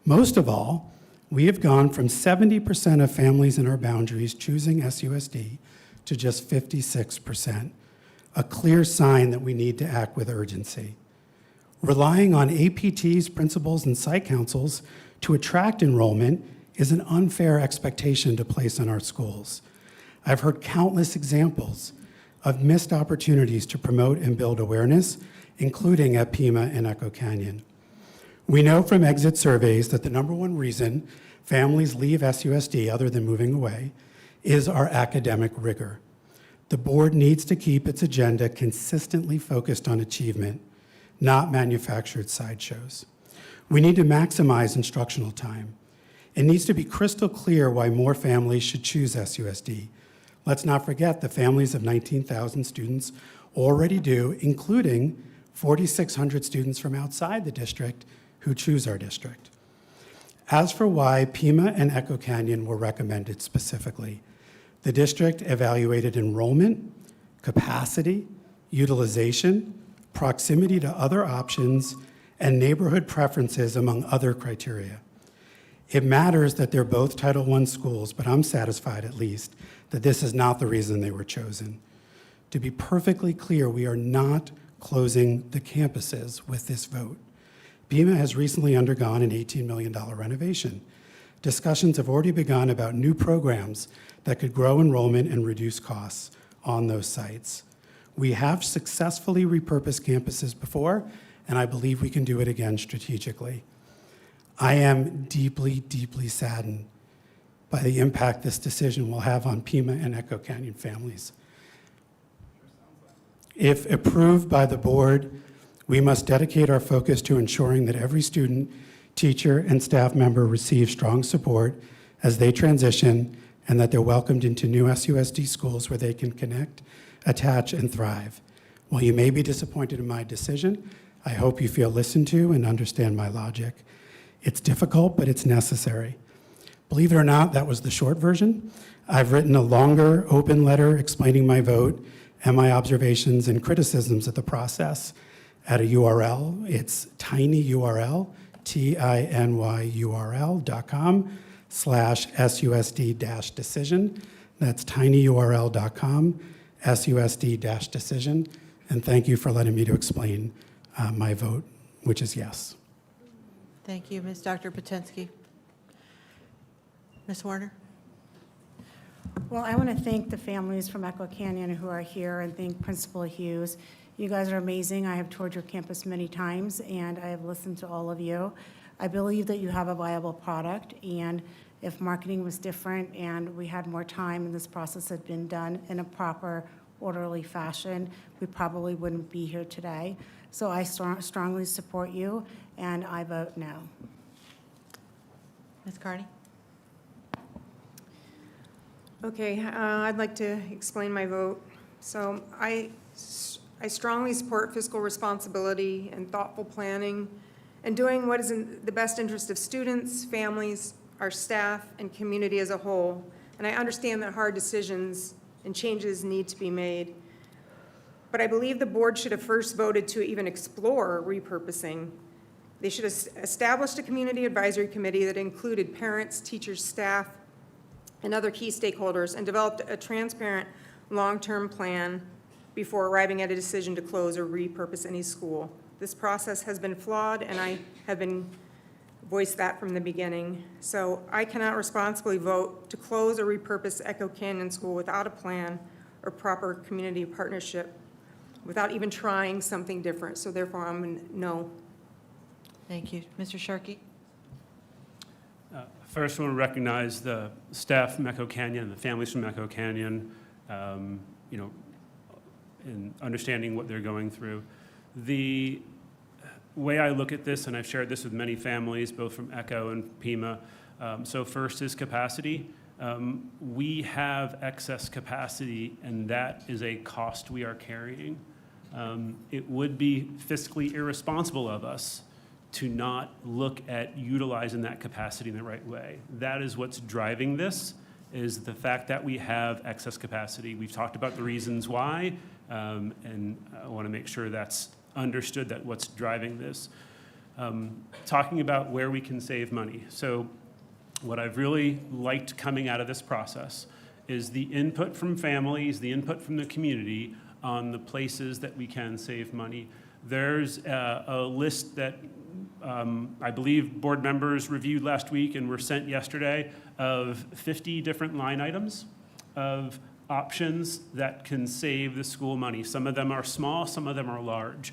Most of all, we have gone from 70% of families in our boundaries choosing SUSD to just 56%. a clear sign that we need to act with urgency. Relying on APTs, principals, and site councils to attract enrollment is an unfair expectation to place on our schools. I've heard countless examples of missed opportunities to promote and build awareness, including at Pima and Echo Canyon. We know from exit surveys that the number one reason families leave SUSD, other than moving away, is our academic rigor. The board needs to keep its agenda consistently focused on achievement, not manufactured sideshows. We need to maximize instructional time. It needs to be crystal clear why more families should choose SUSD. Let's not forget the families of 19,000 students already do, including 4,600 students from outside the district who choose our district. As for why Pima and Echo Canyon were recommended specifically, the district evaluated enrollment, capacity, utilization, proximity to other options, and neighborhood preferences, among other criteria. It matters that they're both Title I schools, but I'm satisfied at least that this is not the reason they were chosen. To be perfectly clear, we are not closing the campuses with this vote. Pima has recently undergone an $18 million renovation. Discussions have already begun about new programs that could grow enrollment and reduce costs on those sites. We have successfully repurposed campuses before, and I believe we can do it again strategically. I am deeply, deeply saddened by the impact this decision will have on Pima and Echo Canyon families. If approved by the board, we must dedicate our focus to ensuring that every student, teacher, and staff member receive strong support as they transition and that they're welcomed into new SUSD schools where they can connect, attach, and thrive. While you may be disappointed in my decision, I hope you feel listened to and understand my logic. It's difficult, but it's necessary. Believe it or not, that was the short version. I've written a longer open letter explaining my vote and my observations and criticisms of the process at a URL. It's tinyurl, tinyurl.com/SUSD-decision. That's tinyurl.com, SUSD-decision. And thank you for letting me to explain my vote, which is yes. Thank you, Dr. Potensky. Ms. Warner? Well, I want to thank the families from Echo Canyon who are here and thank Principal Hughes. You guys are amazing. I have toured your campus many times, and I have listened to all of you. I believe that you have a viable product, and if marketing was different and we had more time and this process had been done in a proper, orderly fashion, we probably wouldn't be here today. So I strongly support you, and I vote no. Ms. Carney? Okay, I'd like to explain my vote. So I strongly support fiscal responsibility and thoughtful planning and doing what is in the best interest of students, families, our staff, and community as a whole. And I understand that hard decisions and changes need to be made. But I believe the board should have first voted to even explore repurposing. They should have established a community advisory committee that included parents, teachers, staff, and other key stakeholders, and developed a transparent long-term plan before arriving at a decision to close or repurpose any school. This process has been flawed, and I have been voiced that from the beginning. So I cannot responsibly vote to close or repurpose Echo Canyon School without a plan or proper community partnership, without even trying something different. So therefore, I'm a no. Thank you. Mr. Sharkey? First, I want to recognize the staff from Echo Canyon and the families from Echo Canyon, in understanding what they're going through. The way I look at this, and I've shared this with many families, both from Echo and Pima, so first is capacity. We have excess capacity, and that is a cost we are carrying. It would be fiscally irresponsible of us to not look at utilizing that capacity in the right way. That is what's driving this, is the fact that we have excess capacity. We've talked about the reasons why, and I want to make sure that's understood, that what's driving this. Talking about where we can save money. So what I've really liked coming out of this process is the input from families, the input from the community on the places that we can save money. There's a list that I believe board members reviewed last week and were sent yesterday of 50 different line items of options that can save the school money. Some of them are small, some of them are large.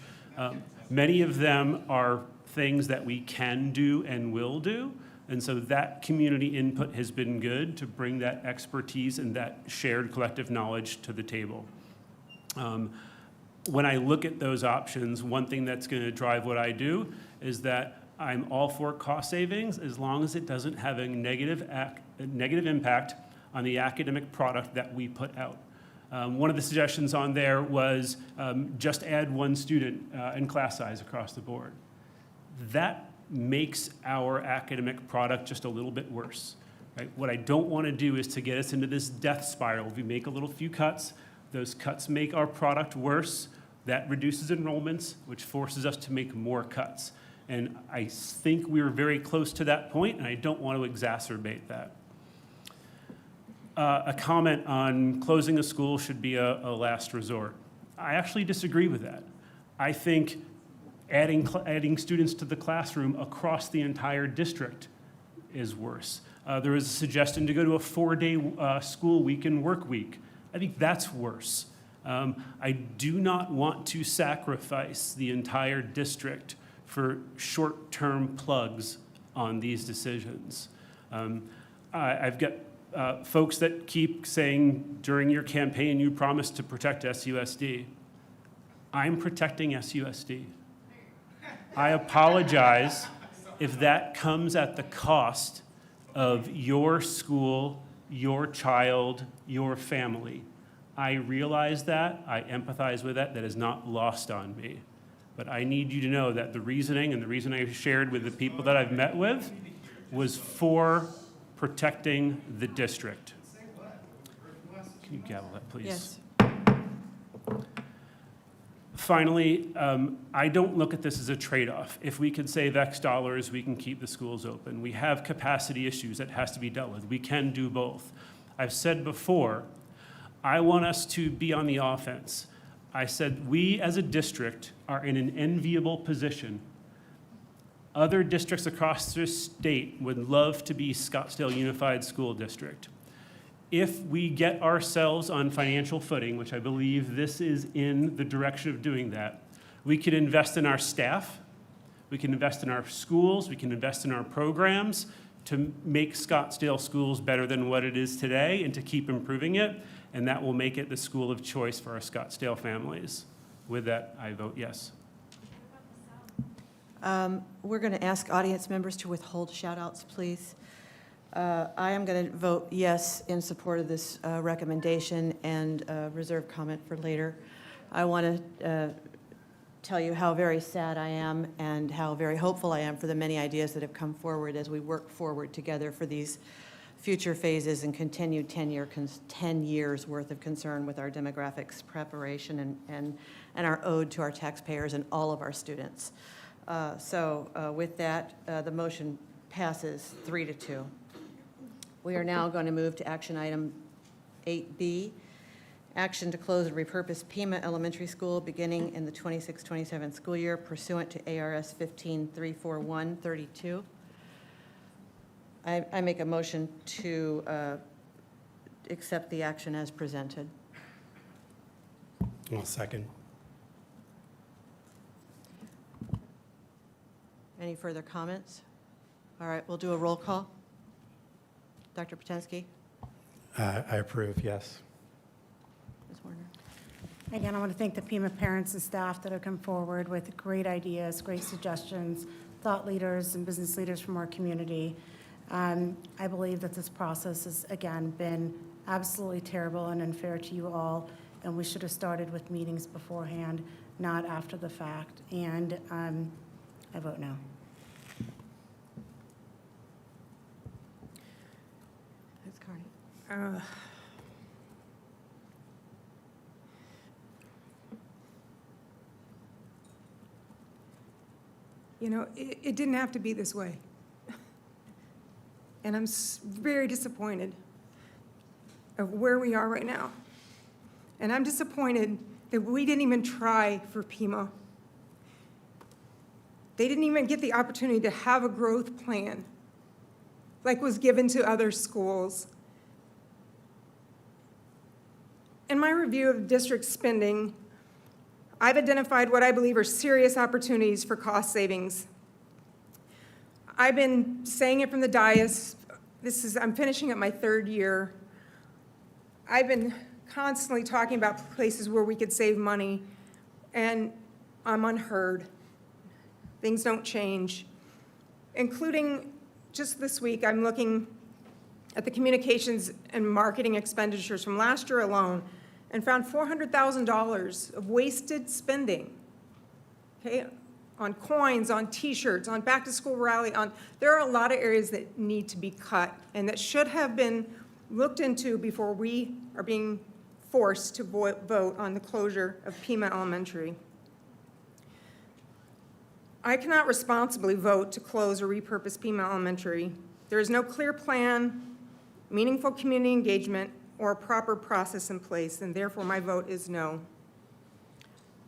Many of them are things that we can do and will do. And so that community input has been good to bring that expertise and that shared collective knowledge to the table. When I look at those options, one thing that's going to drive what I do is that I'm all for cost savings as long as it doesn't have a negative impact on the academic product that we put out. One of the suggestions on there was just add one student in class size across the board. That makes our academic product just a little bit worse. Right? What I don't want to do is to get us into this death spiral. We make a few cuts, those cuts make our product worse. That reduces enrollments, which forces us to make more cuts. And I think we were very close to that point, and I don't want to exacerbate that. A comment on closing a school should be a last resort. I actually disagree with that. I think adding students to the classroom across the entire district is worse. There was a suggestion to go to a 4-day school week and work week. I think that's worse. I do not want to sacrifice the entire district for short-term plugs on these decisions. I've got folks that keep saying during your campaign you promised to protect SUSD. I'm protecting SUSD. I apologize if that comes at the cost of your school, your child, your family. I realize that, I empathize with that, that is not lost on me. But I need you to know that the reasoning and the reason I shared with the people that I've met with was for protecting the district. Can you gavel that, please? Yes. Finally, I don't look at this as a trade-off. If we can save X dollars, we can keep the schools open. We have capacity issues that has to be dealt with. We can do both. I've said before, I want us to be on the offense. I said we as a district are in an enviable position. Other districts across the state would love to be Scottsdale Unified School District. If we get ourselves on financial footing, which I believe this is in the direction of doing that, we can invest in our staff, we can invest in our schools, we can invest in our programs to make Scottsdale schools better than what it is today and to keep improving it, and that will make it the school of choice for our Scottsdale families. With that, I vote yes. We're going to ask audience members to withhold shout-outs, please. I am going to vote yes in support of this recommendation and reserve comment for later. I want to tell you how very sad I am and how very hopeful I am for the many ideas that have come forward as we work forward together for these future phases and continued 10 years worth of concern with our demographics preparation and our ode to our taxpayers and all of our students. With that, the motion passes 3-2. We are now going to move to action item 8B, action to close and repurpose Pima Elementary School beginning in the 26-27 school year pursuant to ARS 15-341-32. I make a motion to accept the action as presented. I'll second. Any further comments? All right, we'll do a roll call. Dr. Potensky? I approve, yes. Ms. Warner? Again, I want to thank the Pima parents and staff that have come forward with great ideas, great suggestions, thought leaders and business leaders from our community. I believe that this process has, again, been absolutely terrible and unfair to you all, and we should have started with meetings beforehand, not after the fact. And I vote no. Ms. Carney? You know, it didn't have to be this way. And I'm very disappointed of where we are right now. And I'm disappointed that we didn't even try for Pima. They didn't even get the opportunity to have a growth plan like was given to other schools. In my review of district spending, I've identified what I believe are serious opportunities for cost savings. I've been saying it from the dais. I'm finishing up my 3rd year. I've been constantly talking about places where we could save money, and I'm unheard. Things don't change. Including just this week, I'm looking at the communications and marketing expenditures from last year alone and found $400,000 of wasted spending, okay, on coins, on T-shirts, on back-to-school rally. There are a lot of areas that need to be cut and that should have been looked into before we are being forced to vote on the closure of Pima Elementary. I cannot responsibly vote to close or repurpose Pima Elementary. There is no clear plan, meaningful community engagement, or a proper process in place, and therefore my vote is no.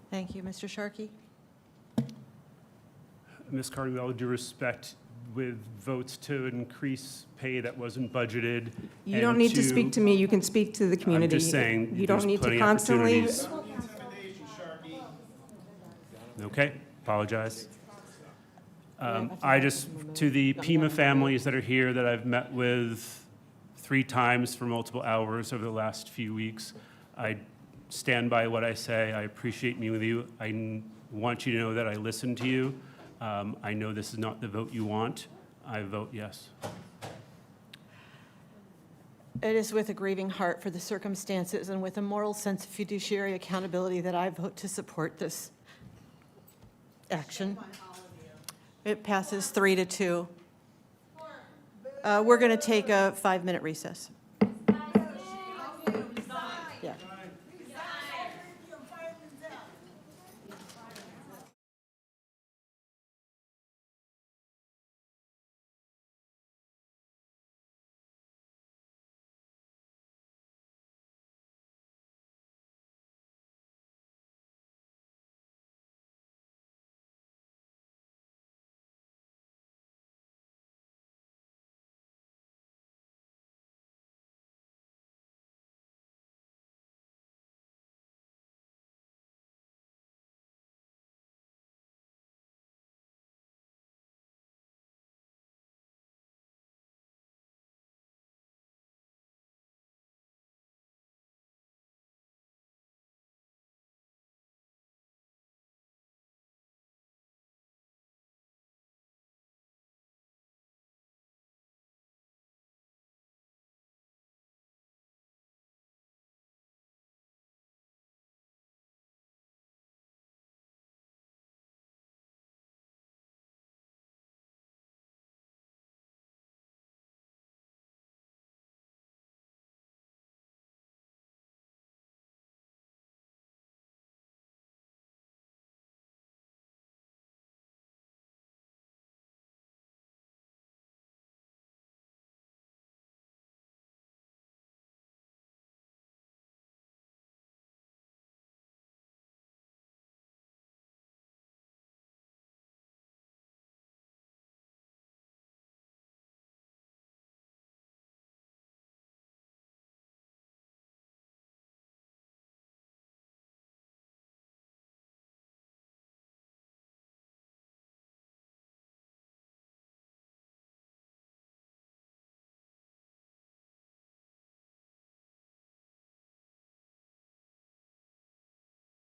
Thank you. Mr. Sharkey? Ms. Carney, with all due respect, with votes to increase pay that wasn't budgeted. You don't need to speak to me, you can speak to the community. I'm just saying, You don't there's need to plenty of constantly. opportunities. Okay, apologize. To the Pima families that are here that I've met with 3 times for multiple hours over the last few weeks, I stand by what I say. I appreciate meeting with you. I want you to know that I listen to you. I know this is not the vote you want. I vote yes. It is with a grieving heart for the circumstances and with a moral sense of fiduciary accountability that I vote to support this action. It passes 3-2. We're going to take a 5-minute recess. Yeah.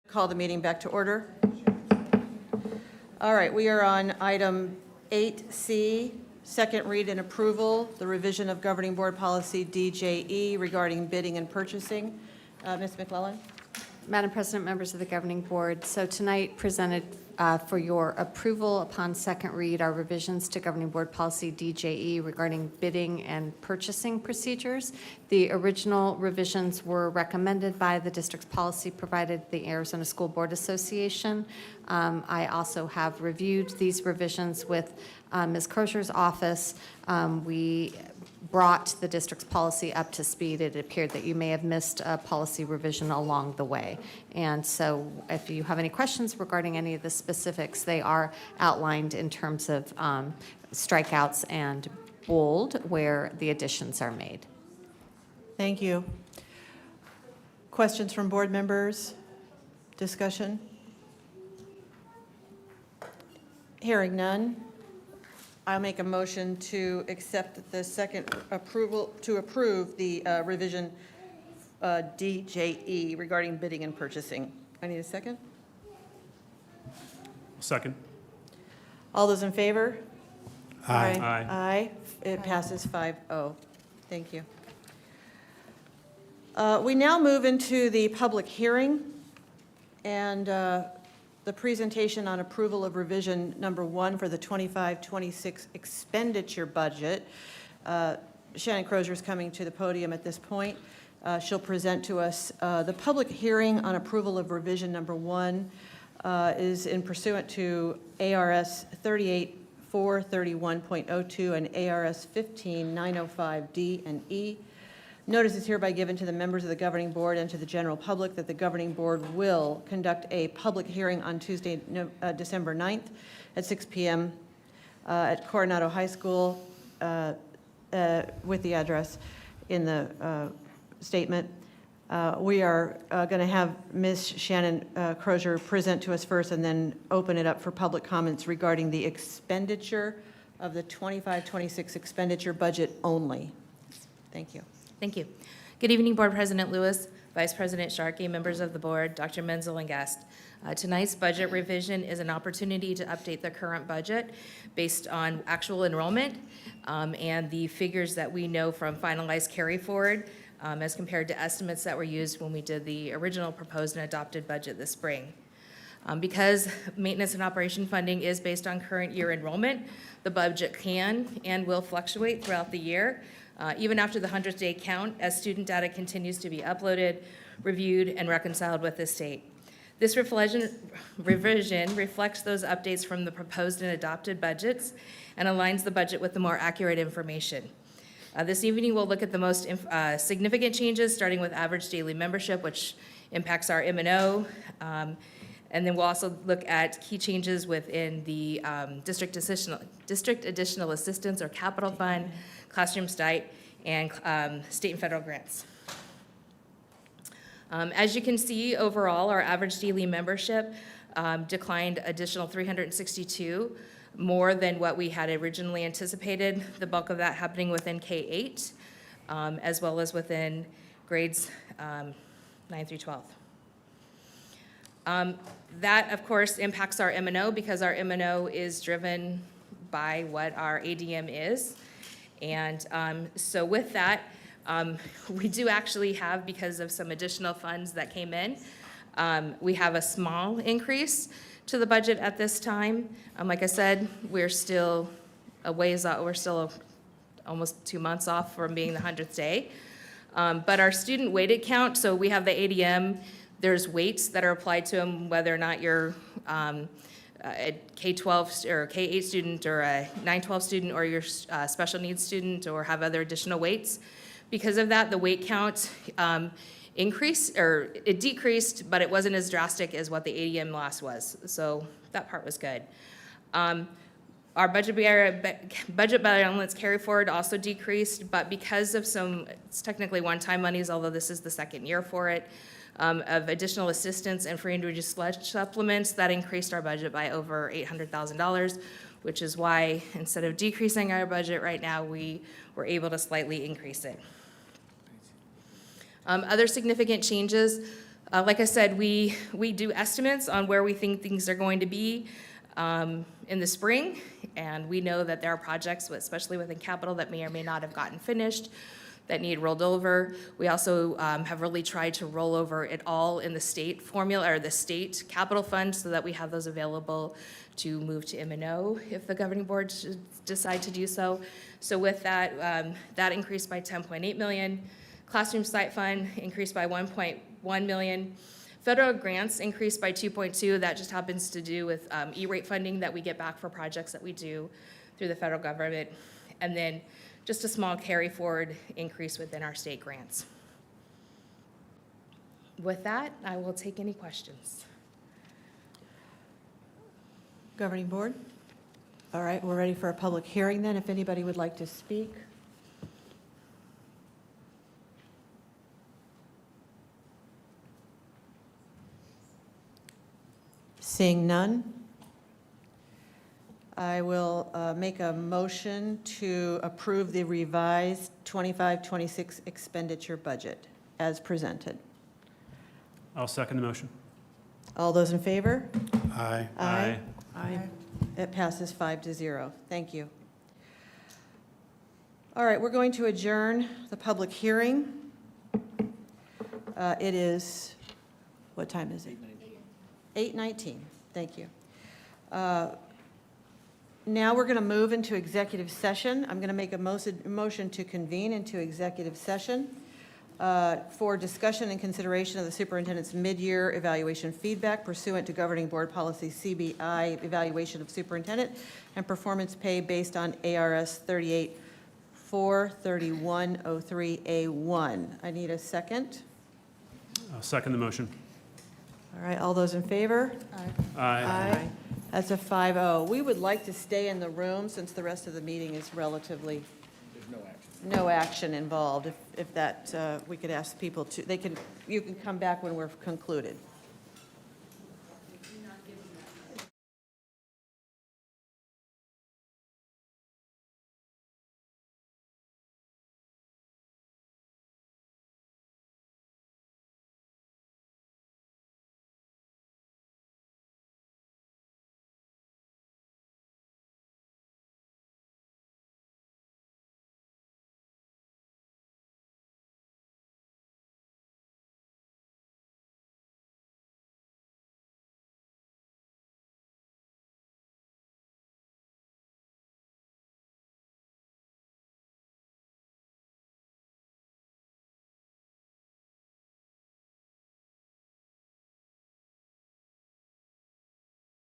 Call the meeting back to order. All right, we are on item 8C, second read and approval, the revision of Governing Board Policy DJE regarding bidding and purchasing. Ms. McClellan? Madam President, members of the Governing Board, so tonight presented for your approval upon second read are revisions to Governing Board Policy DJE regarding bidding and purchasing procedures. The original revisions were recommended by the district's policy provided the Arizona School Board Association. I also have reviewed these revisions with Ms. Crozier's office. We brought the district's policy up to speed. It appeared that you may have missed a policy revision along the way. And so if you have any questions regarding any of the specifics, they are outlined in terms of strikeouts and bold where the additions are made. Thank you. Questions from board members? Discussion? Hearing none, I'll make a motion to accept the second approval, to approve the revision DJE regarding bidding and purchasing. I need a second. Second. All those in favor? Aye. Aye. Aye. It passes 5-0. Thank you. We now move into the public hearing and the presentation on approval of revision number 1 for the 25-26 expenditure budget. Shannon Crozier is coming to the podium at this point. She'll present to us the public hearing on approval of revision number 1 is in pursuant to ARS 38-431.02 and ARS 15-905D and E. Notice is hereby given to the members of the governing board and to the general public that the governing board will conduct a public hearing on Tuesday, December 9th at 6 p.m. At Coronado High School with the address in the statement. We are going to have Ms. Shannon Crozier present to us first and then open it up for public comments regarding the expenditure of the 25-26 expenditure budget only. Thank you. Thank you. Good evening, Board President Lewis, Vice President Sharkey, members of the board, Dr. Menzel, and guests. Tonight's budget revision is an opportunity to update the current budget based on actual enrollment and the figures that we know from finalized carry forward as compared to estimates that were used when we did the original proposed and adopted budget this spring. Because maintenance and operation funding is based on current year enrollment, the budget can and will fluctuate throughout the year. Even after the 100th day count, as student data continues to be uploaded, reviewed, and reconciled with the state. This revision reflects those updates from the proposed and adopted budgets and aligns the budget with the more accurate information. This evening, we'll look at the most significant changes, starting with average daily membership, which impacts our M&O. And then we'll also look at key changes within the district additional assistance or capital fund, classroom site, and state and federal grants. As you can see, overall, our average daily membership declined additional 362, more than what we had originally anticipated, the bulk of that happening within K-8, as well as within grades 9 through 12. That, of course, impacts our M&O because our M&O is driven by what our ADM is. And so with that, we do actually have, because of some additional funds that came in, we have a small increase to the budget at this time. Like I said, we're still a ways out. We're still almost 2 months off from being the 100th day. But our student weighted count, so we have the ADM, there's weights that are applied to them, whether or not you're a K-12 or K-8 student or a 9-12 student or you're a special needs student or have other additional weights. Because of that, the weight count increased, or it decreased, but it wasn't as drastic as what the ADM loss was. So that part was good. Our budget balance carry forward also decreased, but because of some, it's technically one-time monies, although this is the second year for it, of additional assistance and free and reduced lunch supplements, that increased our budget by over $800,000, which is why instead of decreasing our budget right now, we were able to slightly increase it. Other significant changes, like I said, we do estimates on where we think things are going to be in the spring, and we know that there are projects, especially within capital, that may or may not have gotten finished, that need rolled over. We also have really tried to roll over it all in the state formula, or the state capital fund, so that we have those available to move to M&O if the governing board should decide to do so. So with that, that increased by $10.8 million. Classroom site fund increased by $1.1 million. Federal grants increased by 2.2. That just happens to do with E-rate funding that we get back for projects that we do through the federal government. And then just a small carry forward increase within our state grants. With that, I will take any questions. Governing Board? All right, we're ready for a public hearing then, if anybody would like to speak. Seeing none, I will make a motion to approve the revised 25-26 expenditure budget as presented. I'll second the motion. All those in favor? Aye. Aye. Aye. It passes 5-0. Thank you. All right, we're going to adjourn the public hearing. It is, what time is it? 8:19. Thank you. Now we're going to move into executive session. I'm going to make a motion to convene into executive session for discussion and consideration of the superintendent's mid-year evaluation feedback pursuant to Governing Board Policy CBI evaluation of superintendent and performance pay based on ARS 38-43103A1. I need a second. I'll second the motion. All right, all those in favor? Aye. That's a 5-0. We would like to stay in the room since the rest of the meeting is relatively, no action involved. If that, we could ask people to, you can come back when we're concluded.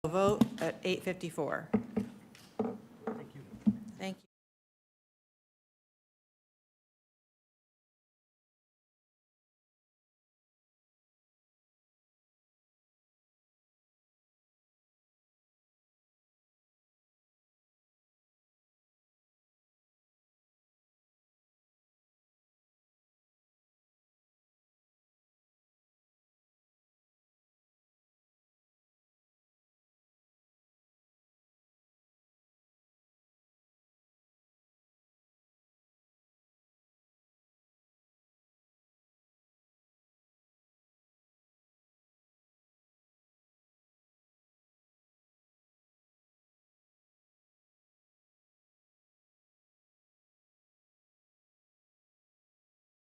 Vote at 8:54. Thank you.